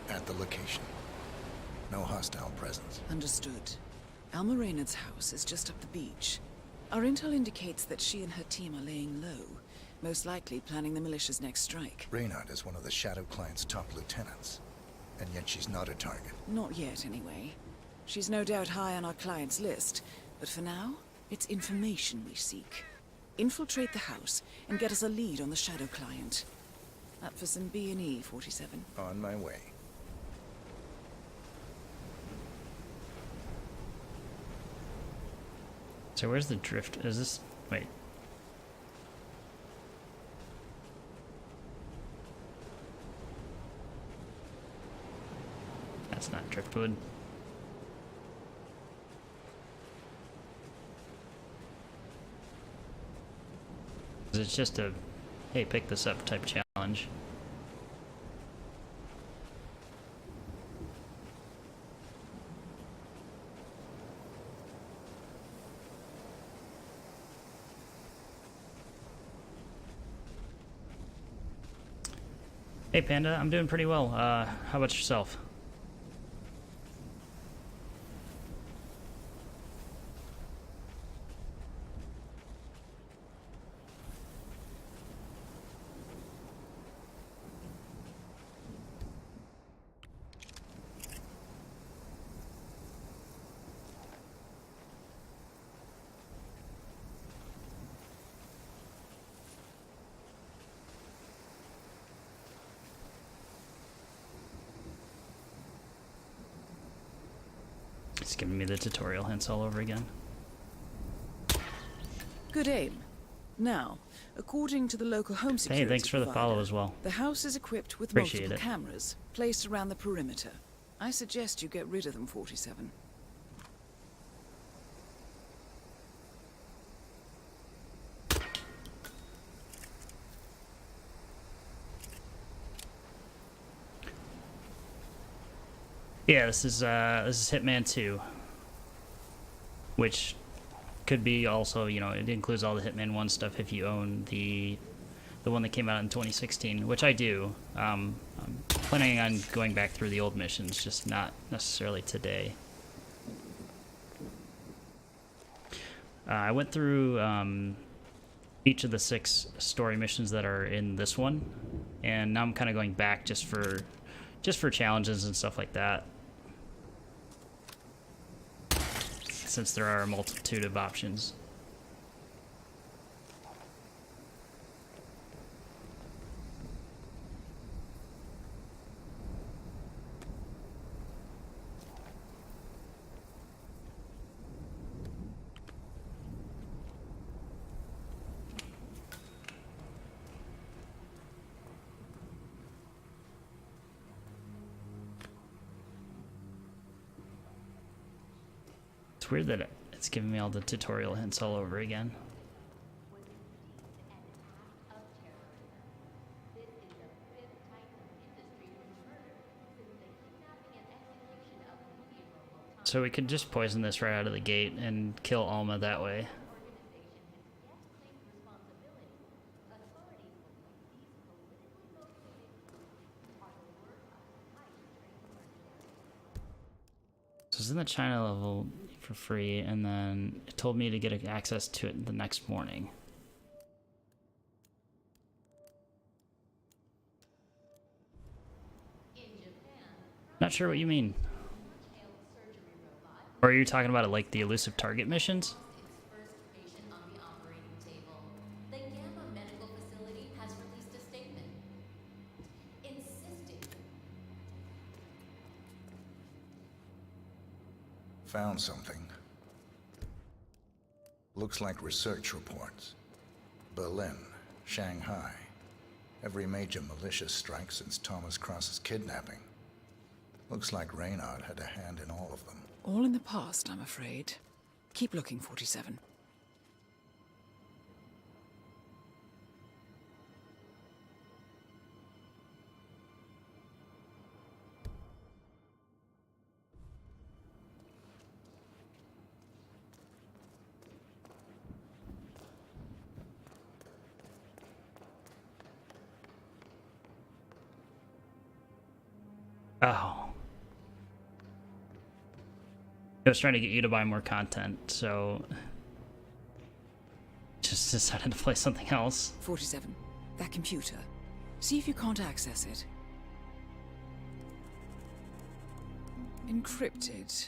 At the location. No hostile presence. Understood. Alma Reynard's house is just up the beach. Our intel indicates that she and her team are laying low, most likely planning the militia's next strike. Reynard is one of the Shadow Client's top lieutenants, and yet she's not a target. Not yet, anyway. She's no doubt high on our client's list, but for now, it's information we seek. Infiltrate the house and get us a lead on the Shadow Client. Up for some B&E, 47. On my way. So where's the drift? Is this... wait. That's not driftwood. It's just a, hey, pick this up type challenge. Hey Panda, I'm doing pretty well. How about yourself? It's giving me the tutorial hints all over again. Good aim. Now, according to the local home security Hey, thanks for the provider, follow as well. the house is equipped with Appreciate multiple it. cameras placed around the perimeter. I suggest you get rid of them, 47. Yeah, this is Hitman 2, which could be also, you know, it includes all the Hitman 1 stuff if you own the one that came out in 2016, which I do. I'm planning on going back through the old missions, just not necessarily today. I went through each of the 6 story missions that are in this one, and now I'm kind of going back just for Just for challenges and stuff like that. Since there are a multitude of options. It's weird that it's giving me all the tutorial hints all over again. So we could just poison this right out of the gate and kill Alma that way. So it's in the China level for free, and then it told me to get access to it the next morning. Not sure what you mean. Or are you talking about it like the elusive target missions? Found something. Looks like research reports. Berlin, Shanghai. Every major malicious strike since Thomas Cross's kidnapping. Looks like Reynard had a hand in all of them. All in the past, I'm afraid. Keep looking, 47. Oh. I was trying to get you to buy more content, so just decided to play something else. 47. That computer. See if you can't access it. Encrypted.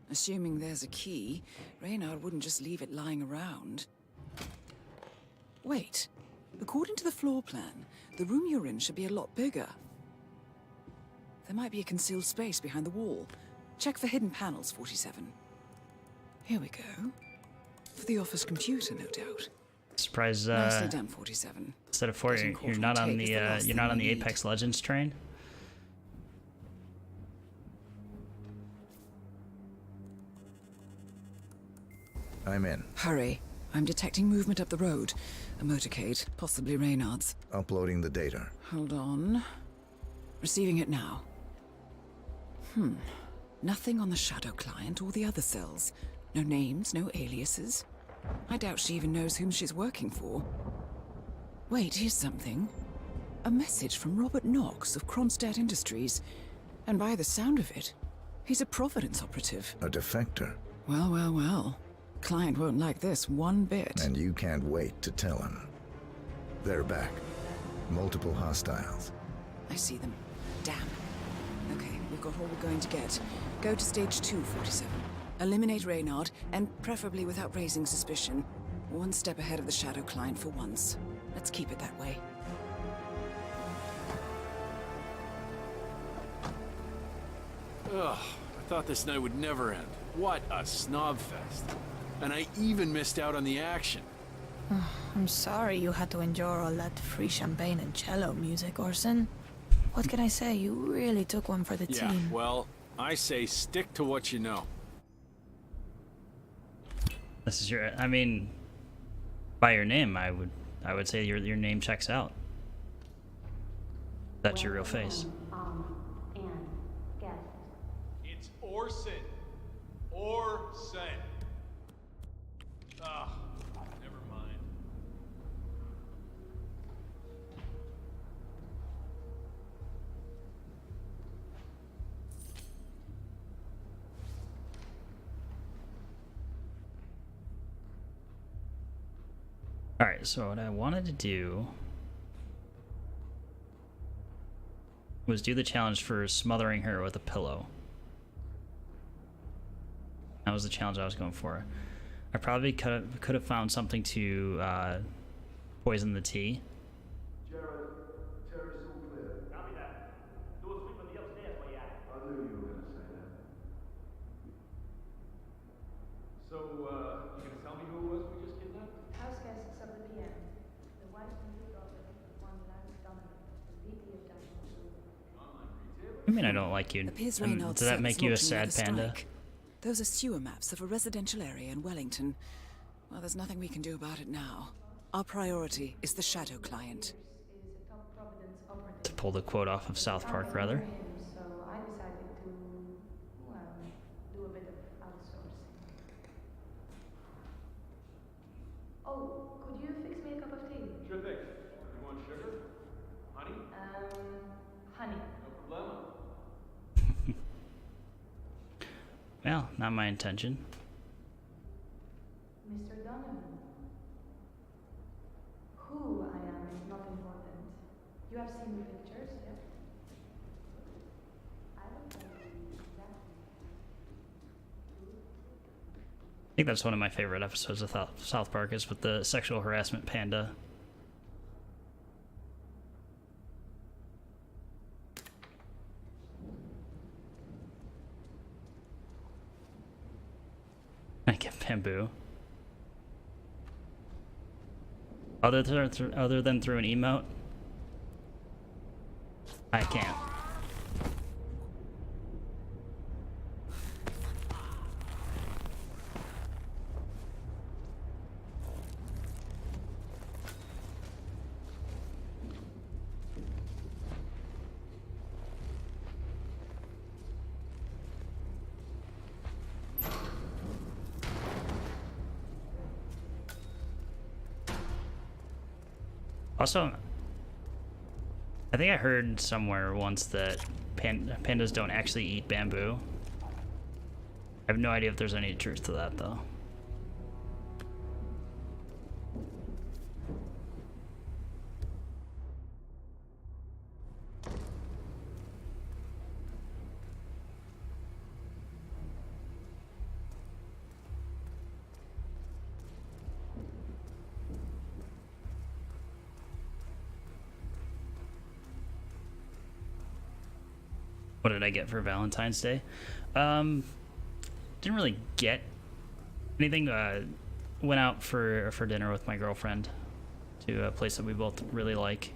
Assuming there's a key, Reynard wouldn't just leave it lying around. Wait. According to the floor plan, the room you're in should be a lot bigger. There might be a concealed space behind the wall. Check for hidden panels, 47. Here we go. For the office computer, no doubt. Surprise! Nicely done, 47. Instead of 4, you're not on the Apex Legends train. I'm in. Hurry. I'm detecting movement up the road. A motorcade, possibly Reynard's. Uploading the data. Hold on. Receiving it now. Nothing on the Shadow client or the other cells. No names, no aliases. I doubt she even knows whom she's working for. Wait, here's something. A message from Robert Knox of Kronstadt Industries. And by the sound of it, he's a Providence operative. A defector. Well, well, well. Client won't like this one bit. And you can't wait to tell him. They're back. Multiple hostiles. I see them. Damn. Okay, we've got all we're going to get. Go to stage 2, 47. Eliminate Reynard, and preferably without raising suspicion. One step ahead of the Shadow client for once. Let's keep it that way. Ugh, I thought this night would never end. What a snob fest. And I even missed out on the action. I'm sorry you had to endure all that free champagne and cello music, Orson. What can I say? You really took one for the Yeah, team. well, I say stick to what you know. This is your. I mean, by your name, I would say your name checks out. That's your real face. It's Orson. Orson. Ah, never mind. All right, so what I wanted to do was do the challenge for smothering her with a pillow. That was the challenge I was going for. I probably could have found something to poison the tea. Jared, terrace all clear. Copy that. Do a sweep of the upstairs while you're at it. I knew you were going to say that. So, you gonna tell me who it was we just kidnapped? House guests of the PM. The wife and two daughters of one Lance Donovan, the VP of National. Online retailer? I mean, I don't like you. Appears And Reynard's does that service make you a launching sad another panda? strike. Those are sewer maps of a residential area in Wellington. Well, there's nothing we can do about it now. Our priority is the Shadow client. To pull the quote off of South Park, rather. So I decided to, well, do a bit of outsourcing. Oh, could you fix me a cup of tea? Sure thing. You want sugar? Honey? Honey. No problema. Well, not my intention. Mr. Donovan. Who I am is not important. You have seen the pictures, yes? I will tell you exactly. I think that's one of my favorite episodes of South Park is with the sexual harassment panda. I get bamboo. Other than through an emote, I can't. Also, I think I heard somewhere once that pandas don't actually eat bamboo. I have no idea if there's any truth to that, though. What did I get for Valentine's Day? Didn't really get anything. Went out for dinner with my girlfriend to a place that we both really like.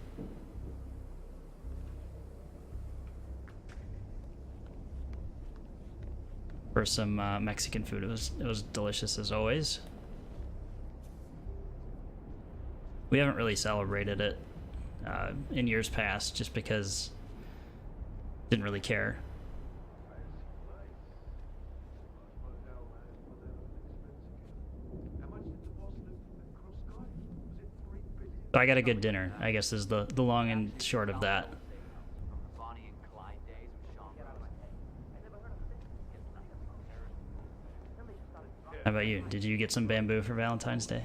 For some Mexican food. It was delicious as always. We haven't really celebrated it in years past, just because didn't really care. So I got a good dinner, I guess, is the long and short of that. How about you? Did you get some bamboo for Valentine's Day?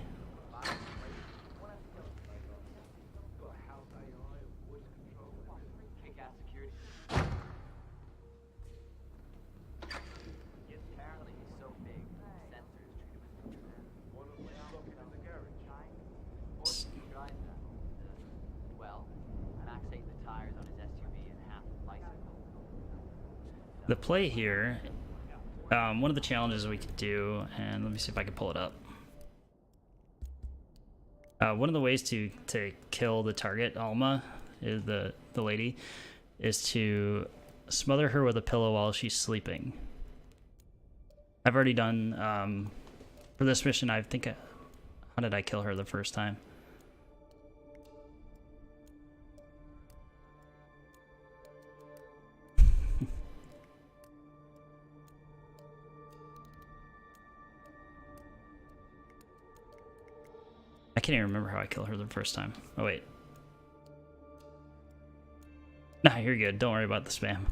The play here, one of the challenges we could do, and let me see if I can pull it up. One of the ways to kill the target, Alma, is the lady, is to smother her with a pillow while she's sleeping. I've already done, for this mission, I think, how did I kill her the first time? I can't even remember how I killed her the first time. Oh, wait. Nah, you're good. Don't worry about the spam.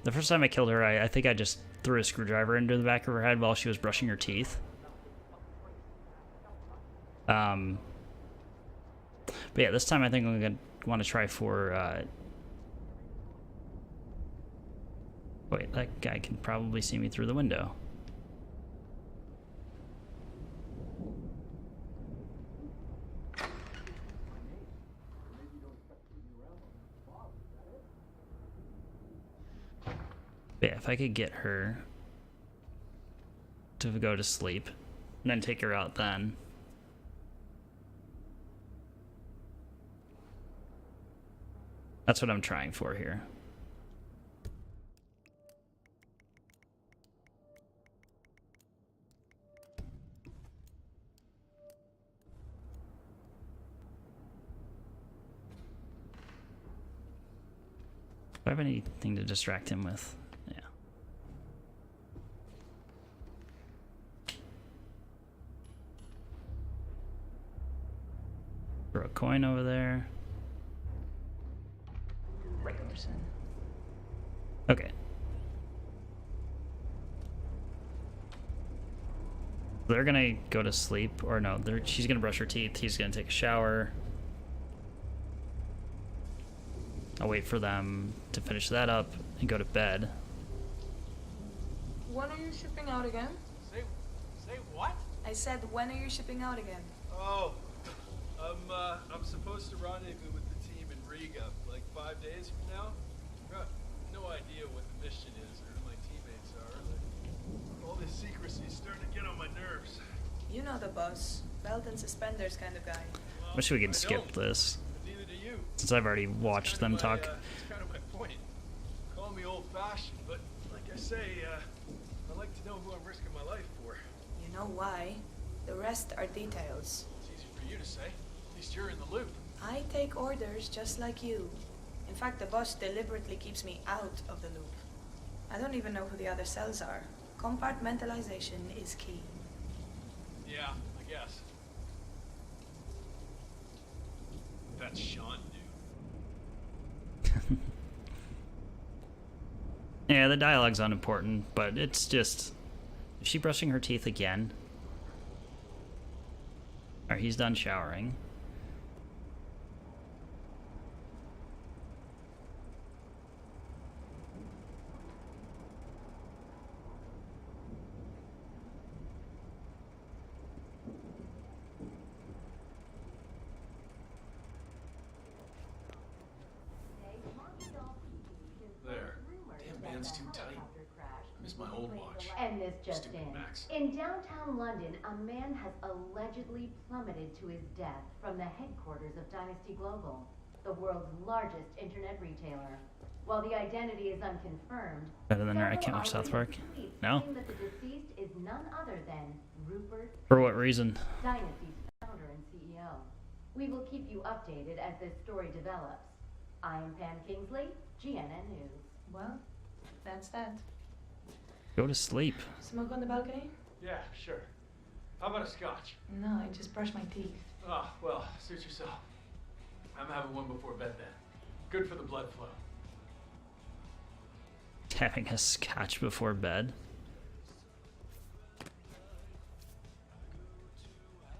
The first time I killed her, I think I just threw a screwdriver into the back of her head while she was brushing her teeth. But But yeah, this time I think I'm gonna want to try for. Wait, that guy can probably see me through the window. But yeah, if I could get her to go to sleep and then take her out then. That's what I'm trying for here. Do I have anything to distract him with? Yeah. Throw a coin over there. Okay. They're gonna go to sleep, or no, she's gonna brush her teeth, he's gonna take a shower. I'll wait for them to finish that up and go to bed. When are you shipping out again? Say what? I said, when are you shipping out again? Oh, I'm supposed to rendezvous with the team in Riga, like 5 days from now. Got no idea what the mission is or who my teammates are. Like, all this secrecy's starting to get on my nerves. You know the boss. Belt and suspenders kind of guy. Wish we could skip this. Neither do you. Since I've already watched them talk. It's kind of my point. Call me old-fashioned, but like I say, I like to know who I'm risking my life for. You know why? The rest are details. It's easy for you to say. At least you're in the loop. I take orders just like you. In fact, the boss deliberately keeps me out of the loop. I don't even know who the other cells are. Compartmentalization is key. Yeah, I guess. That's Sean, dude. Yeah, the dialogue's unimportant, but it's just... Is she brushing her teeth again? Alright, he's done showering. There. Damn band's too tight. I miss my old watch. And this just Stupid in. Max. In downtown London, a man has allegedly plummeted to his death from the headquarters of Dynasty Global, the world's largest internet retailer. While the identity is unconfirmed, Better than her, I can't watch South Park. No? claim that the deceased is none other than Rupert, For what reason? Dynasty's founder and CEO. We will keep you updated as this story develops. I am Pam Kingsley, GNN News. Well, that's that. Go to sleep. Smoke on the balcony? Yeah, sure. How about a scotch? No, I just brushed my teeth. Ah, well, suit yourself. I'm having one before bed then. Good for the blood flow. Having a scotch before bed.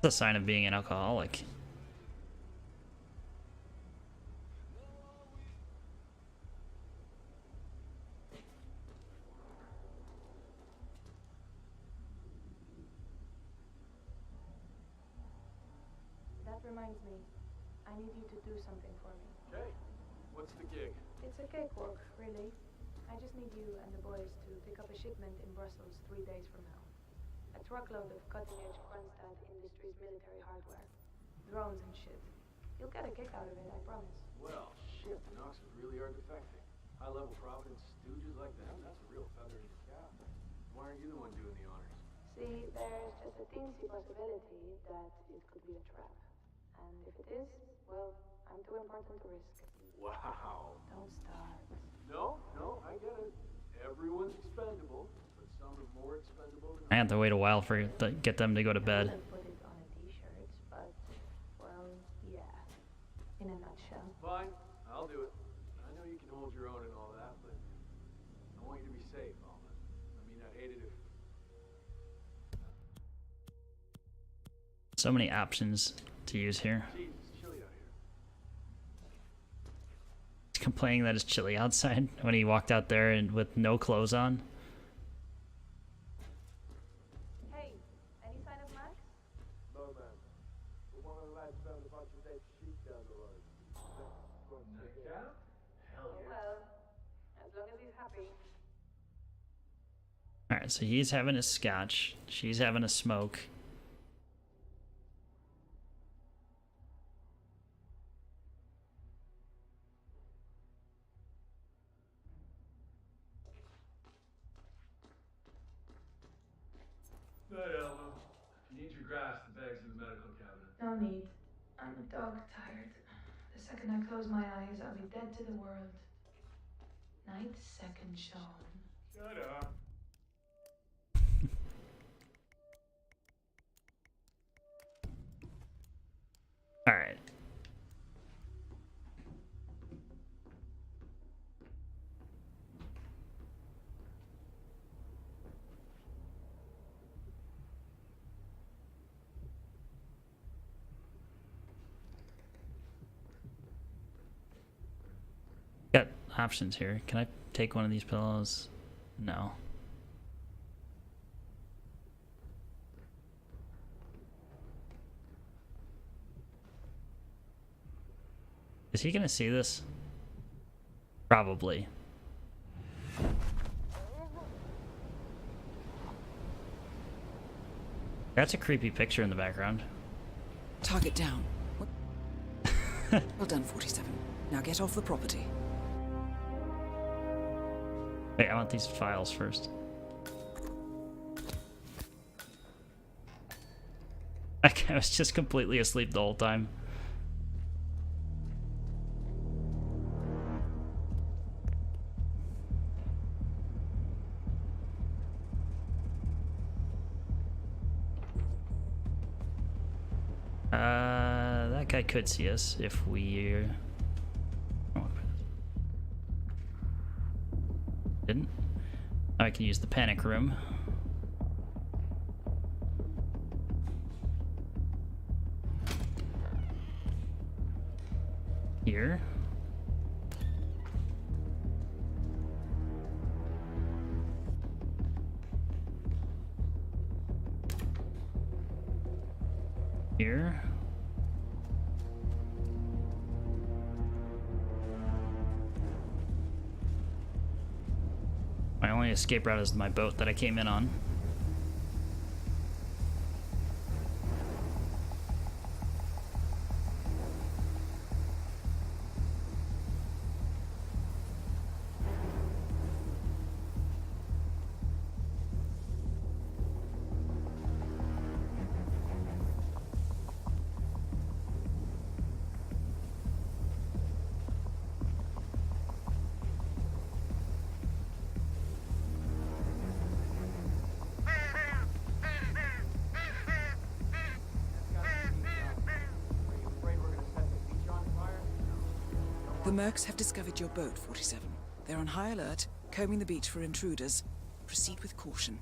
That's a sign of being an alcoholic. That reminds me. I need you to do something for me. Okay. What's the gig? It's a cakewalk, really. I just need you and the boys to pick up a shipment in Brussels 3 days from now. A truckload of cutting-edge Kronstadt Industries military hardware. Drones and shit. You'll get a kick out of it, I promise. Well, shit, the Knoxes really are defecting. High-level Providence stooges like them, that's a real feather in your cap. Why aren't you the one doing the honors? See, there's just a teensy possibility that it could be a trap. And if it is, well, I'm too important to risk. Wow. Don't start. No, I get it. Everyone's expendable, but some are more expendable than I have to wait a while for get them to go to bed. Put it on a t-shirt, but, well, yeah. In a nutshell. Fine, I'll do it. I know you can hold your own and all that, but I want you to be safe, Alma. I mean, I'd hate it if... So many options to use here. Geez, it's chilly out here. complaining that it's chilly outside when he walked out there and with no clothes on. Hey, any sign of Max? No, man. But one of the lads found a bunch of dead sheep down the road. Nightcap? Hell Oh yeah. well, as long as he's happy. Alright, so he's having a scotch. She's having a smoke. Night, Alma. If you need your grass, the bag's in the medical cabinet. No need. I'm a dog tired. The second I close my eyes, I'll be dead to the world. Night second shown. Shut up. Alright. Got options here. Can I take one of these pillows? No. Is he gonna see this? Probably. That's a creepy picture in the background. Target down. Well done, 47. Now get off the property. Wait, I want these files first. That guy was just completely asleep the whole time. That guy could see us if we didn't. I can use the panic room. Here. Here. My only escape route is my boat that I came in on. The Mercs have discovered your boat, 47. They're on high alert, combing the beach for intruders. Proceed with caution.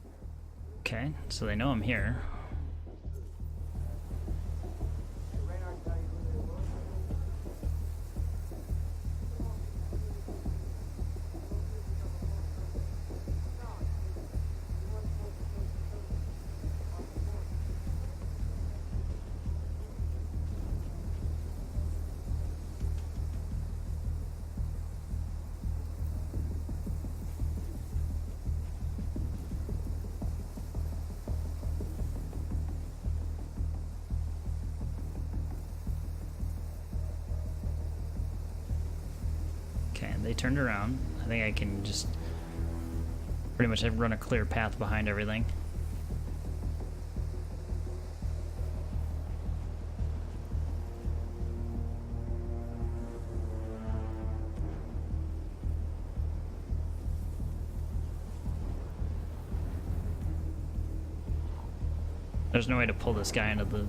Okay, so they know I'm here. Okay, they turned around. I think I can just pretty much run a clear path behind everything. There's no way to pull this guy into the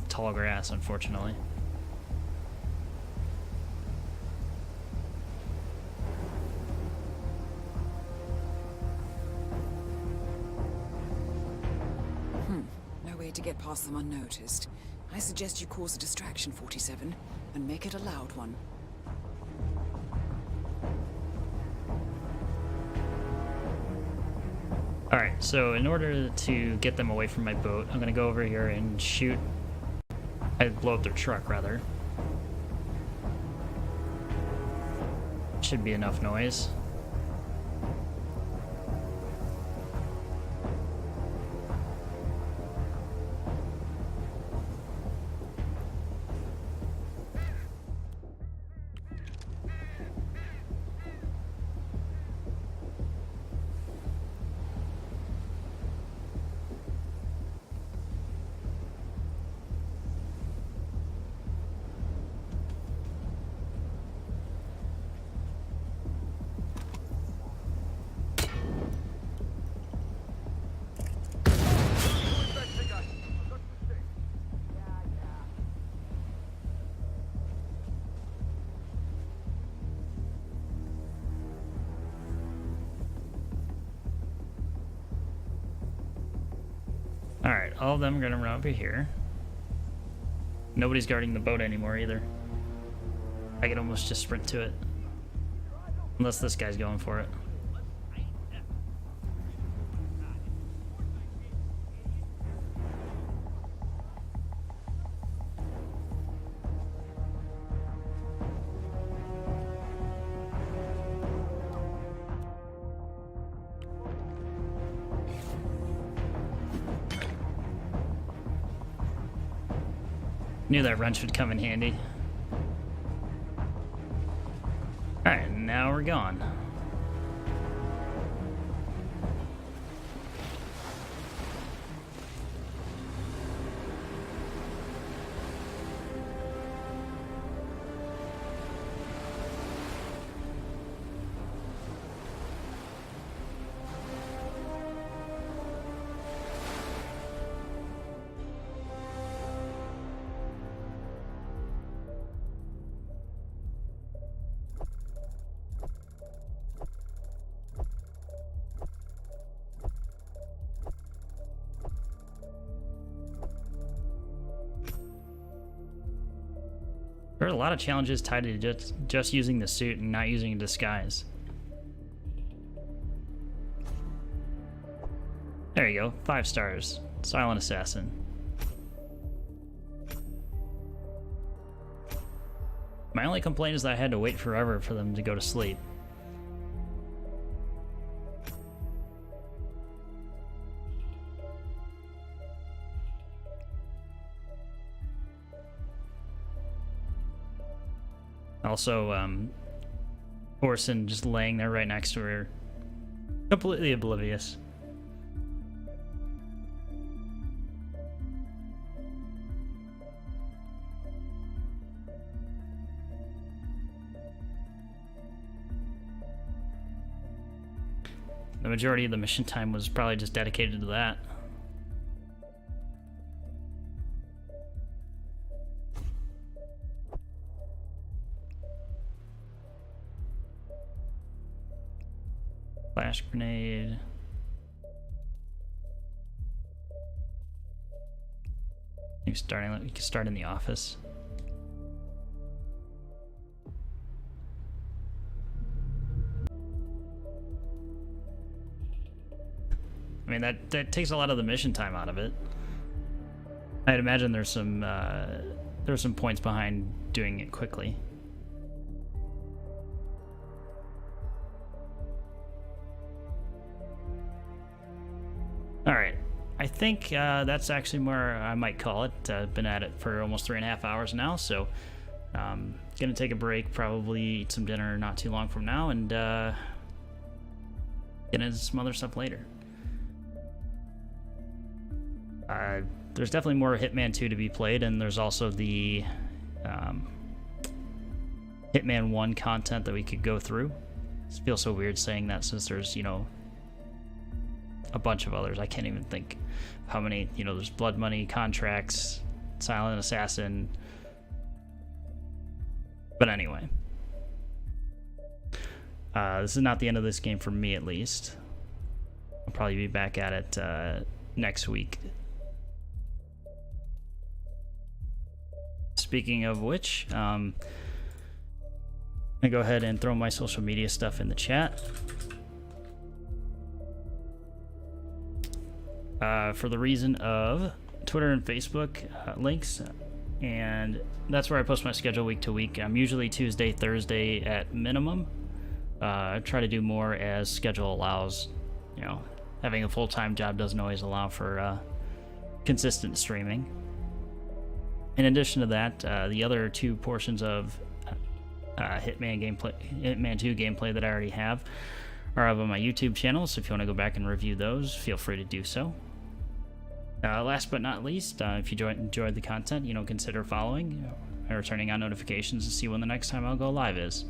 tall grass, unfortunately. No way to get past them unnoticed. I suggest you cause a distraction, 47, and make it a loud one. Alright, so in order to get them away from my boat, I'm gonna go over here and shoot. I'd blow up their truck, rather. Should be enough noise. Alright, all of them are gonna run over here. Nobody's guarding the boat anymore either. I could almost just sprint to it. Unless this guy's going for it. Knew that wrench would come in handy. Alright, now we're gone. There are a lot of challenges tied to just using the suit and not using a disguise. There you go, 5 stars. Silent Assassin. My only complaint is that I had to wait forever for them to go to sleep. Also, Orson just laying there right next to her, completely oblivious. The majority of the mission time was probably just dedicated to that. Flash grenade. We can start in the office. I mean, that takes a lot of the mission time out of it. I'd imagine there's some points behind doing it quickly. Alright, I think that's actually where I might call it. I've been at it for almost 3.5 hours now, so gonna take a break, probably eat some dinner not too long from now, and get into some other stuff later. There's definitely more Hitman 2 to be played, and there's also the Hitman 1 content that we could go through. It feels so weird saying that since there's, you know, a bunch of others. I can't even think how many, you know, there's Blood Money, Contracts, Silent Assassin. But anyway. This is not the end of this game for me, at least. I'll probably be back at it next week. Speaking of which, I'm gonna go ahead and throw my social media stuff in the chat. for the reason of Twitter and Facebook links, and that's where I post my schedule week to week. I'm usually Tuesday, Thursday at minimum. I try to do more as schedule allows. You know, having a full-time job doesn't always allow for consistent streaming. In addition to that, the other two portions of Hitman 2 gameplay that I already have are up on my YouTube channel, so if you want to go back and review those, feel free to do so. Last but not least, if you enjoyed the content, consider following or turning on notifications to see when the next time I'll go live is.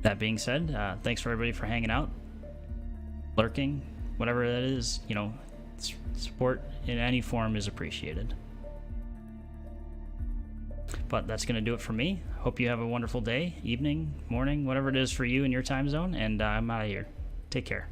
That being said, thanks for everybody for hanging out, lurking, whatever that is. Support in any form is appreciated. But that's going to do it for me. Hope you have a wonderful day, evening, morning, whatever it is for you in your time zone, and I'm out of here. Take care.